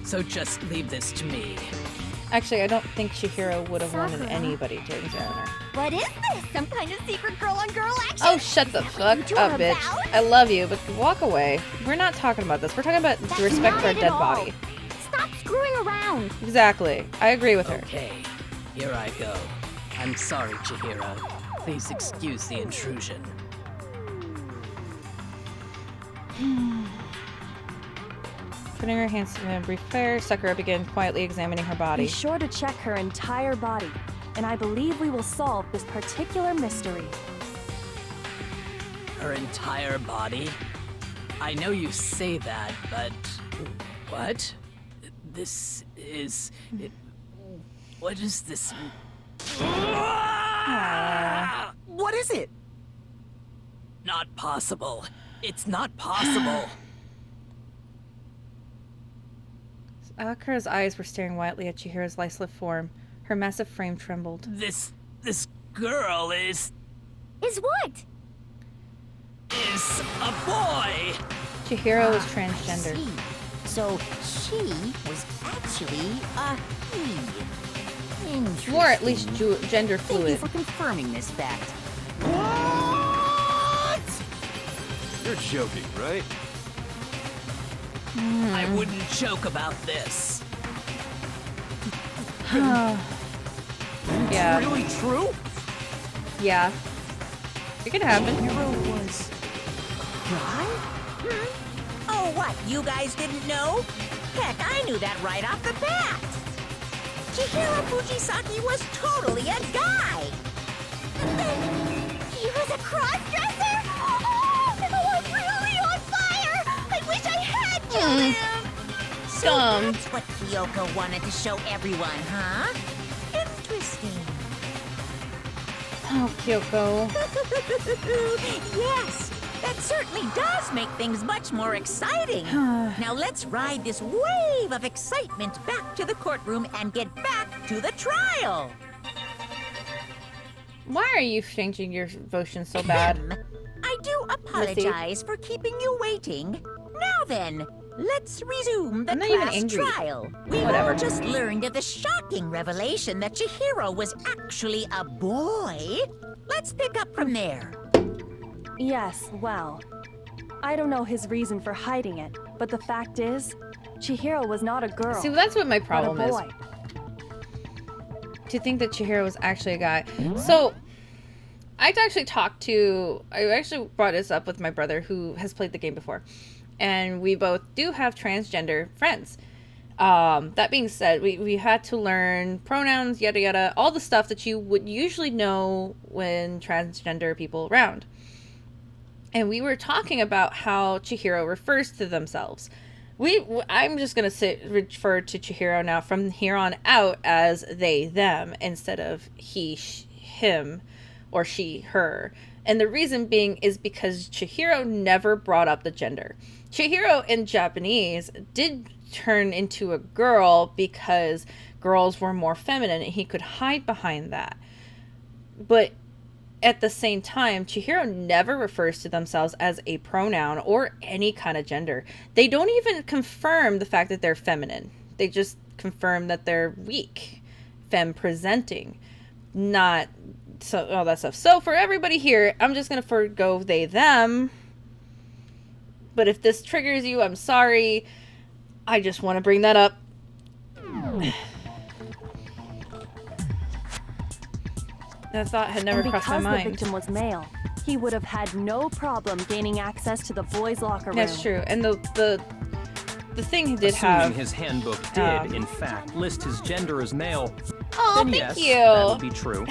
D: So just leave this to me.
A: Actually, I don't think Chihiro would have wanted
F: Sakura.
A: anybody to examine her.
F: What is this? Some kind of secret girl-on-girl action?
A: Oh, shut the fuck
F: two
A: up,
F: are
A: bitch.
F: about?
A: I love you, but walk away. We're not talking about this. We're talking about
F: That's
A: respect
F: not
A: for a
F: it at
A: dead
F: all.
A: body.
F: Stop screwing around.
A: Exactly. I agree with her.
D: Okay, here I go. I'm sorry, Chihiro. Please excuse the intrusion.
A: Putting her hands in a brief prayer, Sakura began quietly examining her
J: Be
A: body.
J: sure to check her entire body, and I believe we will solve this particular mystery.
D: Her entire body? I know you say that, but... What? This is... What is this?
E: What is it?
D: Not possible. It's not possible.
A: Sakura's eyes were staring wildly at Chihiro's lifeless form. Her massive frame trembled.
D: This girl is
F: what?
D: Is a boy.
A: Chihiro was transgender.
G: So she was actually a he. Interesting.
A: Or at least gender
G: Thank you
A: fluid.
G: for confirming this fact.
I: What? You're joking, right?
D: I wouldn't joke about this.
A: Yeah.
H: Really true?
A: Yeah. It could happen.
G: Hero was right? Oh, what? You guys didn't know? Heck, I knew that right off the bat. Chihiro Fujisaki was totally a guy.
F: He was a cross-dresser? Oh, I'm really on fire! I wish I had killed him!
G: So that's what Kyoko wanted to show everyone, huh? Interesting.
A: Oh, Kyoko.
G: Yes, that certainly does make things much more exciting. Now let's ride this wave of excitement back to the courtroom and get back to the trial.
A: Why are you changing your devotion so bad?
G: I do apologize for keeping you waiting. Now then, let's resume the
A: I'm not even
G: class
A: angry.
G: trial. We've
A: Whatever.
G: all just learned of the shocking revelation that Chihiro was actually a boy. Let's pick up from there.
J: Yes, well, I don't know his reason for hiding it, but the fact is, Chihiro was not a girl.
A: See, that's what my problem
J: but a
A: is.
J: boy.
A: To think that Chihiro was actually a guy. So, I actually brought this up with my brother who has played the game before. And we both do have transgender friends. That being said, we had to learn pronouns, yada yada, all the stuff that you would usually know when transgender people around. And we were talking about how Chihiro refers to themselves. I'm just going to refer to Chihiro now from here on out as they, them, instead of he, him, or she, her. And the reason being is because Chihiro never brought up the gender. Chihiro in Japanese did turn into a girl because girls were more feminine and he could hide behind that. But at the same time, Chihiro never refers to themselves as a pronoun or any kind of gender. They don't even confirm the fact that they're feminine. They just confirm that they're weak, femme presenting, not so all that stuff. So for everybody here, I'm just gonna forgo they, them. But if this triggers you, I'm sorry. I just want to bring that up. That thought had never crossed my
J: Because
A: mind.
J: the victim was male, he would have had no problem gaining access to the boys' locker room.
A: That's true. And the thing he did
L: Assuming
A: have...
L: his handbook did, in fact, list his gender as male,
A: Oh,
L: then
A: thank
L: yes,
A: you.
L: that would be true.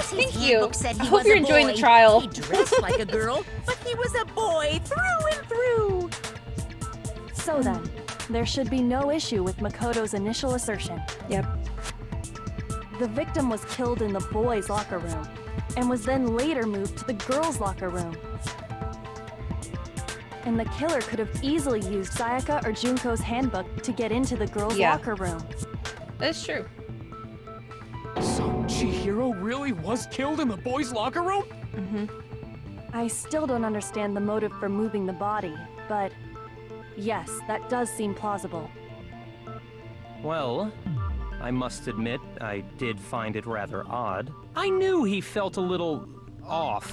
A: Thank you.
G: Said he
A: I hope
G: was
A: you're
G: a
A: enjoying the
G: boy.
A: trial.
G: He dressed like a girl, but he was a boy through and through.
J: So then, there should be no issue with Makoto's initial assertion.
A: Yep.
J: The victim was killed in the boys' locker room, and was then later moved to the girls' locker room. And the killer could have easily used Sayaka or Junko's handbook to get into the girls' locker room.
A: That's true.
H: So Chihiro really was killed in the boys' locker room?
J: Mm-hmm. I still don't understand the motive for moving the body, but yes, that does seem plausible.
L: Well, I must admit, I did find it rather odd. I knew he felt a little off.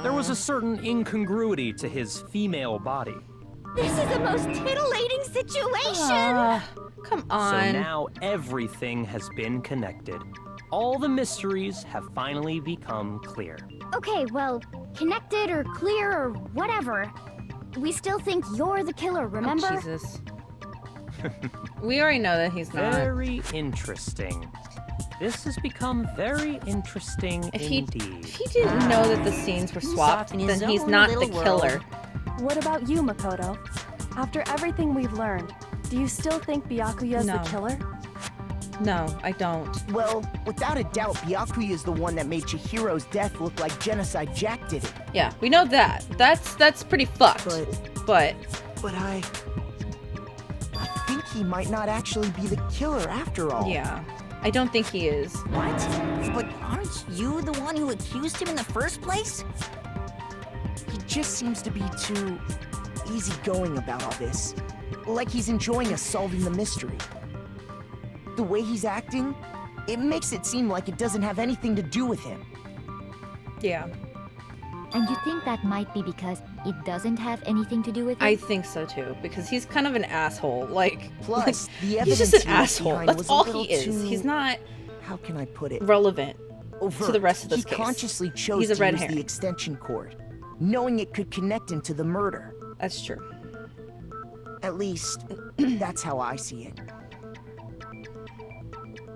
L: There was a certain incongruity to his female body.
F: This is the most titillating situation!
A: Come
L: So
A: on.
L: now everything has been connected. All the mysteries have finally become clear.
N: Okay, well, connected or clear or whatever. We still think you're the killer, remember?
A: Oh, Jesus. We already know that he's not.
L: Very interesting. This has become very interesting indeed.
A: If he didn't know that the scenes were swapped,
G: off in his
A: then he's
G: own
A: not the
G: little
A: killer.
J: What about you, Makoto? After everything we've learned, do you still think Byakuya's the
A: No.
J: killer?
A: No, I don't.
E: Well, without a doubt, Byakuya is the one that made Chihiro's death look like Genocide Jack did it.
A: Yeah, we know that. That's pretty fucked. But
E: I think he might not actually be the killer after all.
A: yeah, I don't think he is.
G: What? But aren't you the one who accused him in the first place?
E: He just seems to be too easygoing about all this. Like he's enjoying us solving the mystery. The way he's acting, it makes it seem like it doesn't have anything to do with him.
A: Yeah.
N: And you think that might be because it doesn't have anything to do with it?
A: I think so too, because he's kind of an asshole. Like,
E: Plus, the
A: he's
E: evidence
A: just an
E: he left
A: asshole.
E: behind
A: That's
E: was a
A: all
E: little
A: he is.
E: too-
A: He's not
E: How can I put it?
A: relevant
E: Overt.
A: to the rest of this
E: He
A: case.
E: consciously chose
A: He's a
E: to
A: red
E: use
A: herring.
E: the extension cord, knowing it could connect him to the murder.
A: That's true.
E: At least, that's how I see it.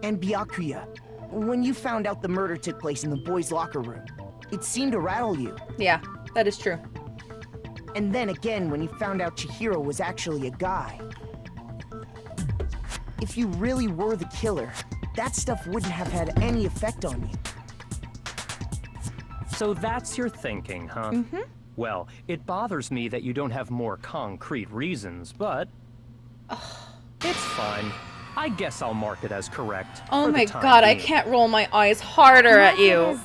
E: And Byakuya, when you found out the murder took place in the boys' locker room, it seemed to rattle you.
A: Yeah, that is true.
E: And then again, when you found out Chihiro was actually a guy. If you really were the killer, that stuff wouldn't have had any effect on you.
L: So that's your thinking, huh?
A: Mm-hmm.
L: Well, it bothers me that you don't have more concrete reasons, but it's fine. I guess I'll mark it as correct.
A: Oh
L: for the
A: my
L: time
A: god, I
L: being.
A: can't roll my eyes harder at you.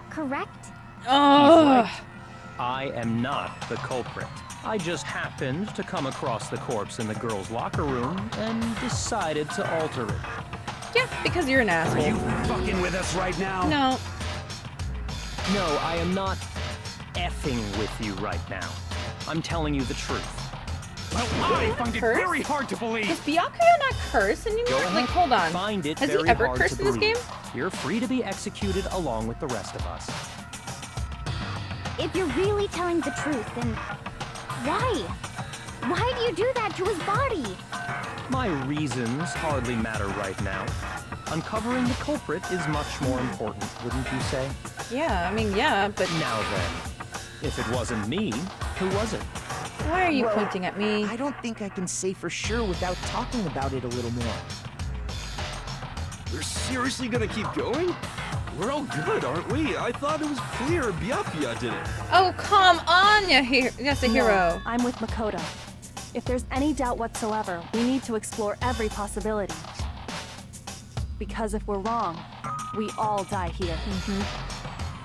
N: Correct?
A: Oh.
L: He's right. I am not the culprit. I just happened to come across the corpse in the girls' locker room and decided to alter it.
A: Yeah, because you're an asshole.
K: Are you fucking with us right now?
A: No.
L: No, I am not effing with you right now. I'm telling you the truth.
H: Well, I find it very hard to believe.
A: Does Byakuya not curse anymore? Like, hold on.
L: Find it
A: Has
L: very
A: he ever
L: hard
A: cursed
L: to
A: in this
L: believe.
A: game?
L: You're free to be executed along with the rest of us.
F: If you're really telling the truth, then why? Why do you do that to his body?
L: My reasons hardly matter right now. Uncovering the culprit is much more important, wouldn't you say?
A: Yeah, I mean, yeah, but...
L: Now then, if it wasn't me, who was it?
A: Why are you
E: Well,
A: pointing at me?
E: I don't think I can say for sure without talking about it a little more.
I: They're seriously gonna keep going? We're all good, aren't we? I thought it was clear Byakuya did it.
A: Oh, come on, Yasuhiro.
J: No, I'm with Makoto. If there's any doubt whatsoever, we need to explore every possibility. Because if we're wrong, we all die here.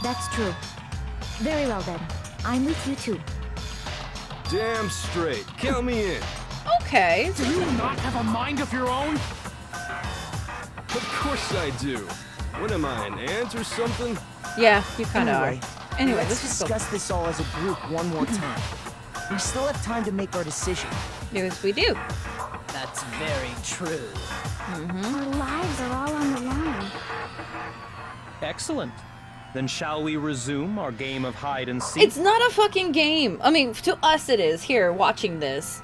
N: That's true. Very well then. I'm with you too.
I: Damn straight. Count me in.
A: Okay.
H: Do you not have a mind of your own?
I: Of course I do. What am I, an ant or something?
A: Yeah, you kind of
E: Anyway,
A: are. Anyway,
E: let's
A: let's just go.
E: discuss this all as a group one more time. We still have time to make our decision.
A: Yes, we do.
D: That's very true.
F: Our lives are all on the line.
L: Excellent. Then shall we resume our game of hide and seek?
A: It's not a fucking game. I mean, to us it is, here, watching this.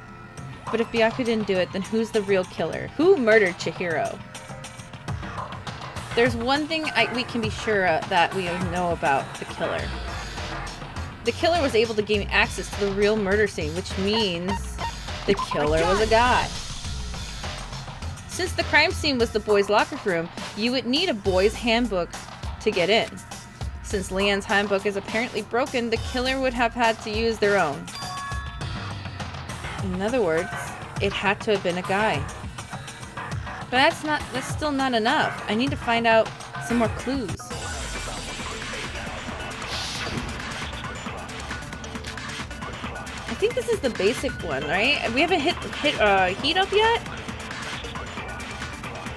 A: But if Byaku didn't do it, then who's the real killer? Who murdered Chihiro? There's one thing we can be sure that we know about the killer. The killer was able to gain access to the real murder scene, which means the killer was a guy. Since the crime scene was the boys' locker room, you would need a boys' handbook to get in. Since Leanne's handbook is apparently broken, the killer would have had to use their own. In other words, it had to have been a guy. But that's still not enough. I need to find out some more clues. I think this is the basic one, right? We haven't hit heat up yet?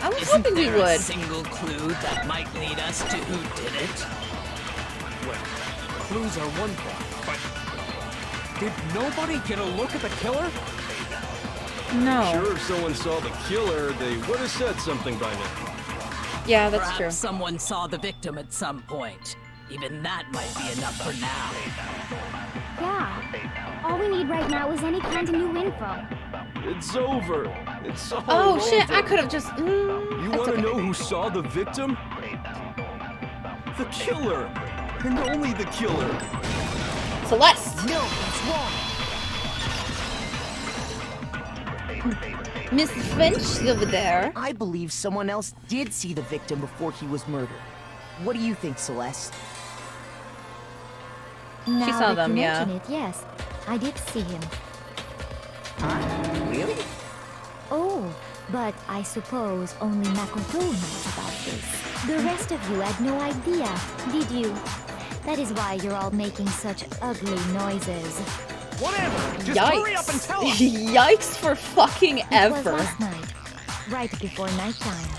A: I was
D: Isn't
A: hoping we
D: there
A: would.
D: a single clue that might lead us to who did it?
H: Well, clues are one thing, but did nobody get a look at the killer?
A: No.
I: Sure, if someone saw the killer, they would have said something by now.
A: Yeah, that's
D: Perhaps
A: true.
D: someone saw the victim at some point. Even that might be enough for now.
F: Yeah. All we need right now is any kind of new info.
I: It's over. It's all
A: Oh shit,
I: over.
A: I could have just...
I: You want to know who saw the victim? The killer. And only the killer.
A: Celeste!
E: No, it's wrong.
A: Miss Finch over there.
E: I believe someone else did see the victim before he was murdered. What do you think, Celeste?
N: Now
A: She saw
N: that
A: them,
N: you
A: yeah.
N: mention it, yes. I did see him.
E: Really?
N: Oh, but I suppose only Makoto knows about this. The rest of you had no idea, did you? That is why you're all making such ugly noises.
O: Whatever! Just hurry up and tell us!
A: Yikes for fucking
N: It was
A: ever.
N: last night, right before nighttime.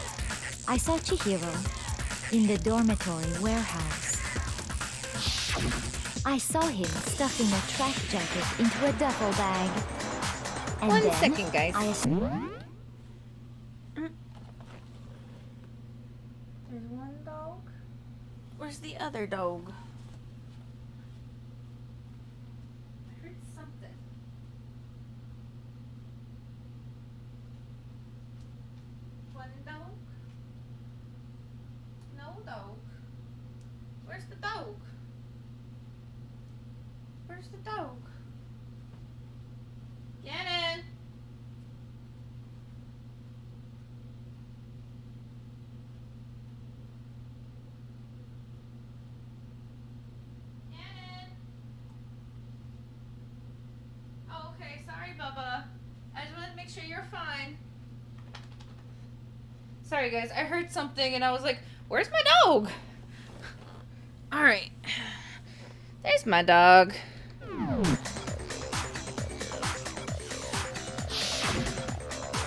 N: I saw Chihiro in the dormitory warehouse. I saw him stuffing a track jacket into a duffel bag. And
A: One
N: then
A: second, guys.
N: I
A: There's one dog. Where's the other dog? I heard something. One dog? No dog. Where's the dog? Where's the dog? Gannon! Gannon! Oh, okay. Sorry, Bubba. I just wanted to make sure you're fine. Sorry, guys. I heard something and I was like, where's my dog? Alright. There's my dog.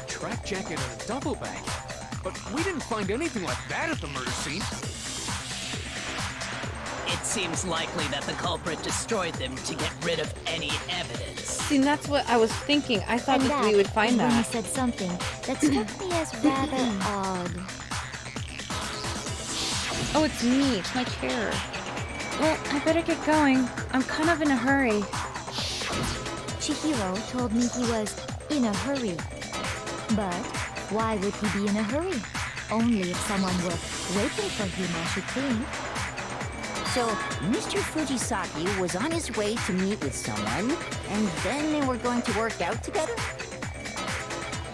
H: Track jacket and a duffel bag. But we didn't find anything like that at the murder scene.
D: It seems likely that the culprit destroyed them to get rid of any evidence.
A: See, that's what I was thinking. I thought that we would find
N: when he
A: that.
N: said something that struck me as rather odd.
A: Oh, it's me. It's my chair. Well, I better get going. I'm kind of in a hurry.
N: Chihiro told me he was in a hurry. But why would he be in a hurry? Only if someone were waiting for him, I should think.
G: So, Mr. Fujisaki was on his way to meet with someone, and then they were going to work out together?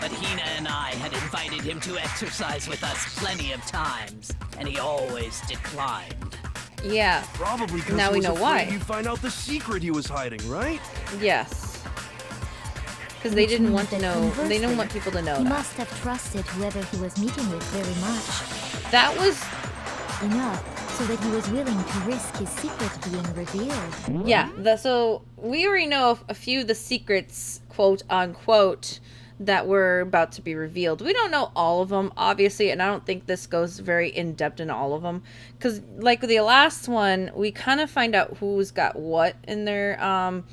D: But Hina and I had invited him to exercise with us plenty of times, and he always declined.
A: Yeah.
I: Probably because
A: now we know why.
I: You'd find out the secret he was hiding, right?
A: Yes. Because they didn't want to know. They didn't want people to know
N: He
A: that.
N: must have trusted whoever he was meeting with very much.
A: That was
N: enough so that he was willing to risk his secret being revealed.
A: Yeah. So we already know of a few of the secrets, quote unquote, that were about to be revealed. We don't know all of them, obviously, and I don't think this goes very in-depth in all of them. Because, like the last one, we kind of find out who's got what in their, on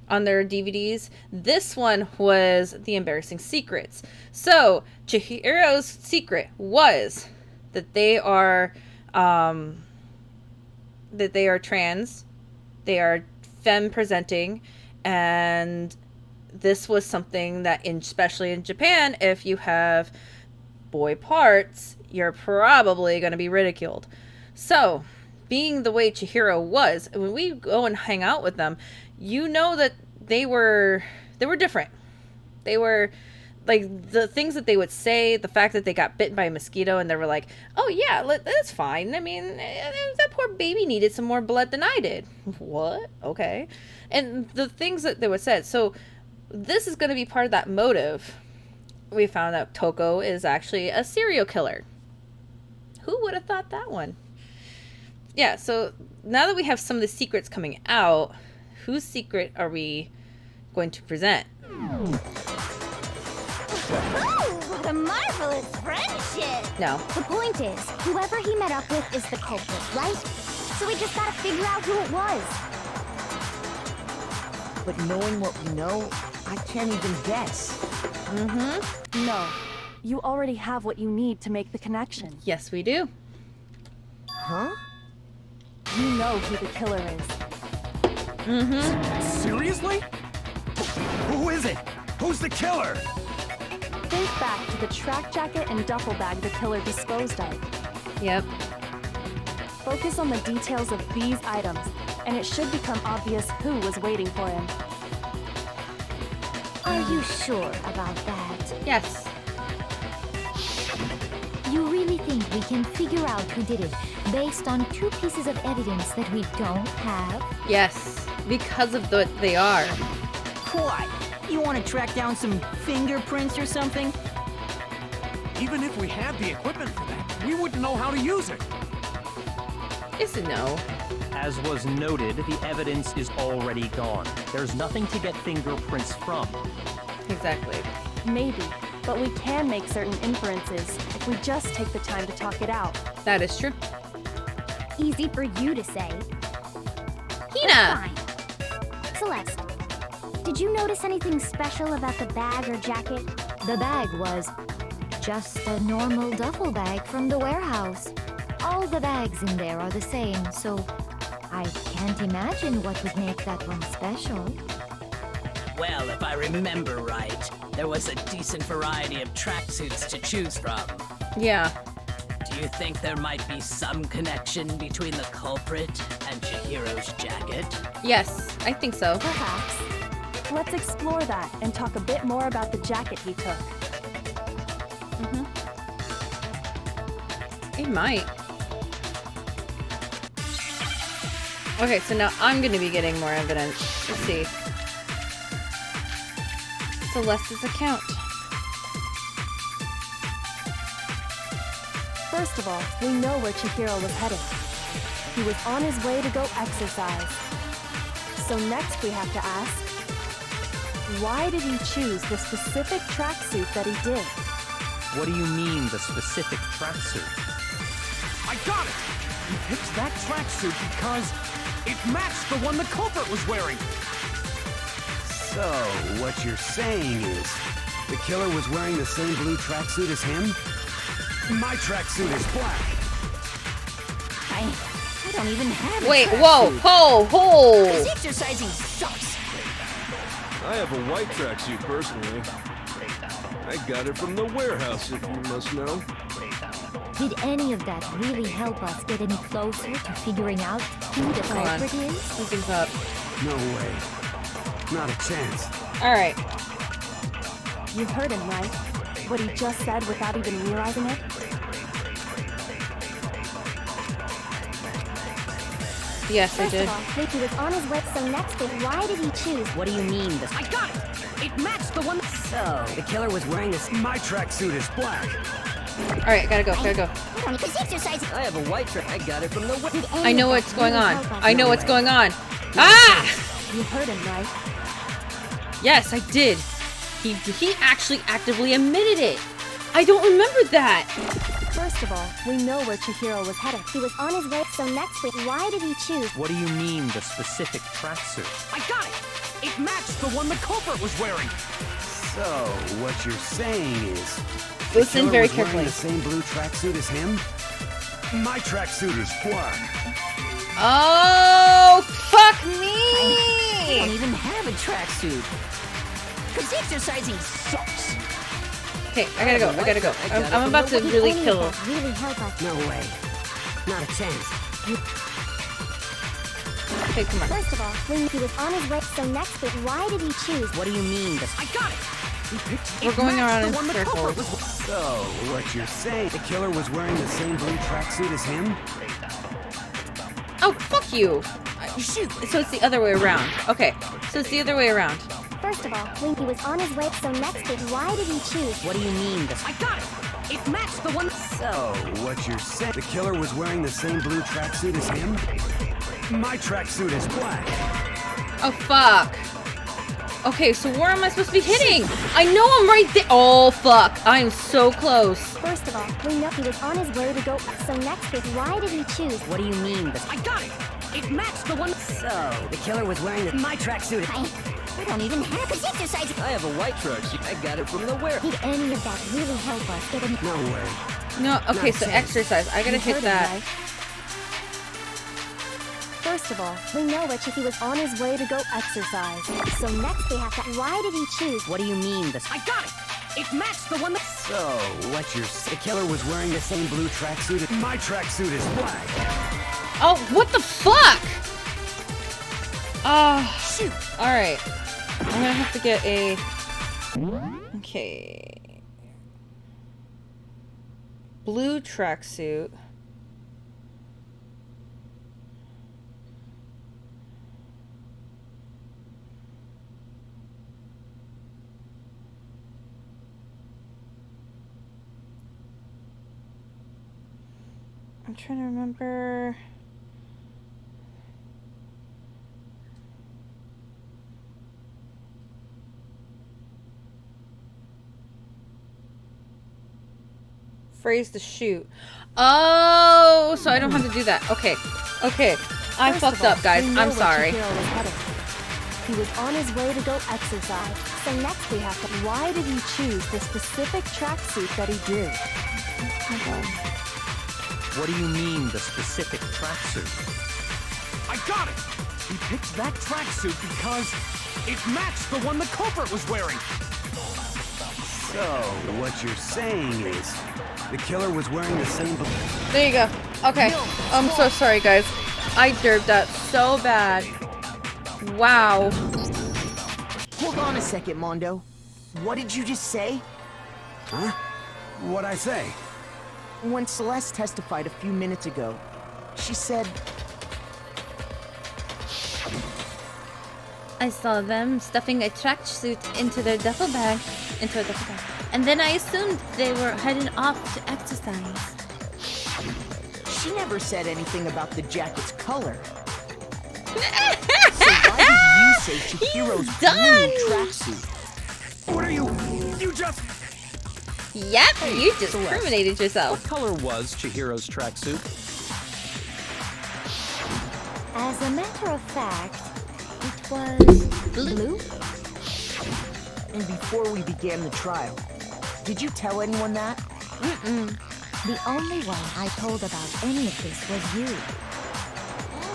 A: their DVDs. This one was the embarrassing secrets. So, Chihiro's secret was that they are trans, they are femme-presenting, and this was something that, especially in Japan, if you have boy parts, you're probably going to be ridiculed. So, being the way Chihiro was, when we go and hang out with them, you know that they were different. They were, like, the things that they would say, the fact that they got bitten by a mosquito and they were like, oh yeah, that's fine. I mean, that poor baby needed some more blood than I did. What? Okay. And the things that they would say. So, this is going to be part of that motive. We found out Toko is actually a serial killer. Who would have thought that one? Yeah, so now that we have some of the secrets coming out, whose secret are we going to present?
F: Oh, what a marvelous friendship!
A: No.
N: The point is, whoever he met up with is the culprit, right? So we just gotta figure out who it was.
E: But knowing what we know, I can't even guess.
J: Mm-hmm. No. You already have what you need to make the connection.
A: Yes, we do.
E: Huh?
J: You know who the killer is.
A: Mm-hmm.
O: Seriously? Who is it? Who's the killer?
J: Think back to the track jacket and duffel bag the killer disposed of.
A: Yep.
J: Focus on the details of these items, and it should become obvious who was waiting for him.
N: Are you sure about that?
A: Yes.
N: You really think we can figure out who did it based on two pieces of evidence that we don't have?
A: Yes, because of what they are.
E: What? You want to track down some fingerprints or something?
H: Even if we had the equipment for that, we wouldn't know how to use it.
A: Yes and no.
L: As was noted, the evidence is already gone. There's nothing to get fingerprints from.
A: Exactly.
J: Maybe, but we can make certain inferences if we just take the time to talk it out.
A: That is true.
N: Easy for you to say.
A: Hina!
N: Fine. Celeste, did you notice anything special about the bag or jacket? The bag was just a normal duffel bag from the warehouse. All the bags in there are the same, so I can't imagine what would make that one special.
D: Well, if I remember right, there was a decent variety of tracksuits to choose from.
A: Yeah.
D: Do you think there might be some connection between the culprit and Chihiro's jacket?
A: Yes, I think so.
J: Perhaps. Let's explore that and talk a bit more about the jacket he took.
A: Mm-hmm. It might. Okay, so now I'm going to be getting more evidence. Let's see. Celeste's account.
J: First of all, we know where Chihiro was headed. He was on his way to go exercise. So next we have to ask, why did he choose the specific tracksuit that he did?
L: What do you mean, the specific tracksuit?
O: I got it! He picked that tracksuit because it matched the one the culprit was wearing.
K: So, what you're saying is, the killer was wearing the same blue tracksuit as him? My tracksuit is black.
G: I don't even have a
A: Wait,
G: tracksuit.
A: whoa, ho!
G: This exercising sucks.
I: I have a white tracksuit personally. I got it from the warehouse, if you must know.
N: Did any of that really help us get any closer to figuring out who the
A: Hold on.
N: culprit is?
A: Something's up.
K: No way. Not a chance.
A: Alright.
J: You heard him, right? What he just said without even realizing it?
A: Yes, I
N: First
A: did.
N: of all, Mickey was on his way, so next thing, why did he choose?
G: What do you mean?
D: I got it! It matched the one.
G: So, the killer was wearing this.
K: My tracksuit is black.
A: Alright, gotta go.
G: This exercising. I have a white track. I got it from the.
A: I know what's going on. I know what's going on. Ah!
J: You heard him, right?
A: Yes, I did. He actually actively admitted it. I don't remember that.
J: First of all, we know where Chihiro was headed.
N: He was on his way, so next week, why did he choose?
L: What do you mean, the specific tracksuit?
O: I got it! It matched the one the culprit was wearing.
K: So, what you're saying is,
A: Listen very
K: the killer was
A: carefully.
K: wearing the same blue tracksuit as him? My tracksuit is black.
A: Oh, fuck me!
G: I don't even have a tracksuit. Cause exercising sucks.
A: Okay, I gotta go. I'm about to really kill him.
N: Really help us.
G: No way. Not a chance.
A: Okay, come on.
N: First of all, when he was on his way, so next week, why did he choose?
G: What do you mean?
O: I got it! He picked.
A: We're going around in
O: the one the culprit
A: circles.
O: was.
K: So, what you're saying, the killer was wearing the same blue tracksuit as him?
A: Oh, fuck you. Shoot. So it's the other way around. Okay, so it's the other way around.
N: First of all, when he was on his way, so next week, why did he choose?
G: What do you mean?
O: I got it! It matched the one.
K: So, what you're saying, the killer was wearing the same blue tracksuit as him? My tracksuit is black.
A: Oh, fuck. Okay, so where am I supposed to be hitting? I know I'm right there. Oh, fuck. I'm so close.
N: First of all, we know he was on his way to go, so next week, why did he choose?
G: What do you mean?
O: I got it! It matched the one.
G: So, the killer was wearing my tracksuit. I don't even have a exercising. I have a white tracksuit. I got it from the warehouse.
N: Did any of that really help us get any?
K: No way.
A: No, okay,
K: Not
A: so
K: a chance.
A: exercise. I gotta
J: You
A: hit
J: heard him,
A: that.
J: right? First of all, we know that he was on his way to go exercise.
N: So next we have to. Why did he choose?
G: What do you mean?
O: I got it! It matched the one.
K: So, what you're saying, the killer was wearing the same blue tracksuit? My tracksuit is black.
A: Oh, what the fuck? Shoot. Alright. I'm gonna have to get a... Okay. Blue tracksuit. I'm trying to remember... Phrase to shoot. Oh, so I don't have to do that. Okay. Okay. I
J: First
A: fucked
J: of all,
A: up, guys.
J: we know
A: I'm
J: where
A: sorry.
J: Chihiro was headed. He was on his way to go exercise. So next we have to. Why did he choose the specific tracksuit that he did? Hold on.
L: What do you mean, the specific tracksuit?
O: I got it! He picked that tracksuit because it matched the one the culprit was wearing.
K: So, what you're saying is, the killer was wearing the same blue...
A: There you go. Okay. I'm so sorry, guys. I derped that so bad. Wow.
E: Hold on a second, Mondo. What did you just say?
K: Huh? What'd I say?
E: When Celeste testified a few minutes ago, she said...
A: I saw them stuffing a tracksuit into their duffel bag. And then I assumed they were heading off to exercise.
E: She never said anything about the jacket's color. So why did say Chihiro's
A: done!
E: blue tracksuit.
K: What are you? You just...
A: Yep, you just
L: Celeste,
A: incriminated yourself.
L: What color was Chihiro's tracksuit?
N: As a matter of fact, it was blue.
E: And before we began the trial, did you tell anyone that?
N: Mm-mm. The only one I told about any of this was you.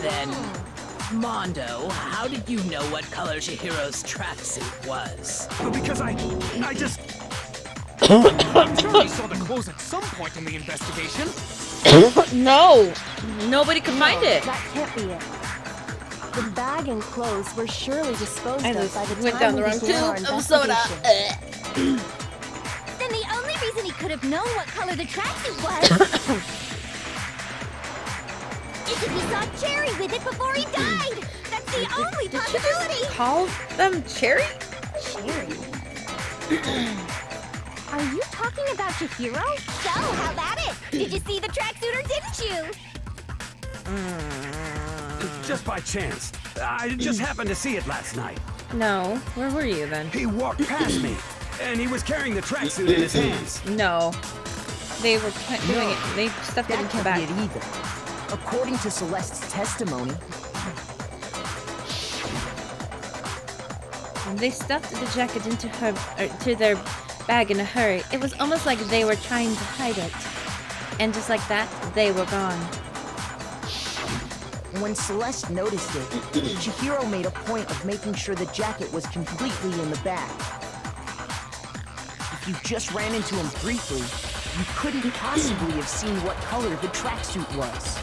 D: Then, Mondo, how did you know what color Chihiro's tracksuit was?
O: Because I just... I'm sure he saw the clothes at some point in the investigation.
A: No! Nobody could find it.
J: That can't be it. The bag and clothes were surely disposed
A: I
J: of
A: just
J: by the
A: went
J: time
A: down the
J: we
A: wrong
J: began our
A: tube of soda.
J: investigation.
F: Then the only reason he could have known what color the tracksuit was is if he saw Cherry with it before he died. That's the only possibility.
A: Call them Cherry?
F: Cherry. Are you talking about Chihiro? So, how about it? Did you see the tracksuit or didn't you?
K: Just by chance. I just happened to see it last night.
A: No. Where were you then?
K: He walked past me, and he was carrying the tracksuit in his hands.
A: No. They were doing it. They stuffed it
E: That
A: into
E: can't
A: the
E: be
A: back.
E: it either. According to Celeste's testimony,
A: They stuffed the jacket into to their bag in a hurry. It was almost like they were trying to hide it. And just like that, they were gone.
E: when Celeste noticed it, Chihiro made a point of making sure the jacket was completely in the bag. If you just ran into him briefly, you couldn't possibly have seen what color the tracksuit was.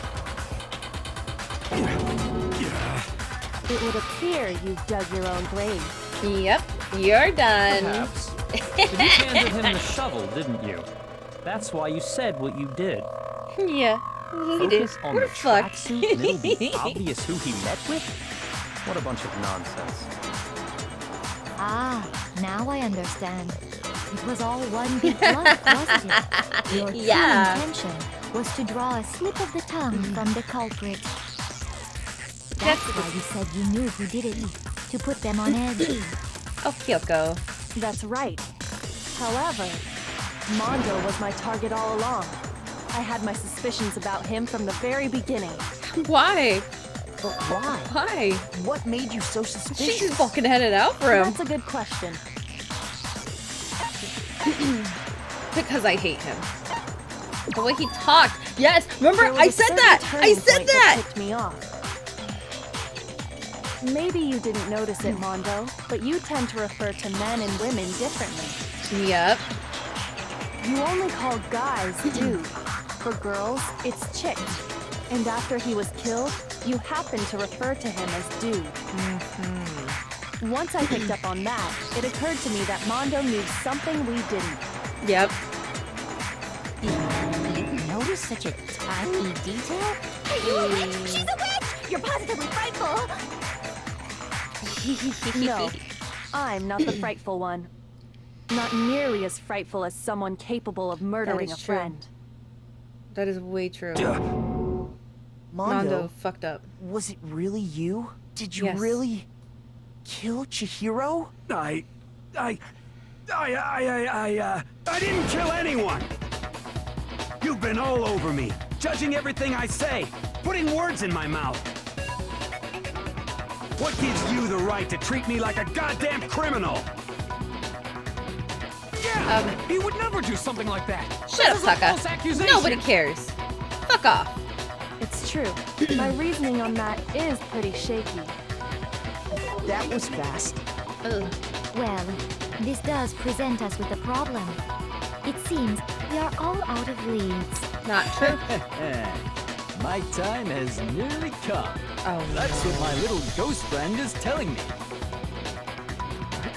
J: It would appear you dug your own grave.
A: Yep, you're done.
L: Perhaps. But you handed him the shovel, didn't you? That's why you said what you did.
A: Yeah, he did.
L: Focus on
A: We're
L: the
A: fucked.
L: tracksuit and it'll be obvious who he met with? What a bunch of nonsense.
N: Ah, now I understand. It was all one big bluff, wasn't it? Your true intention was to draw a slip of the tongue from the culprit. That's why you said you knew who did it, to put them on edge.
A: Oh, Kyoko.
J: That's right. However, Mondo was my target all along. I had my suspicions about him from the very beginning.
A: Why?
E: But why?
A: Why?
E: What made you so suspicious?
A: She's fucking headed out for him.
J: That's a good question.
A: Because I hate him. The way he talked. Yes, remember?
J: There was
A: I
J: a
A: said
J: certain
A: that! I
J: turning
A: said
J: point
A: that!
J: ticked me off. Maybe you didn't notice it, Mondo, but you tend to refer to men and women differently.
A: Yep.
J: You only call guys dude. For girls, it's chick. And after he was killed, you happen to refer to him as dude. Once I picked up on that, it occurred to me that Mondo knew something we didn't.
A: Yep.
G: You didn't notice such a tiny detail?
F: Are you a witch? She's a witch! You're positively frightful!
J: No, I'm not the frightful one. Not nearly as frightful as someone capable of murdering a
A: is true.
J: friend.
A: That is way true.
E: Mondo,
A: fucked up.
E: Was it really you? Did you
A: Yes.
E: really kill Chihiro?
K: I didn't kill anyone! You've been all over me, judging everything I say, putting words in my mouth. What gives you the right to treat me like a goddamn criminal?
O: Yeah, he would never do something like that.
A: Shut up,
O: This is a false
A: Taka.
O: accusation.
A: Nobody cares. Fuck off.
J: It's true. My reasoning on that is pretty shaky.
E: That was fast.
A: Ugh.
N: Well, this does present us with a problem. It seems we are all out of leads.
A: Not true.
P: My time has nearly come.
A: Oh,
P: That's what my little ghost friend is telling me.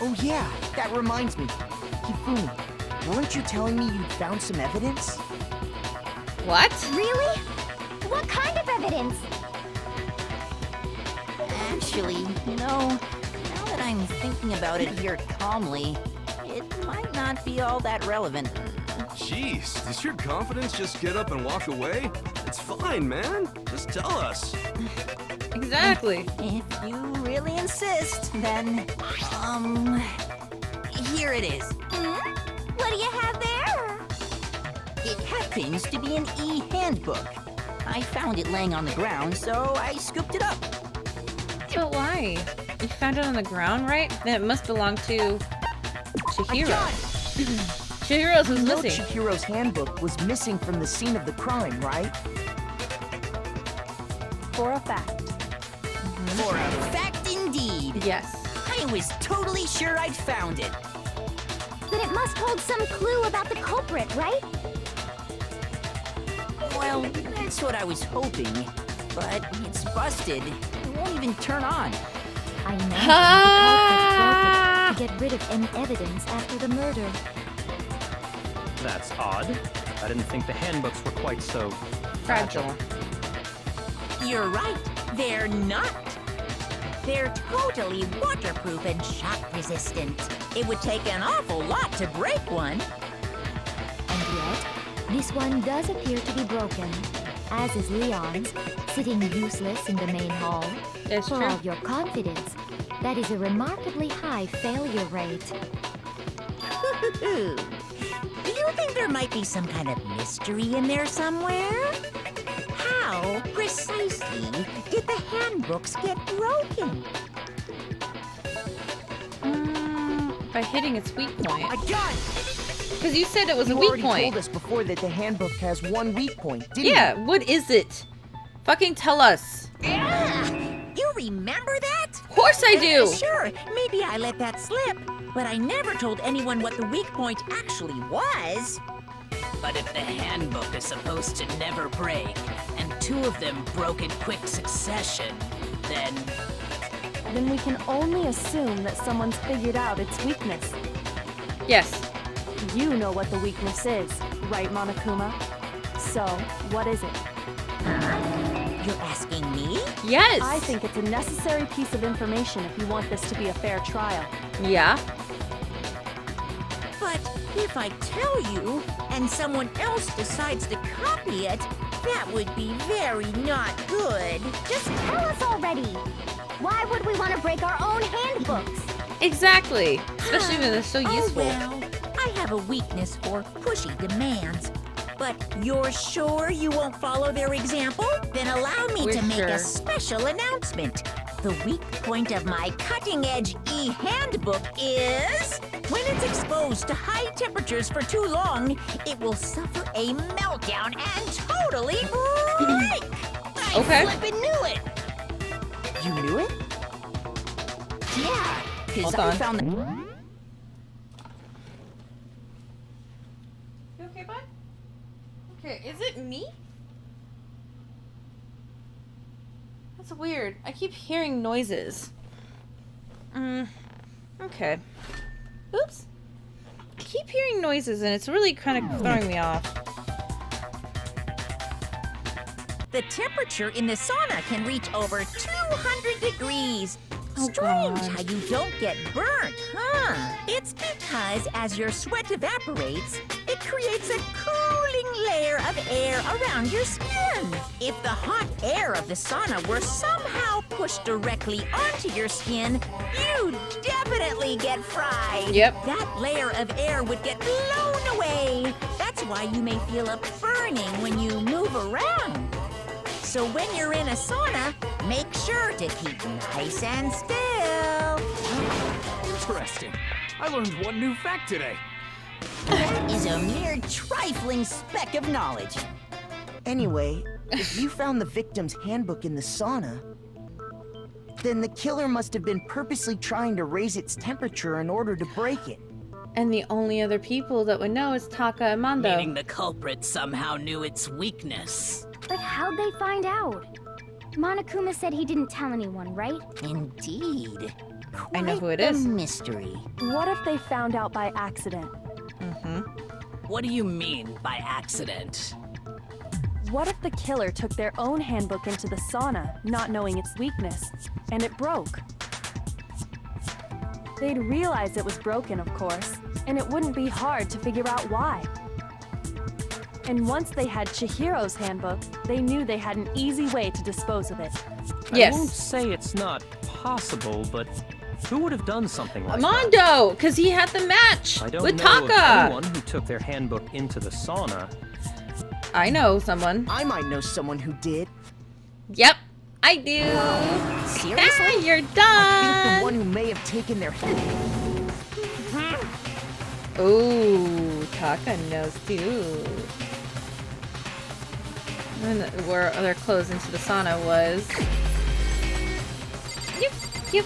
E: Oh yeah, that reminds me. Hifumi, weren't you telling me you'd found some evidence?
A: What?
F: Really? What kind of evidence?
G: Actually, now that I'm thinking about it here calmly, it might not be all that relevant.
I: Jeez, does your confidence just get up and walk away? It's fine, man. Just tell us.
A: Exactly.
G: If you really insist, then, here it is.
F: What do you have there?
G: It happens to be an e-handbook. I found it laying on the ground, so I scooped it up.
A: But why? You found it on the ground, right? Then it must belong to Chihiro. Chihiro's was
E: You know
A: missing.
E: Chihiro's handbook was missing from the scene of the crime, right?
J: For a fact.
G: For a fact indeed.
A: Yes.
G: I was totally sure I'd found it.
F: Then it must hold some clue about the culprit, right?
G: Well, that's what I was hoping. But it's busted. It won't even turn on.
N: I imagine the culprit broke it to get rid of any evidence after the murder.
L: That's odd. I didn't think the handbooks were quite so
A: fragile.
G: You're right. They're not. They're totally waterproof and shock resistant. It would take an awful lot to break one.
N: And yet, this one does appear to be broken, as is Leon's, sitting useless in the main hall.
A: That's
N: For
A: true.
N: all your confidence, that is a remarkably high failure rate.
G: Do you think there might be some kind of mystery in there somewhere? How precisely did the handbooks get broken?
A: By hitting its weak point.
E: I got it!
A: Because you said it was a
E: You
A: weak
E: already
A: point.
E: told us before that the handbook has one weak point, didn't
A: Yeah,
E: you?
A: what is it? Fucking tell us.
G: You remember that?
A: Of course I do.
G: Sure, maybe I let that slip, but I never told anyone what the weak point actually was.
D: But if the handbook is supposed to never break, and two of them broke in quick succession, then...
J: Then we can only assume that someone's figured out its weakness.
A: Yes.
J: You know what the weakness is, right, Monokuma? So, what is it?
G: You're asking me?
A: Yes.
J: I think it's a necessary piece of information if you want this to be a fair trial.
A: Yeah.
G: But if I tell you, and someone else decides to copy it, that would be very not good.
F: Just tell us already. Why would we want to break our own handbooks?
A: Exactly. Especially when they're so useful.
G: Oh, well, I have a weakness for pushy demands. But you're sure you won't follow their example? Then allow me
A: We're
G: to make
A: sure.
G: a special announcement. The weak point of my cutting-edge e-handbook is... when it's exposed to high temperatures for too long, it will suffer a meltdown and totally break!
A: Okay.
G: I flippin' knew it!
E: You knew it?
G: Yeah, because
A: Hold
G: I
A: on.
G: found the...
A: You okay, bud? Okay, is it me? That's weird. I keep hearing noises. Okay. Oops. I keep hearing noises and it's really kind of throwing me off.
G: The temperature in the sauna can reach over 200 degrees.
A: Oh,
G: Strange
A: God.
G: how you don't get burnt, huh? It's because as your sweat evaporates, it creates a cooling layer of air around your skin. If the hot air of the sauna were somehow pushed directly onto your skin, you'd definitely get fried.
A: Yep.
G: That layer of air would get blown away. That's why you may feel a burning when you move around. So when you're in a sauna, make sure to keep nice and still.
O: Interesting. I learned one new fact today.
G: That is a mere trifling speck of knowledge.
E: Anyway, if you found the victim's handbook in the sauna, then the killer must have been purposely trying to raise its temperature in order to break it.
A: And the only other people that would know is Taka and Mando.
D: Meaning the culprit somehow knew its weakness.
F: But how'd they find out? Monokuma said he didn't tell anyone, right?
G: Indeed.
A: I know who it
G: Quite
A: is.
G: the mystery.
J: What if they found out by accident?
D: What do you mean by accident?
J: What if the killer took their own handbook into the sauna, not knowing its weakness, and it broke? They'd realize it was broken, of course, and it wouldn't be hard to figure out why. And once they had Chihiro's handbook, they knew they had an easy way to dispose of it.
A: Yes.
L: I won't say it's not possible, but who would have done something like that?
A: Mondo, because he had the match
L: I don't
A: with
L: know of
A: Taka.
L: anyone who took their handbook into the sauna.
A: I know someone.
E: I might know someone who did.
A: Yep, I do.
E: Seriously?
A: You're
E: I think
A: done.
E: the one who may have taken their
A: Ooh, Taka knows too. And where their clothes into the sauna was. Yep.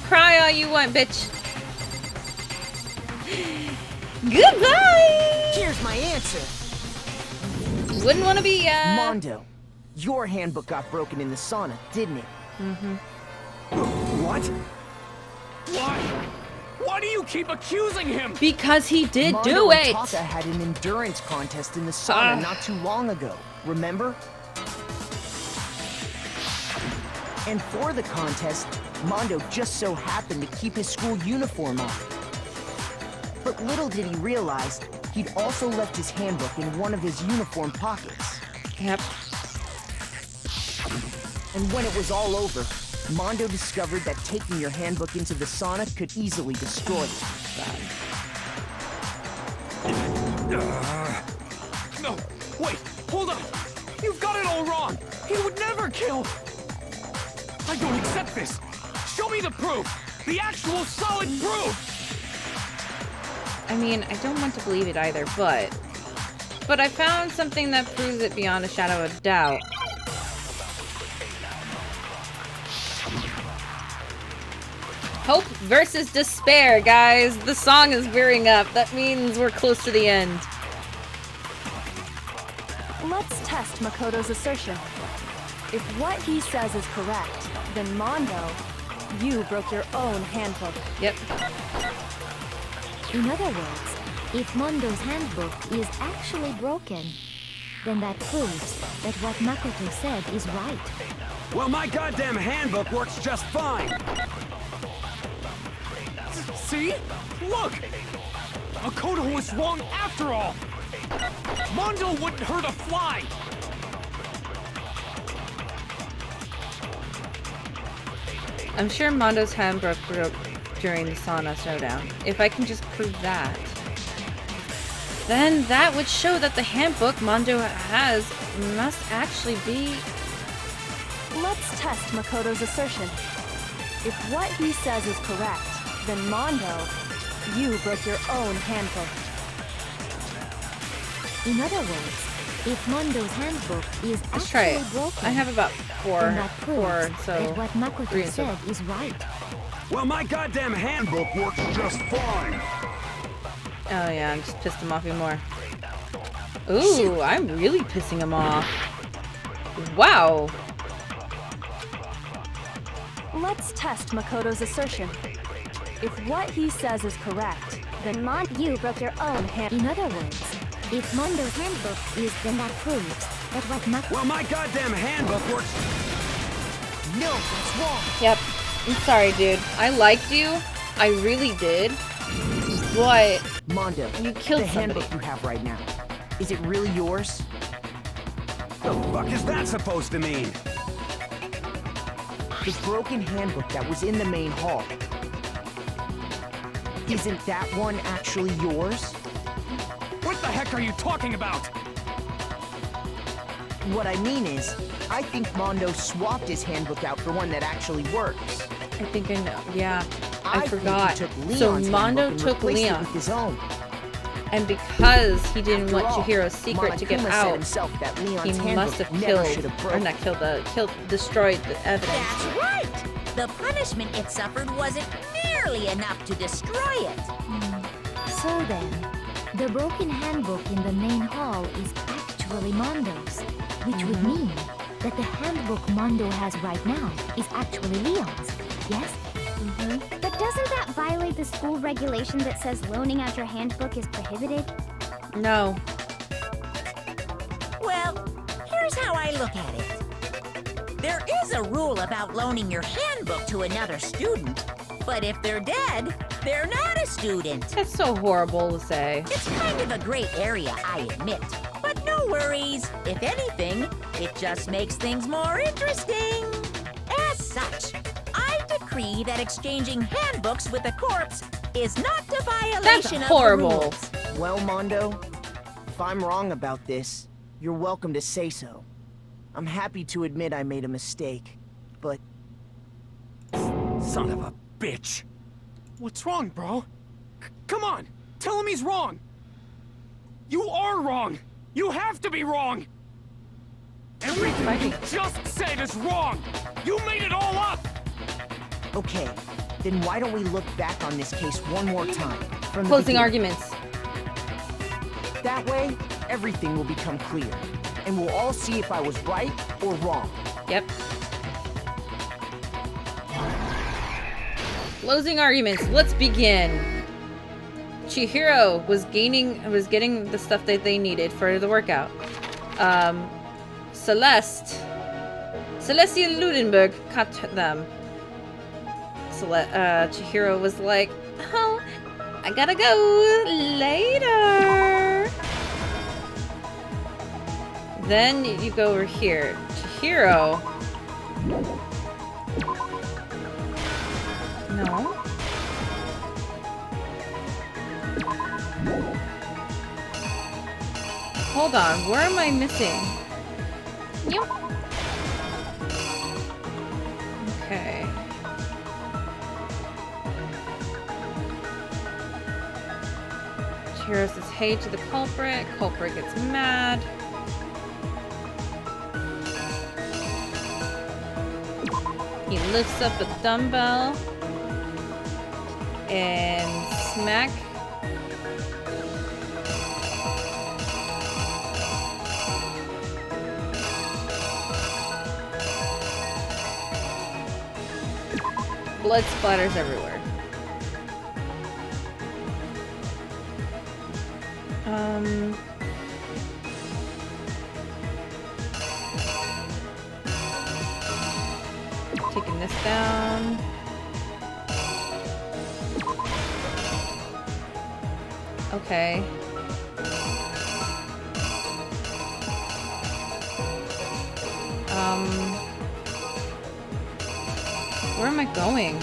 A: Cry all you want, bitch. Goodbye.
E: Here's my answer.
A: Wouldn't want to be
E: Mondo, your handbook got broken in the sauna, didn't it?
O: What? Why? Why do you keep accusing him?
A: Because he did
E: Mondo
A: do
E: and
A: it.
E: Taka had an endurance contest in the sauna not too long ago, remember? And for the contest, Mondo just so happened to keep his school uniform on. But little did he realize, he'd also left his handbook in one of his uniform pockets.
A: Yep.
E: And when it was all over, Mondo discovered that taking your handbook into the sauna could easily destroy it.
O: No, wait, hold on. You've got it all wrong. He would never kill. I don't accept this. Show me the proof. The actual solid proof.
A: I mean, I don't want to believe it either, but I found something that proves it beyond a shadow of doubt. Hope versus despair, guys. The song is veering up. That means we're close to the end.
J: Let's test Makoto's assertion. If what he says is correct, then Mondo, you broke your own handbook.
A: Yep.
N: In other words, if Mondo's handbook is actually broken, then that proves that what Makoto said is right.
K: Well, my goddamn handbook works just fine.
O: See? Look! Makoto was wrong after all! Mondo wouldn't hurt a fly!
A: I'm sure Mondo's handbook broke during the sauna showdown. If I can just prove that, then that would show that the handbook Mondo has must actually be...
J: Let's test Makoto's assertion. If what he says is correct, then Mondo, you broke your own handbook.
N: In other words, if Mondo's handbook is
A: Let's try
N: actually
A: it.
N: broken,
A: I have about four,
N: then that proves
A: so
N: that what Makoto
A: 3 and so.
N: said is right.
K: Well, my goddamn handbook works just fine.
A: Oh yeah, I'm just pissed him off even more. Ooh, I'm really pissing him off. Wow.
J: Let's test Makoto's assertion. If what he says is correct, then you broke your own hand.
N: In other words, if Mondo's handbook is, then that proves that what Makoto...
K: Well, my goddamn handbook works...
E: No, that's wrong.
A: Yep. I'm sorry, dude. I liked you. I really did. But
E: Mondo,
A: you killed
E: the
A: somebody.
E: handbook you have right now, is it really yours?
K: The fuck is that supposed to mean?
E: The broken handbook that was in the main hall. Isn't that one actually yours?
O: What the heck are you talking about?
E: What I mean is, I think Mondo swapped his handbook out for one that actually works.
A: I think I know. Yeah, I
E: think
A: forgot.
E: he took
A: So
E: Leon's
A: Mondo
E: handbook and
A: took
E: replaced it
A: Leon.
E: with his own.
A: And because he didn't
E: After
A: want
E: all,
A: Chihiro's secret to get
E: Monokuma said
A: out,
E: himself that
A: he
E: Leon's
A: must
E: handbook
A: have
E: never should
A: killed,
E: have
A: or
E: broken.
A: not killed, destroyed the evidence.
G: That's right! The punishment it suffered wasn't nearly enough to destroy it.
N: So then, the broken handbook in the main hall is actually Mondo's, which would mean that the handbook Mondo has right now is actually Leon's, yes?
F: But doesn't that violate the school regulation that says loaning out your handbook is prohibited?
A: No.
G: Well, here's how I look at it. There is a rule about loaning your handbook to another student, but if they're dead, they're not a student.
A: That's so horrible to say.
G: It's kind of a gray area, I admit. But no worries. If anything, it just makes things more interesting. As such, I decree that exchanging handbooks with a corpse is not a violation
A: That's
G: of
A: horrible.
G: the rules.
E: Well, Mondo, if I'm wrong about this, you're welcome to say so. I'm happy to admit I made a mistake, but...
O: Son of a bitch. What's wrong, bro? Come on, tell him he's wrong. You are wrong. You have to be wrong. Everything you just said is wrong. You made it all up.
E: Okay, then why don't we look back on this case one more time? From the
A: Closing
E: beginning.
A: arguments.
E: That way, everything will become clear. And we'll all see if I was right or wrong.
A: Yep. Closing arguments. Let's begin. Chihiro was getting the stuff that they needed for the workout. Celestia Ludenberg cut them. Chihiro was like, "Oh, I gotta go later." Then you go over here. Chihiro. No. Hold on, where am I missing? Yep. Okay. Chihiro says hey to the culprit. Culprit gets mad. He lifts up a dumbbell and smack. Blood splatters everywhere. Taking this down. Okay. Where am I going?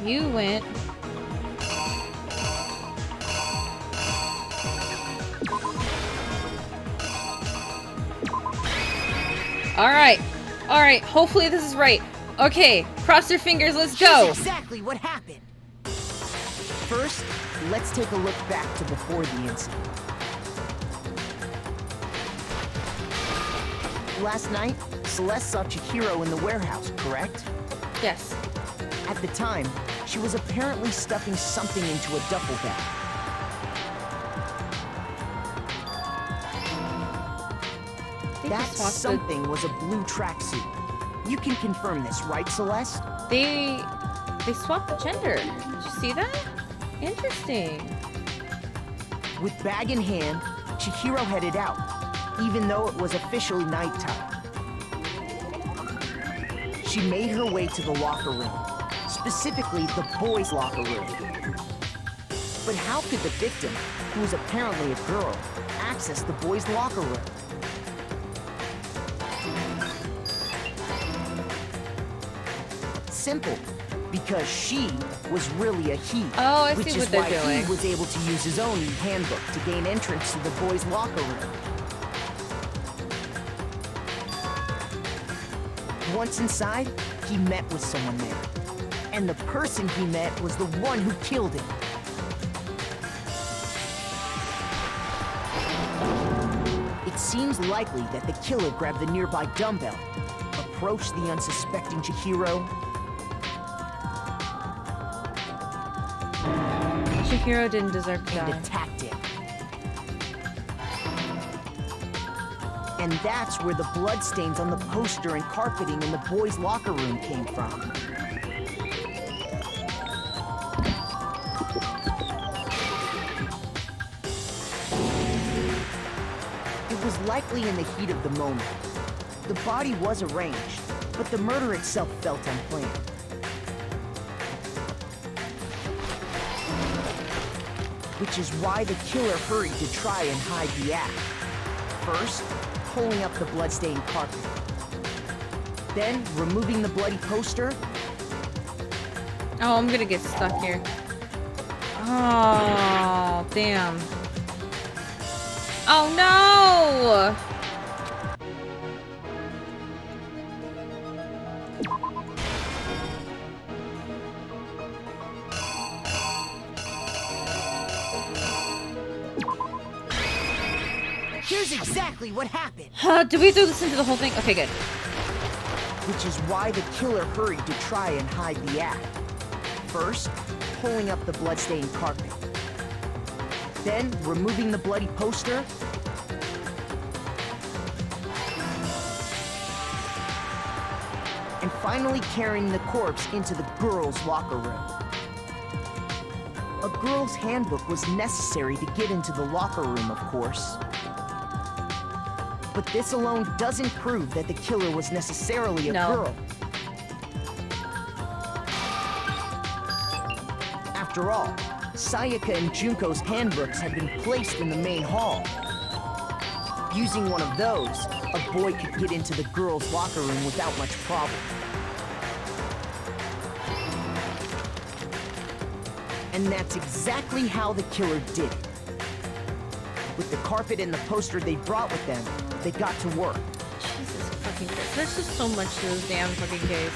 A: You went. Alright. Alright. Hopefully this is right. Okay. Cross your fingers. Let's go.
E: Here's exactly what happened. First, let's take a look back to before the incident. Last night, Celeste saw Chihiro in the warehouse, correct?
A: Yes.
E: At the time, she was apparently stuffing something into a duffel bag. That something was a blue tracksuit. You can confirm this, right, Celeste?
A: They swapped the gender. Did you see that? Interesting.
E: With bag in hand, Chihiro headed out, even though it was officially nighttime. She made her way to the locker room, specifically the boys' locker room. But how could the victim, who was apparently a girl, access the boys' locker room? Simple, because she was really a he.
A: Oh, I
E: which
A: see
E: is
A: what they're
E: why
A: doing.
E: he was able to use his own handbook to gain entrance to the boys' locker room. Once inside, he met with someone there. And the person he met was the one who killed him. It seems likely that the killer grabbed the nearby dumbbell, approached the unsuspecting Chihiro.
A: Chihiro didn't deserve to die.
E: And attacked him. And that's where the bloodstains on the poster and carpeting in the boys' locker room came from. was likely in the heat of the moment. The body was arranged, but the murder itself felt unplanned. Which is why the killer hurried to try and hide the act. First, pulling up the bloodstained carpet. Then, removing the bloody poster.
A: Oh, I'm gonna get stuck here. Oh, damn. Oh, no!
E: Here's exactly what happened.
A: Did we listen to the whole thing? Okay, good.
E: Which is why the killer hurried to try and hide the act. First, pulling up the bloodstained carpet. Then, removing the bloody poster. And finally carrying the corpse into the girls' locker room. A girl's handbook was necessary to get into the locker room, of course. But this alone doesn't prove that the killer was necessarily a girl. After all, Sayaka and Junko's handbooks had been placed in the main hall. Using one of those, a boy could get into the girls' locker room without much problem. And that's exactly how the killer did it. With the carpet and the poster they brought with them, they got to work.
A: Jesus fucking Christ. There's just so much to this damn fucking case.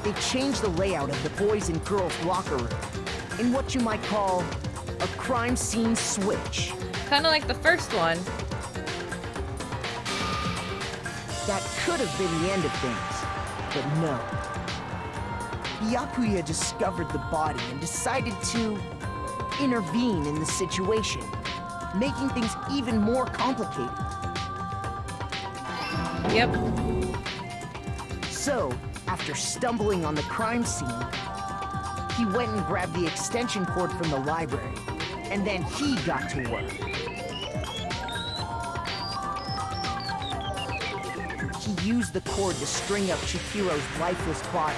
E: They changed the layout of the boys' and girls' locker room in what you might call a crime scene switch.
A: Kind of like the first one.
E: That could have been the end of things, but no. Byakuya discovered the body and decided to intervene in the situation, making things even more complicated.
A: Yep.
E: So, after stumbling on the crime scene, he went and grabbed the extension cord from the library, and then he got to work. He used the cord to string up Chihiro's lifeless body.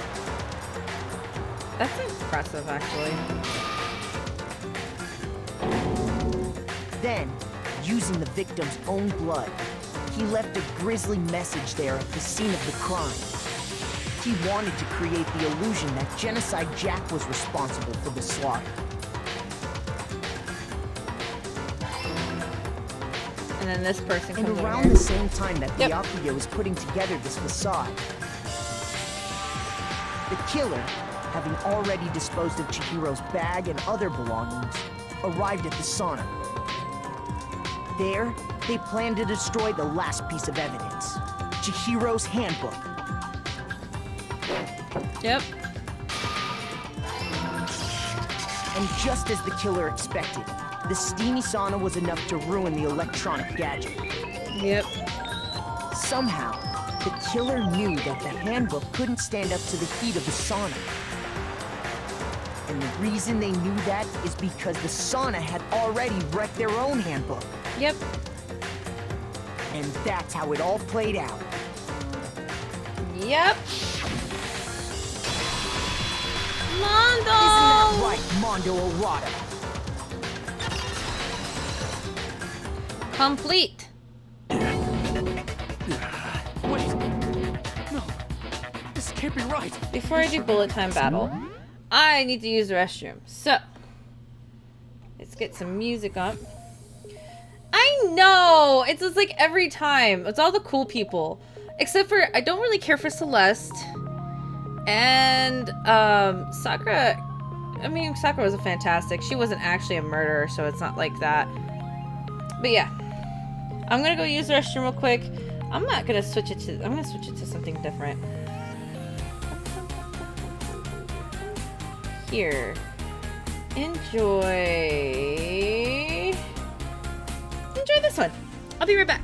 A: That's impressive, actually.
E: Then, using the victim's own blood, he left a grisly message there at the scene of the crime. He wanted to create the illusion that Genocide Jack was responsible for the slaughter.
A: And then this person comes
E: And
A: over
E: around
A: here.
E: the same time that Byakuya was putting together this facade, the killer, having already disposed of Chihiro's bag and other belongings, arrived at the sauna. There, they planned to destroy the last piece of evidence, Chihiro's handbook.
A: Yep.
E: And just as the killer expected, the steamy sauna was enough to ruin the electronic gadget.
A: Yep.
E: Somehow, the killer knew that the handbook couldn't stand up to the heat of the sauna. And the reason they knew that is because the sauna had already wrecked their own handbook.
A: Yep.
E: And that's how it all played out.
A: Yep. Mondo!
E: Isn't that right, Mondo Arata?
A: Complete.
O: Wait! No, this can't be right.
A: Before I do bullet time battle, I need to use the restroom. So, let's get some music up. I know! It's just like every time. It's all the cool people. Except for, I don't really care for Celeste. And, Sakura. I mean, Sakura was a fantastic. She wasn't actually a murderer, so it's not like that. But yeah. I'm gonna go use the restroom real quick. I'm gonna switch it to something different. Here. Enjoy this one. I'll be right back.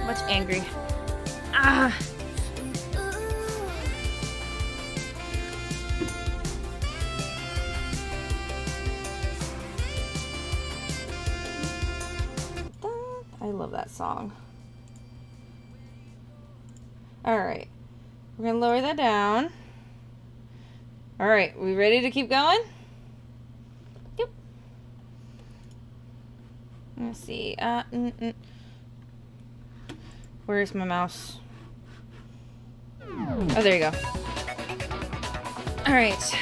A: much angry. Ah! I love that song. Alright. We're gonna lower that down. Alright, we ready to keep going? Yep. Let's see. Where's my mouse? Oh, there you go. Alright.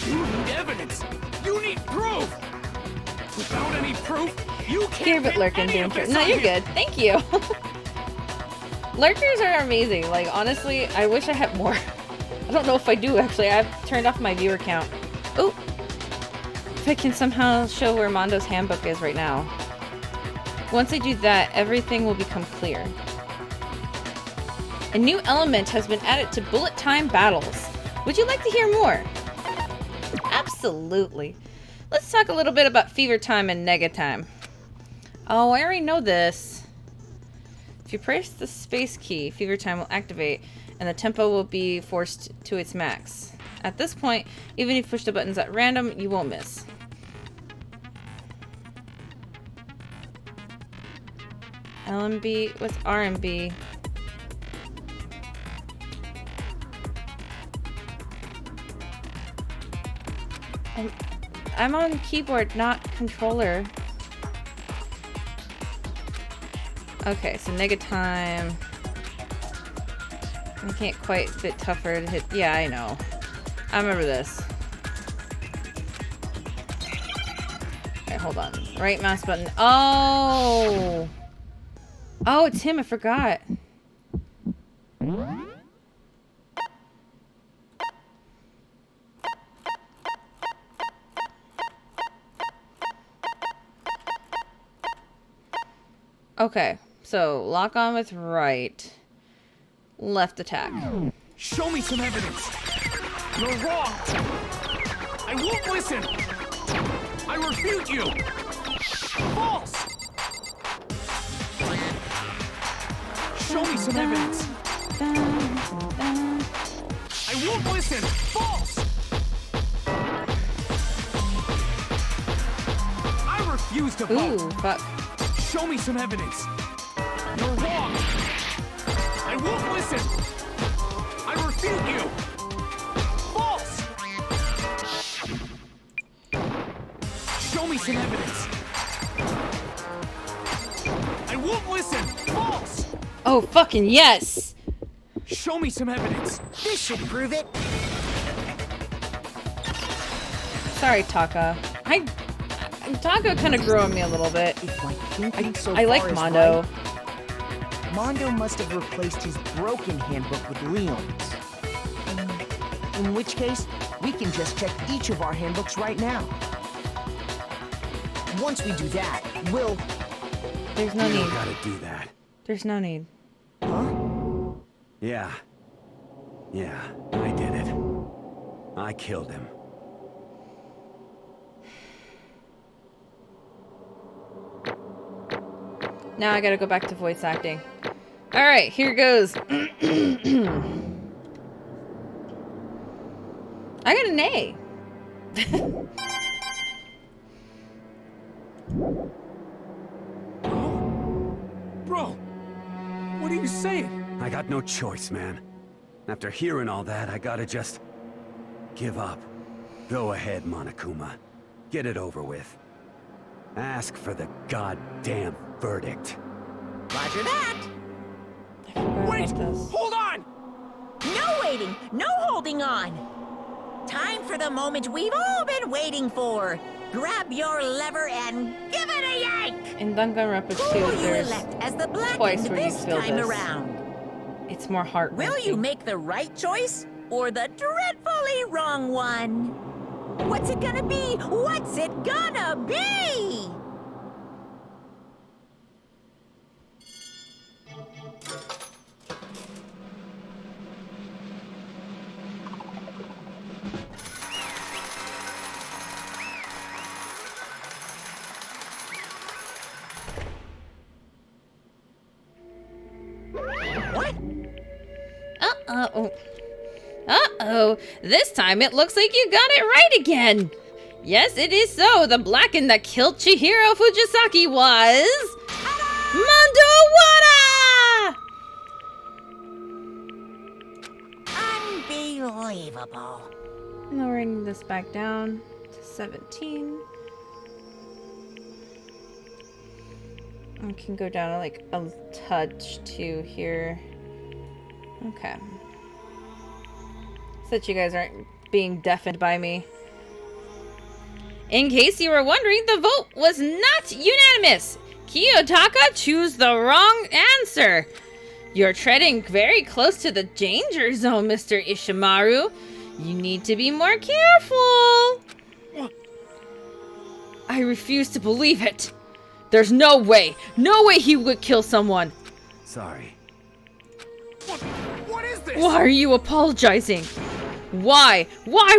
O: You need evidence! You need proof! Without any proof, you can't
A: Here, but lurking, no, you're good. Thank you. Lurkers are amazing. Like, honestly, I wish I had more. I don't know if I do, actually. I've turned off my viewer count. Oh! If I can somehow show where Mondo's handbook is right now. Once I do that, everything will become clear. A new element has been added to bullet time battles. Would you like to hear more? Absolutely. Let's talk a little bit about fever time and nega time. Oh, I already know this. If you press the space key, fever time will activate and the tempo will be forced to its max. At this point, even if you push the buttons at random, you won't miss. LMB, what's RMB? I'm on keyboard, not controller. Okay, so nega time. Making it quite a bit tougher to hit. Yeah, I know. I remember this. Okay, hold on. Right mouse button. Oh! Oh, it's him. I forgot. Okay, so lock on with right. Left attack.
O: Show me some evidence. You're wrong. I won't listen. I refute you. False. Show me some evidence. I won't listen. False. I refuse to vote.
A: Ooh, fuck.
O: Show me some evidence. You're wrong. I won't listen. I refute you. False. Show me some evidence. I won't listen. False.
A: Oh, fucking yes.
O: Show me some evidence.
E: This should prove it.
A: Sorry, Taka. Taka kind of grew on me a little bit. I like Mondo.
E: Right, Mondo must have replaced his broken handbook with Leon's. In which case, we can just check each of our handbooks right now. Once we do that, we'll...
A: There's no need.
K: You gotta do that.
A: There's no need.
E: Huh?
K: Yeah. Yeah, I did it. I killed him.
A: Now I gotta go back to voice acting. Alright, here goes. I got an A.
O: Bro, what are you saying?
K: I got no choice, man. After hearing all that, I gotta just... give up. Go ahead, Monokuma. Get it over with. Ask for the goddamn verdict.
G: Roger that.
O: Wait! Hold on!
G: No waiting, no holding on. Time for the moment we've all been waiting for. Grab your lever and give it a yank!
A: In Danganronpa 2,
G: Who will you
A: there's
G: elect as the blackened
A: twice where you
G: this
A: feel
G: time
A: this.
G: around?
A: It's more heart-wrenching.
G: Will you make the right choice or the dreadfully wrong one? What's it gonna be? What's it gonna be?
A: Uh-oh. This time it looks like you got it right again. Yes, it is so. The Blacken that killed Chihiro Fujisaki was... Mandowara!
G: Unbelievable.
A: Lowering this back down to 17. I can go down like a touch to here. Okay. So that you guys aren't being deafened by me. In case you were wondering, the vote was not unanimous. Kiyotaka chose the wrong answer. You're treading very close to the danger zone, Mr. Ishimaru. You need to be more careful. I refuse to believe it. There's no way he would kill someone.
K: Sorry.
O: What is this?
A: Why are you apologizing? Why? Why?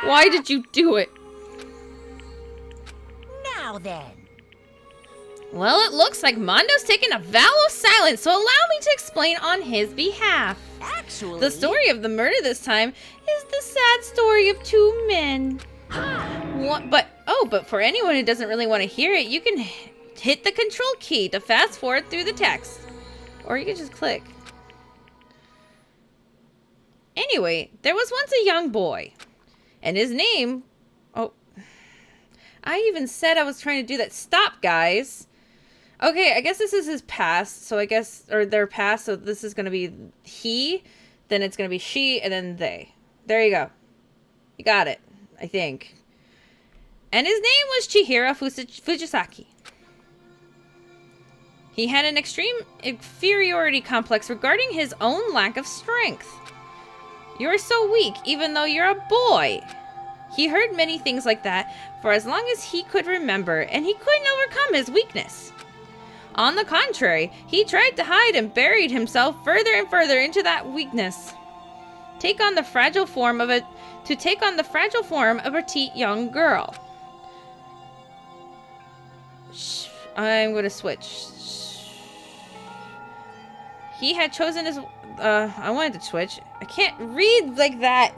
A: Why did you do it?
G: Now then.
A: Well, it looks like Mondo's taken a vow of silence, so allow me to explain on his behalf.
G: Actually...
A: The story of the murder this time is the sad story of two men. But for anyone who doesn't really want to hear it, you can hit the control key to fast forward through the text. Or you can just click. Anyway, there was once a young boy. And his name... Oh. I even said I was trying to do that. Stop, guys. Okay, I guess this is his past. So I guess... Or their past. So this is going to be he. Then it's going to be she. And then they. There you go. You got it. I think. And his name was Chihiro Fujisaki. He had an extreme inferiority complex regarding his own lack of strength. You're so weak, even though you're a boy. He heard many things like that for as long as he could remember, and he couldn't overcome his weakness. On the contrary, he tried to hide and buried himself further and further into that weakness. To take on the fragile form of a petite young girl. I'm going to switch. He had chosen his... I wanted to switch. I can't read like that.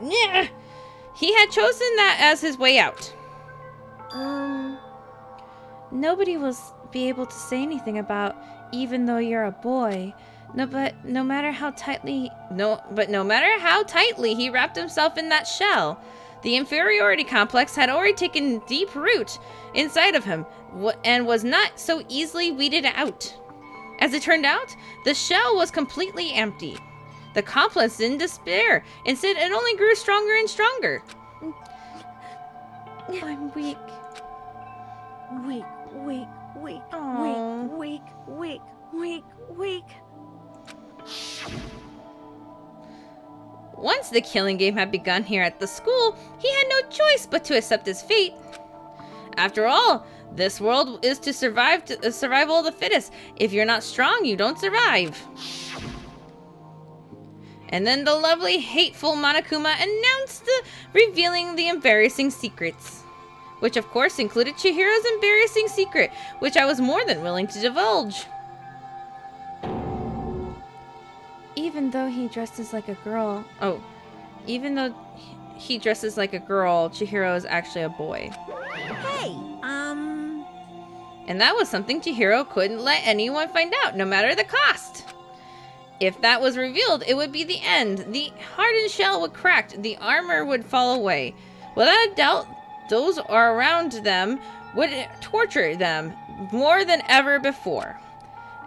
A: He had chosen that as his way out. Nobody will be able to say anything about even though you're a boy. No matter how tightly he wrapped himself in that shell, the inferiority complex had already taken deep root inside of him and was not so easily weeded out. As it turned out, the shell was completely empty. The complex in despair. Instead, it only grew stronger and stronger. I'm weak.
B: Weak.
A: Aww.
B: Weak.
A: Once the killing game had begun here at the school, he had no choice but to accept his fate. After all, this world is to survival of the fittest. If you're not strong, you don't survive. And then the lovely, hateful Monokuma announced revealing the embarrassing secrets. Which of course included Chihiro's embarrassing secret, which I was more than willing to divulge. Even though he dresses like a girl... even though he dresses like a girl, Chihiro is actually a boy.
G: Hey,
A: And that was something Chihiro couldn't let anyone find out, no matter the cost. If that was revealed, it would be the end. The hardened shell would crack, the armor would fall away. Without a doubt, those around them would torture them more than ever before.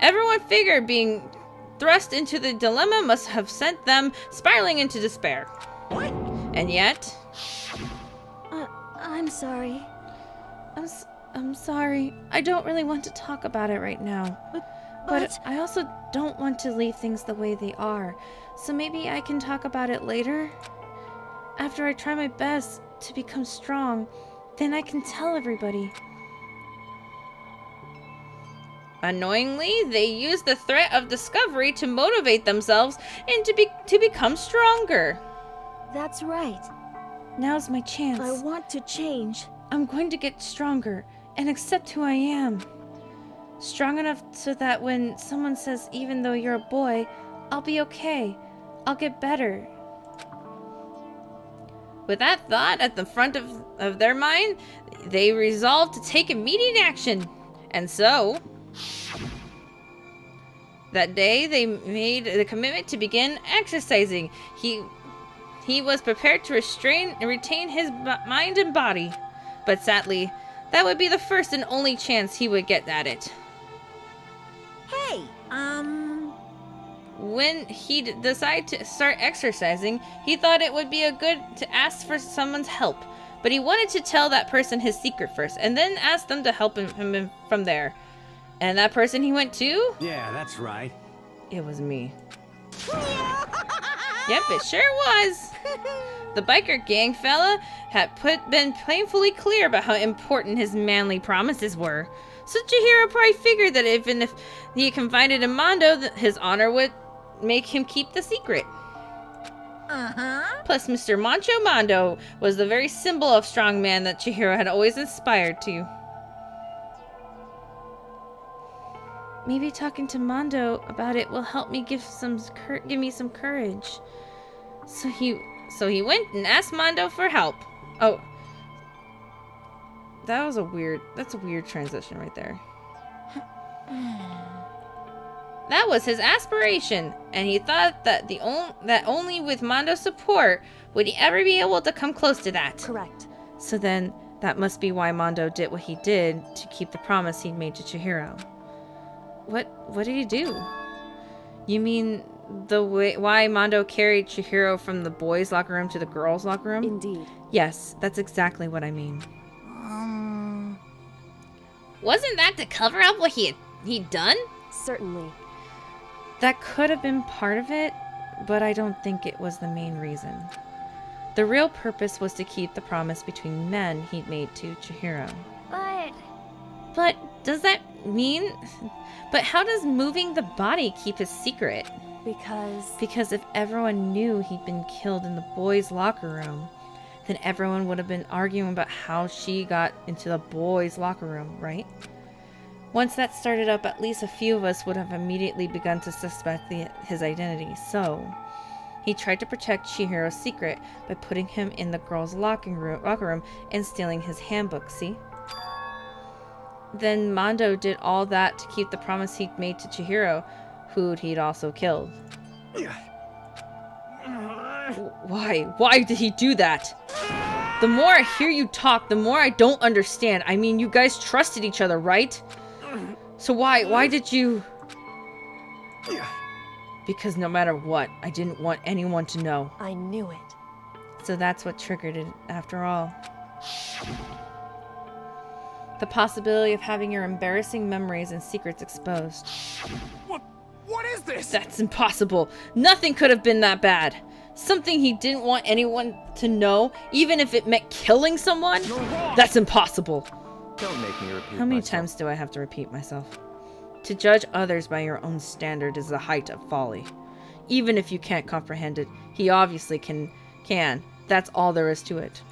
A: Everyone figured being thrust into the dilemma must have sent them spiraling into despair.
G: What?
A: And yet...
B: I'm sorry.
A: I'm sorry. I don't really want to talk about it right now. But I also don't want to leave things the way they are. So maybe I can talk about it later? After I try my best to become strong, then I can tell everybody. Annoyingly, they use the threat of discovery to motivate themselves and to become stronger.
B: That's right.
A: Now's my chance.
B: I want to change.
A: I'm going to get stronger and accept who I am. Strong enough so that when someone says, even though you're a boy, I'll be okay. I'll get better. With that thought at the front of their mind, they resolved to take immediate action. And so, that day they made the commitment to begin exercising. He was prepared to retain his mind and body. But sadly, that would be the first and only chance he would get at it.
G: Hey,
A: When he decided to start exercising, he thought it would be a good to ask for someone's help. But he wanted to tell that person his secret first, and then ask them to help him from there. And that person he went to?
K: Yeah, that's right.
A: It was me. Yep, it sure was. The biker gang fella had been painfully clear about how important his manly promises were. So Chihiro probably figured that even if he confided in Mondo, that his honor would make him keep the secret. Plus, Mr. Mancho Mondo was the very symbol of strong man that Chihiro had always inspired to. Maybe talking to Mondo about it will help me give me some courage. So he went and asked Mondo for help. Oh. That's a weird transition right there. That was his aspiration, and he thought that that only with Mondo's support would he ever be able to come close to that.
J: Correct.
A: So then, that must be why Mondo did what he did to keep the promise he'd made to Chihiro. What did he do? You mean why Mondo carried Chihiro from the boys' locker room to the girls' locker room?
J: Indeed.
A: Yes, that's exactly what I mean.
F: Wasn't that to cover up what he'd done?
J: Certainly.
A: That could have been part of it, but I don't think it was the main reason. The real purpose was to keep the promise between men he'd made to Chihiro. But does that mean... But how does moving the body keep his secret? Because if everyone knew he'd been killed in the boys' locker room, then everyone would have been arguing about how she got into the boys' locker room, right? Once that started up, at least a few of us would have immediately begun to suspect his identity. So, he tried to protect Chihiro's secret by putting him in the girls' locker room and stealing his handbook, see? Then Mondo did all that to keep the promise he'd made to Chihiro, who he'd also killed. Why? Why did he do that? The more I hear you talk, the more I don't understand. I mean, you guys trusted each other, right? So why did you... Because no matter what, I didn't want anyone to know.
J: I knew it.
A: So that's what triggered it, after all. The possibility of having your embarrassing memories and secrets exposed.
O: What is this?
A: That's impossible. Nothing could have been that bad. Something he didn't want anyone to know, even if it meant killing someone? That's impossible.
L: Don't make me repeat
A: How many
L: myself.
A: times do I have to repeat myself? To judge others by your own standard is the height of folly. Even if you can't comprehend it, he obviously can. That's all there is to it.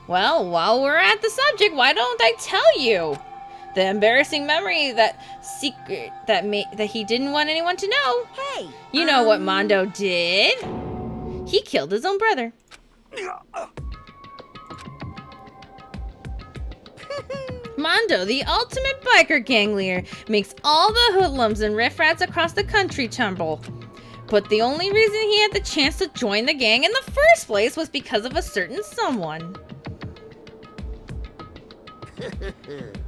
A: Well, while we're at the subject, why don't I tell you? The embarrassing memory, that secret that he didn't want anyone to know.
G: Hey!
A: You know what Mondo did? He killed his own brother. Mondo, the ultimate biker gang leader, makes all the hoodlums and riffraffs across the country tremble. But the only reason he had the chance to join the gang in the first place was because of a certain someone.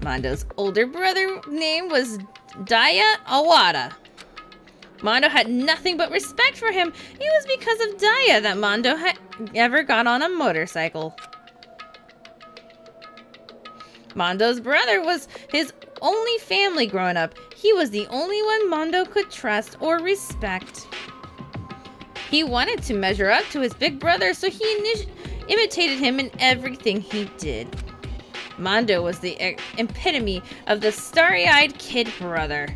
A: Mondo's older brother name was Daya Awada. Mondo had nothing but respect for him. It was because of Daya that Mondo had ever got on a motorcycle. Mondo's brother was his only family growing up. He was the only one Mondo could trust or respect. He wanted to measure up to his big brother, so he imitated him in everything he did. Mondo was the epitome of the starry-eyed kid brother.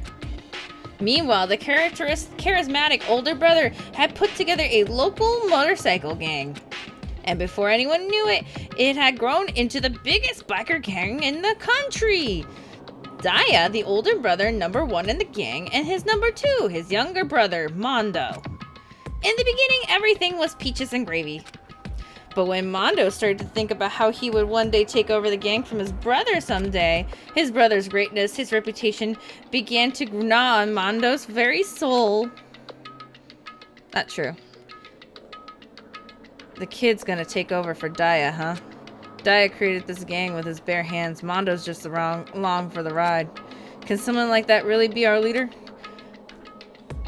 A: Meanwhile, the charismatic older brother had put together a local motorcycle gang. And before anyone knew it, it had grown into the biggest biker gang in the country. Daya, the older brother, number 1 in the gang, and his number 2, his younger brother, Mondo. In the beginning, everything was peaches and gravy. But when Mondo started to think about how he would one day take over the gang from his brother someday, his brother's greatness, his reputation, began to gnaw on Mondo's very soul. Not true. The kid's gonna take over for Daya, huh? Daya created this gang with his bare hands. Mondo's just along for the ride. Can someone like that really be our leader?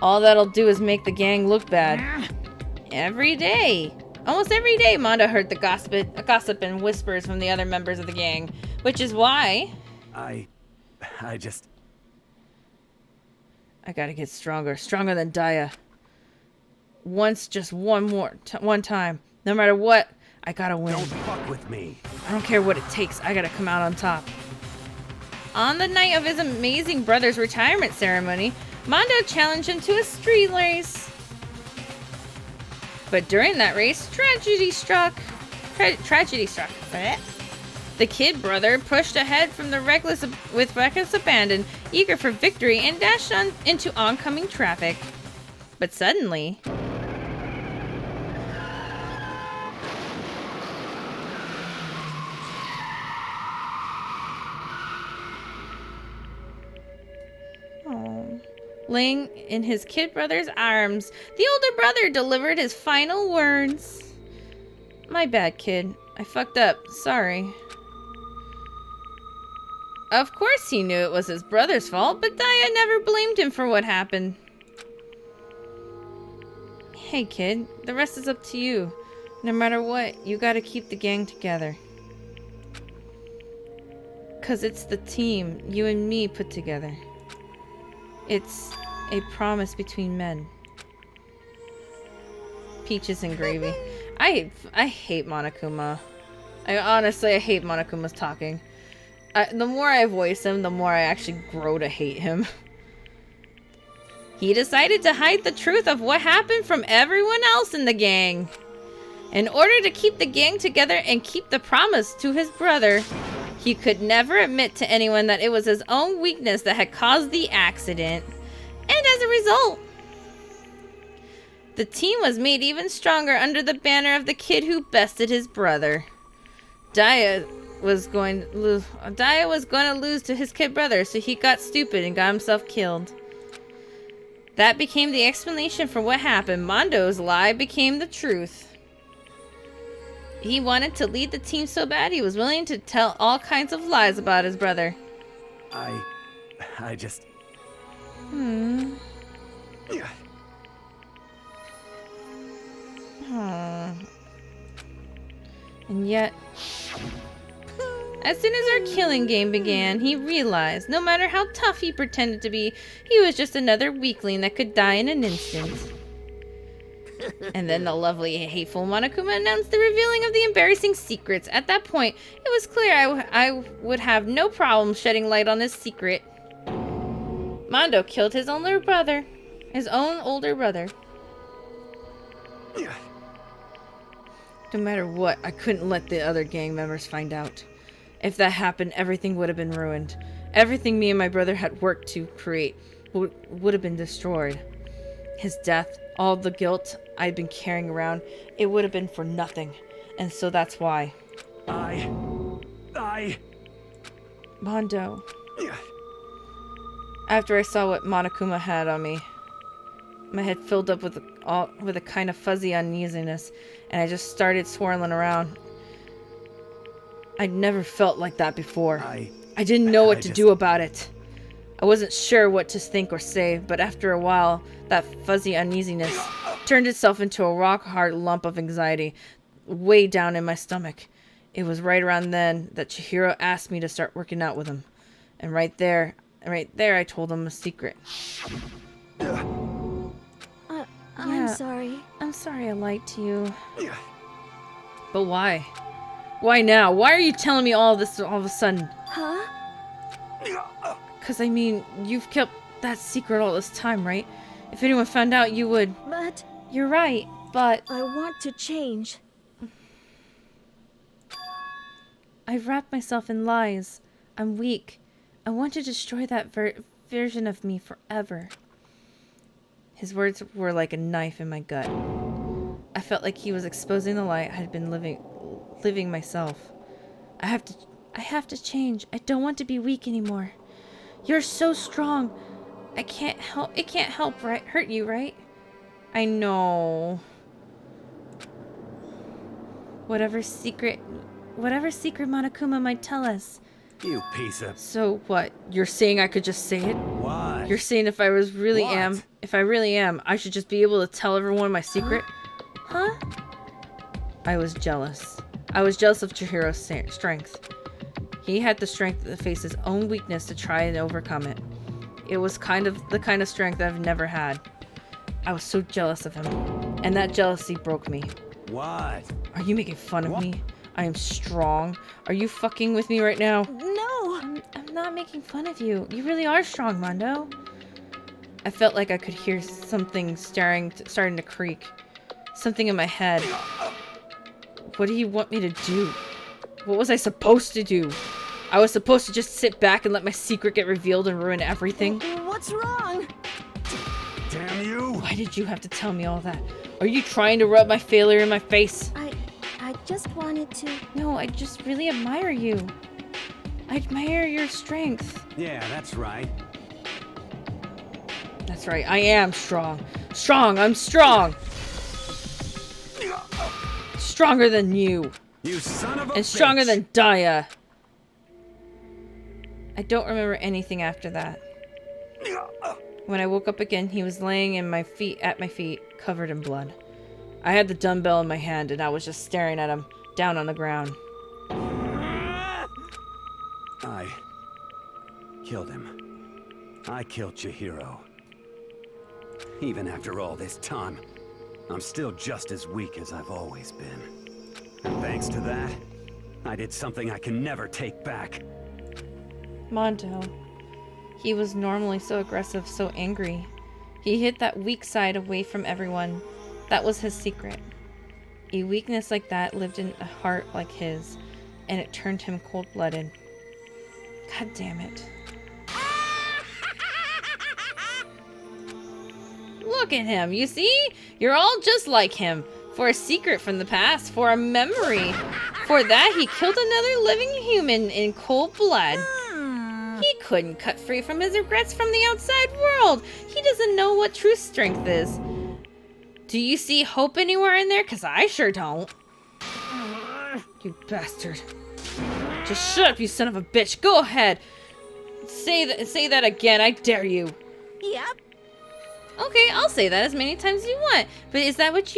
A: All that'll do is make the gang look bad. Every day. Almost every day, Mondo heard the gossip and whispers from the other members of the gang, which is why...
K: I
A: gotta get stronger. Stronger than Daya. Just one time. No matter what, I gotta win.
K: Don't fuck with me.
A: I don't care what it takes. I gotta come out on top. On the night of his amazing brother's retirement ceremony, Mondo challenged him to a street race. But during that race, tragedy struck. The kid brother pushed ahead with reckless abandon, eager for victory, and dashed into oncoming traffic. But suddenly... laying in his kid brother's arms, the older brother delivered his final words. My bad, kid. I fucked up. Sorry. Of course he knew it was his brother's fault, but Daya never blamed him for what happened. Hey, kid. The rest is up to you. No matter what, you gotta keep the gang together. 'Cause it's the team you and me put together. It's a promise between men. Peaches and gravy. I hate Monokuma. I hate Monokuma's talking. The more I voice him, the more I actually grow to hate him. He decided to hide the truth of what happened from everyone else in the gang. In order to keep the gang together and keep the promise to his brother, he could never admit to anyone that it was his own weakness that had caused the accident. And as a result, the team was made even stronger under the banner of the kid who bested his brother. Daya was going to lose to his kid brother, so he got stupid and got himself killed. That became the explanation for what happened. Mondo's lie became the truth. He wanted to lead the team so bad he was willing to tell all kinds of lies about his brother.
K: I just...
A: And yet, as soon as our killing game began, he realized no matter how tough he pretended to be, he was just another weakling that could die in an instant. And then the lovely, hateful Monokuma announced the revealing of the embarrassing secrets. At that point, it was clear I would have no problem shedding light on this secret. Mondo killed his own older brother. No matter what, I couldn't let the other gang members find out. If that happened, everything would have been ruined. Everything me and my brother had worked to create would have been destroyed. His death, all the guilt I'd been carrying around, it would have been for nothing. And so that's why. Mondo. After I saw what Monokuma had on me, my head filled up with a kind of fuzzy uneasiness, and I just started swirling around. I'd never felt like that before. I didn't know what to do about it. I wasn't sure what to think or say, but after a while, that fuzzy uneasiness turned itself into a rock-hard lump of anxiety way down in my stomach. It was right around then that Chihiro asked me to start working out with him. And right there, I told him a secret.
B: I'm sorry.
A: I'm sorry I lied to you. But why? Why now? Why are you telling me all this all of a sudden?
B: Huh?
A: 'Cause I mean, you've kept that secret all this time, right? If anyone found out, you would...
B: But...
A: You're right, but...
B: I want to change.
A: I've wrapped myself in lies. I'm weak. I want to destroy that version of me forever. His words were like a knife in my gut. I felt like he was exposing the lie I had been living myself. I have to change. I don't want to be weak anymore. You're so strong. It can't help hurt you, right? I know. Whatever secret Monokuma might tell us.
K: You piece of...
A: So what? You're saying I could just say it?
K: What?
A: You're saying if I really am, I should just be able to tell everyone my secret? Huh? I was jealous. I was jealous of Chihiro's strength. He had the strength to face his own weakness to try and overcome it. It was the kind of strength I've never had. I was so jealous of him, and that jealousy broke me.
K: What?
A: Are you making fun of me? I am strong. Are you fucking with me right now?
B: No!
A: I'm not making fun of you. You really are strong, Mondo. I felt like I could hear something starting to creak. Something in my head. What do you want me to do? What was I supposed to do? I was supposed to just sit back and let my secret get revealed and ruin everything?
B: What's wrong?
K: Damn you!
A: Why did you have to tell me all that? Are you trying to rub my failure in my face?
B: I just wanted to...
A: No, I just really admire you. I admire your strength.
K: Yeah, that's right.
A: That's right, I am strong. I'm strong! Stronger than you.
K: You son of a
A: And stronger
K: bitch.
A: than Daya. I don't remember anything after that. When I woke up again, he was laying at my feet, covered in blood. I had the dumbbell in my hand, and I was just staring at him, down on the ground.
K: I killed him. I killed Chihiro. Even after all this time, I'm still just as weak as I've always been. And thanks to that, I did something I can never take back.
A: Mondo. He was normally so aggressive, so angry. He hid that weak side away from everyone. That was his secret. A weakness like that lived in a heart like his, and it turned him cold-blooded. God damn it. Look at him, you see? You're all just like him. For a secret from the past, for a memory. For that, he killed another living human in cold blood. He couldn't cut free from his regrets from the outside world. He doesn't know what true strength is. Do you see hope anywhere in there? Because I sure don't. You bastard. Just shut up, you son of a bitch. Go ahead. Say that again. I dare you.
G: Yep.
A: Okay, I'll say that as many times as you want. But is that what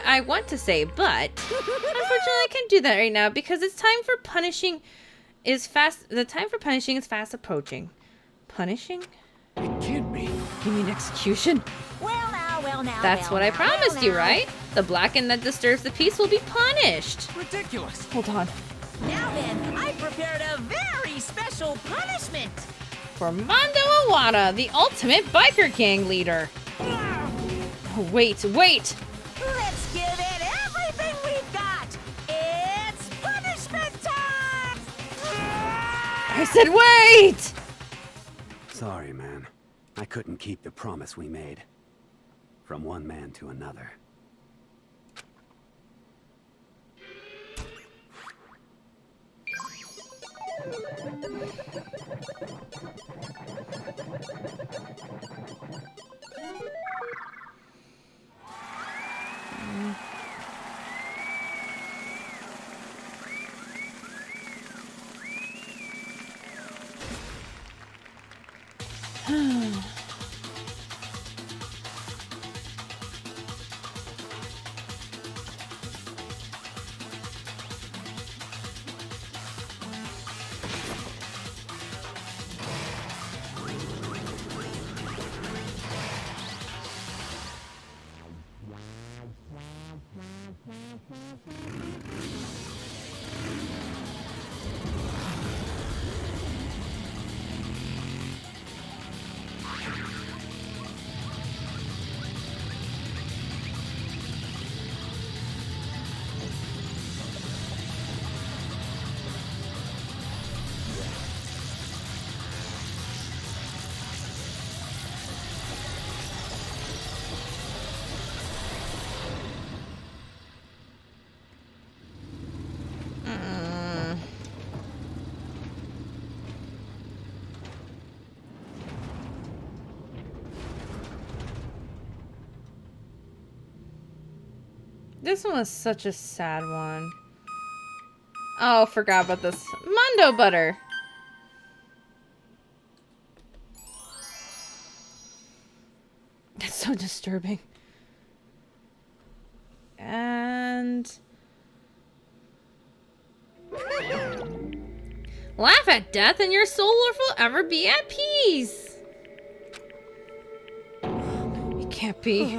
A: I want to say, but unfortunately I can't do that right now because the time for punishing is fast approaching. Punishing?
O: It can't be.
A: You mean execution?
G: Well now.
A: That's what I promised you, right? The blackened that disturbs the peace will be punished.
O: Ridiculous.
A: Hold on.
G: Now then, I prepared a very special punishment.
A: For Mondo Iwata, the ultimate biker gang leader. Oh, wait.
G: Let's give it everything we've got. It's punishment time.
A: I said wait!
K: Sorry, man. I couldn't keep the promise we made. From one man to another.
A: This one was such a sad one. Oh, forgot about this. Mondo butter. That's so disturbing. And... laugh at death and your soul will forever be at peace. It can't be.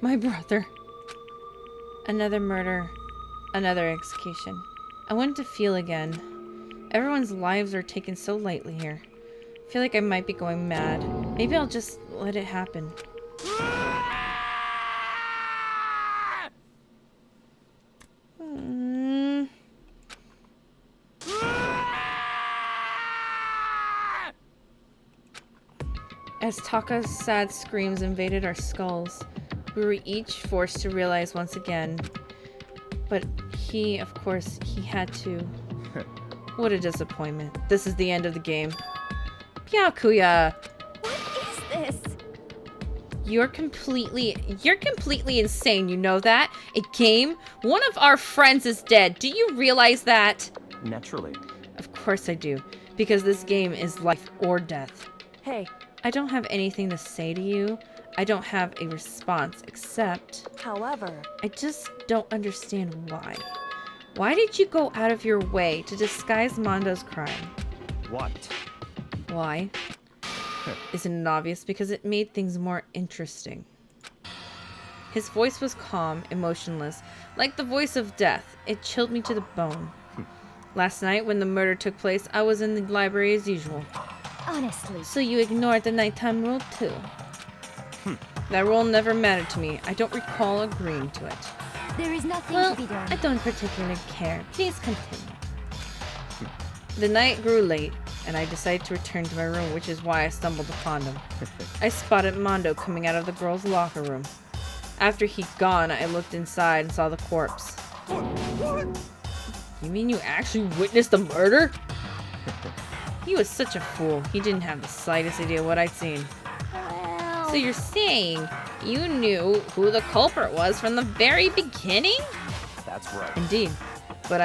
A: My brother. Another murder. Another execution. I want to feel again. Everyone's lives are taken so lightly here. I feel like I might be going mad. Maybe I'll just let it happen. As Taka's sad screams invaded our skulls, we were each forced to realize once again. But he, of course, he had to. What a disappointment. This is the end of the game. Byakuya!
J: What is this?
A: You're completely insane, you know that? A game? One of our friends is dead. Do you realize that?
L: Naturally.
A: Of course I do. Because this game is life or death.
J: Hey.
A: I don't have anything to say to you. I don't have a response, except...
J: However...
A: I just don't understand why. Why did you go out of your way to disguise Mondo's crime?
L: What?
A: Why? Isn't it obvious? Because it made things more interesting. His voice was calm, emotionless, like the voice of death. It chilled me to the bone. Last night, when the murder took place, I was in the library as usual.
N: Honestly.
A: So you ignored the nighttime rule too? That rule never mattered to me. I don't recall agreeing to it.
N: There is nothing
A: Well,
N: to be done.
A: I don't particularly care. Please continue. The night grew late, and I decided to return to my room, which is why I stumbled upon him. I spotted Mondo coming out of the girls' locker room. After he'd gone, I looked inside and saw the corpse.
O: What?
A: You mean you actually witnessed the murder? He was such a fool. He didn't have the slightest idea what I'd seen. So you're saying you knew who the culprit was from the very beginning?
L: That's right.
A: Indeed. But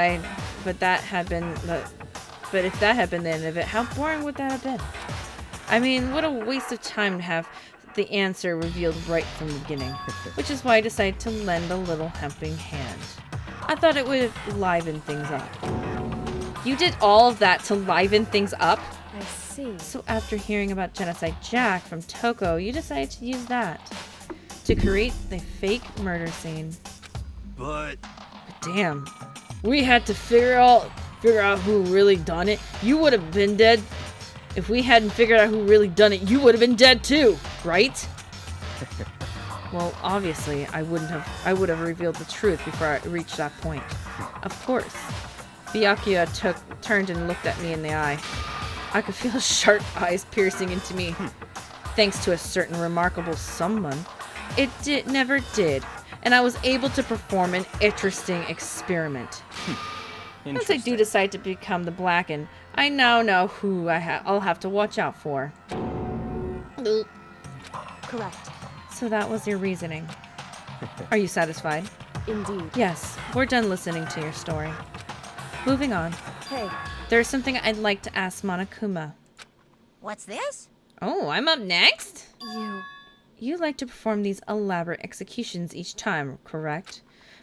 A: if that had been the end of it, how boring would that have been? I mean, what a waste of time to have the answer revealed right from the beginning. Which is why I decided to lend a little helping hand. I thought it would liven things up. You did all of that to liven things up?
J: I see.
A: So after hearing about Genocide Jack from Toko, you decided to use that to create the fake murder scene.
I: But
A: damn, we had to figure out who really done it. You would have been dead. If we hadn't figured out who really done it, you would have been dead too, right? Well, obviously, I would have revealed the truth before I reached that point. Of course. Byakuya turned and looked at me in the eye. I could feel his sharp eyes piercing into me. Thanks to a certain remarkable someone, it never did, and I was able to perform an interesting experiment. Once I do decide to become the Blackened, I now know who I'll have to watch out for.
J: Correct.
A: So that was your reasoning. Are you satisfied?
J: Indeed.
A: Yes, we're done listening to your story. Moving on.
J: Hey.
A: There's something I'd like to ask Monokuma.
G: What's this?
A: Oh, I'm up next?
J: You
A: You like to perform these elaborate executions each time, correct?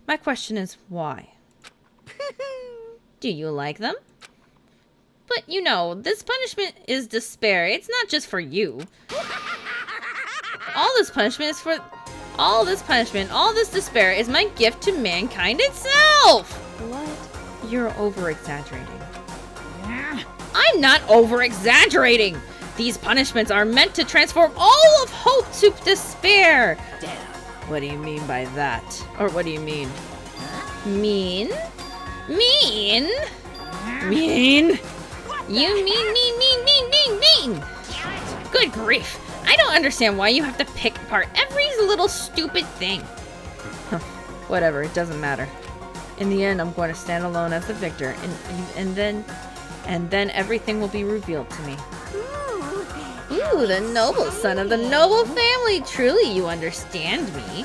A: My question is why? Do you like them? But you know, this punishment is despair. It's not just for you. All this punishment, all this despair is my gift to mankind itself!
J: What?
A: You're over-exaggerating. I'm not over-exaggerating! These punishments are meant to transform all of hope to despair!
G: Damn.
A: What do you mean by that? Or what do you mean? Mean? Mean? Mean? You mean. Good grief. I don't understand why you have to pick apart every little stupid thing. Whatever, it doesn't matter. In the end, I'm going to stand alone as the victor, and then everything will be revealed to me. Ooh, the noble son of the noble family. Truly, you understand me.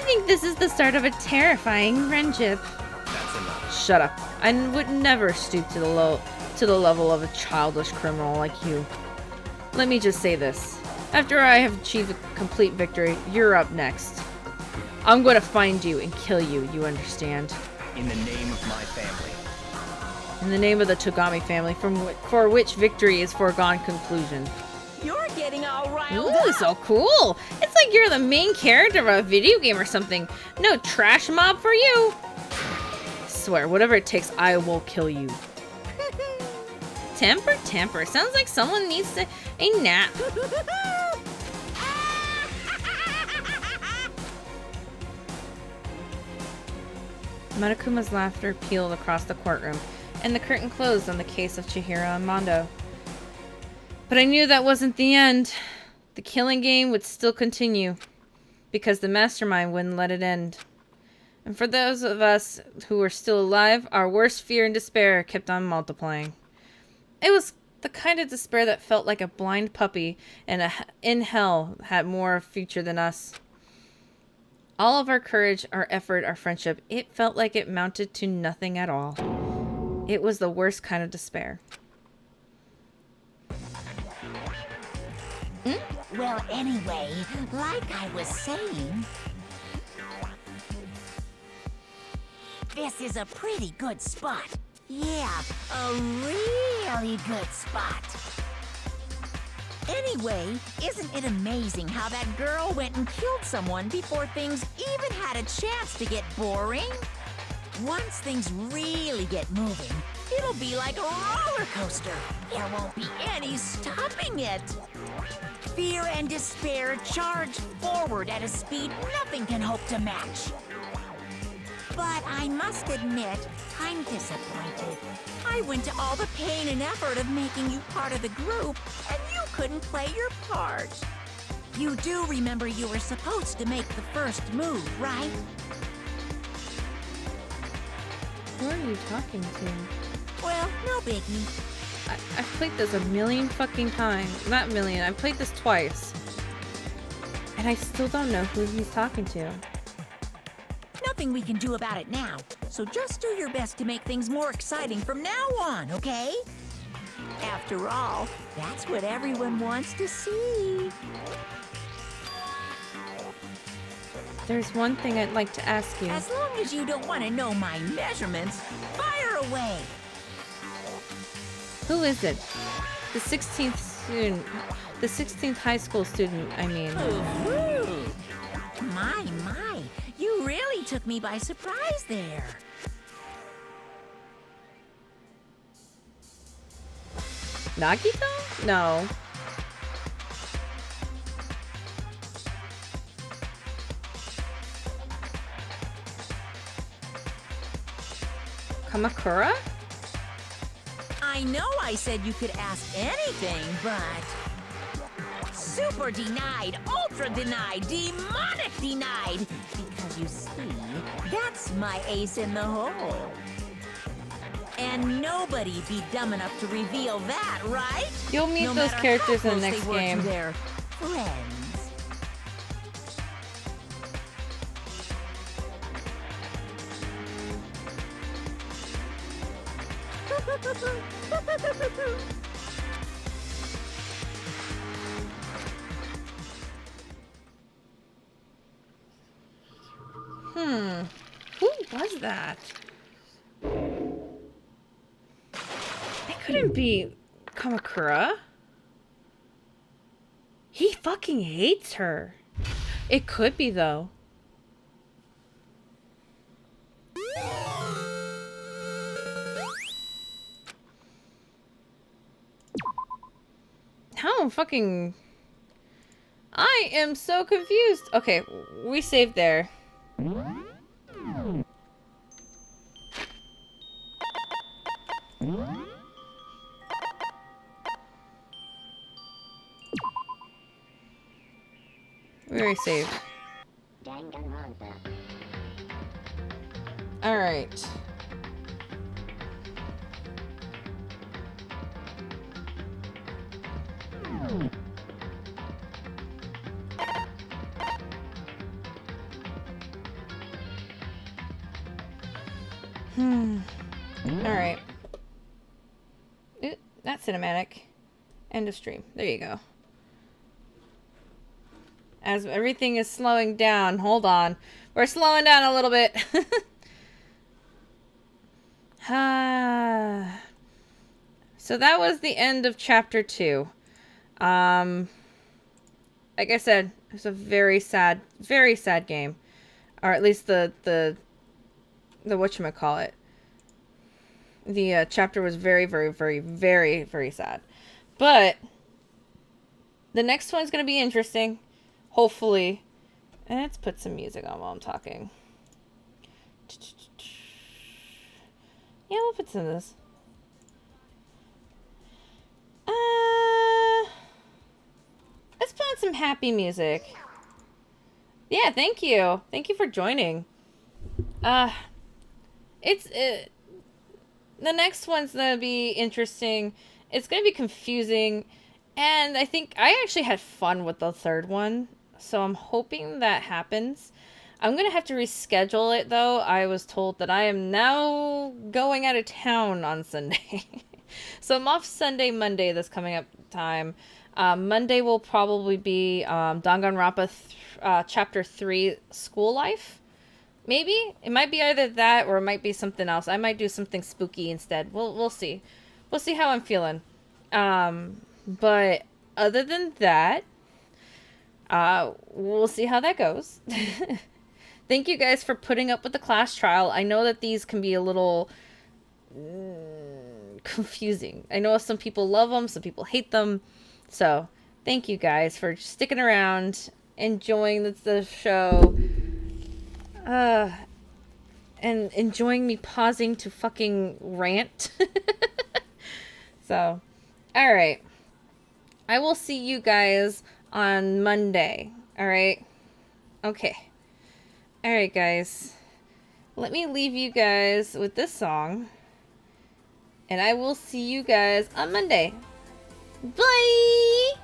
A: think this is the start of a terrifying friendship.
L: That's enough.
A: Shut up. I would never stoop to the level of a childish criminal like you. Let me just say this. After I have achieved a complete victory, you're up next. I'm going to find you and kill you, you understand?
L: In the name of my family.
A: In the name of the Togami family, for which victory is foregone conclusion.
G: You're getting all riled
A: Ooh,
G: up.
A: so cool! It's like you're the main character of a video game or something. No trash mob for you! I swear, whatever it takes, I will kill you. Temper. Sounds like someone needs a nap. Monokuma's laughter pealed across the courtroom, and the curtain closed on the case of Chihiro and Mondo. But I knew that wasn't the end. The killing game would still continue, because the mastermind wouldn't let it end. And for those of us who were still alive, our worst fear and despair kept on multiplying. It was the kind of despair that felt like a blind puppy and in hell had more future than us. All of our courage, our effort, our friendship, it felt like it mounted to nothing at all. It was the worst kind of despair.
G: Well, anyway, like I was saying, this is a pretty good spot. Yeah, a really good spot. Anyway, isn't it amazing how that girl went and killed someone before things even had a chance to get boring? Once things really get moving, it'll be like a roller coaster. There won't be any stopping it. Fear and despair charge forward at a speed nothing can hope to match. But I must admit, I'm disappointed. I went to all the pain and effort of making you part of the group, and you couldn't play your part. You do remember you were supposed to make the first move, right?
A: Who are you talking to?
G: Well, no biggie.
A: I've played this a million fucking times. Not million, I've played this twice. And I still don't know who he's talking to.
G: Nothing we can do about it now, so just do your best to make things more exciting from now on, okay? After all, that's what everyone wants to see.
A: There's one thing I'd like to ask you.
G: As long as you don't want to know my measurements, fire away!
A: Who is it? The 16th student. The 16th high school student, I mean.
G: Ooh. My. You really took me by surprise there.
A: Nagito? No. Kamakura?
G: I know I said you could ask anything, but... Super denied, ultra denied, demonic denied! Because you see, that's my ace in the hole. And nobody be dumb enough to reveal that, right?
A: You'll meet
G: no
A: those
G: matter
A: characters
G: how
A: in the
G: close
A: next
G: they were to
A: game.
G: their friends.
A: Who was that? It couldn't be Kamakura. He fucking hates her. It could be, though. How fucking... I am so confused. Okay, we saved there. We already saved.
F: Danganronpa.
A: Alright. Alright. Not cinematic. End of stream. There you go. As everything is slowing down. Hold on. We're slowing down a little bit. So that was the end of chapter 2. Like I said, it was a very sad game. Or at least the whatchamacallit. The chapter was very, very, very, very, very sad. But the next one's going to be interesting. Hopefully. And let's put some music on while I'm talking. Yeah, we'll put some of this. Let's put on some happy music. Yeah, thank you. Thank you for joining. The next one's gonna be interesting. It's gonna be confusing. And I think I actually had fun with the third one. So I'm hoping that happens. I'm gonna have to reschedule it though. I was told that I am now going out of town on Sunday. So I'm off Sunday, Monday this coming up time. Monday will probably be Danganronpa Chapter 3 School Life. Maybe? It might be either that or it might be something else. I might do something spooky instead. We'll see. We'll see how I'm feeling. But other than that, we'll see how that goes. Thank you guys for putting up with the class trial. I know that these can be a little confusing. I know some people love them, some people hate them. So, thank you guys for sticking around, enjoying the show, and enjoying me pausing to fucking rant. So, alright. I will see you guys on Monday. Alright? Okay. Alright, guys. Let me leave you guys with this song. And I will see you guys on Monday. Bye!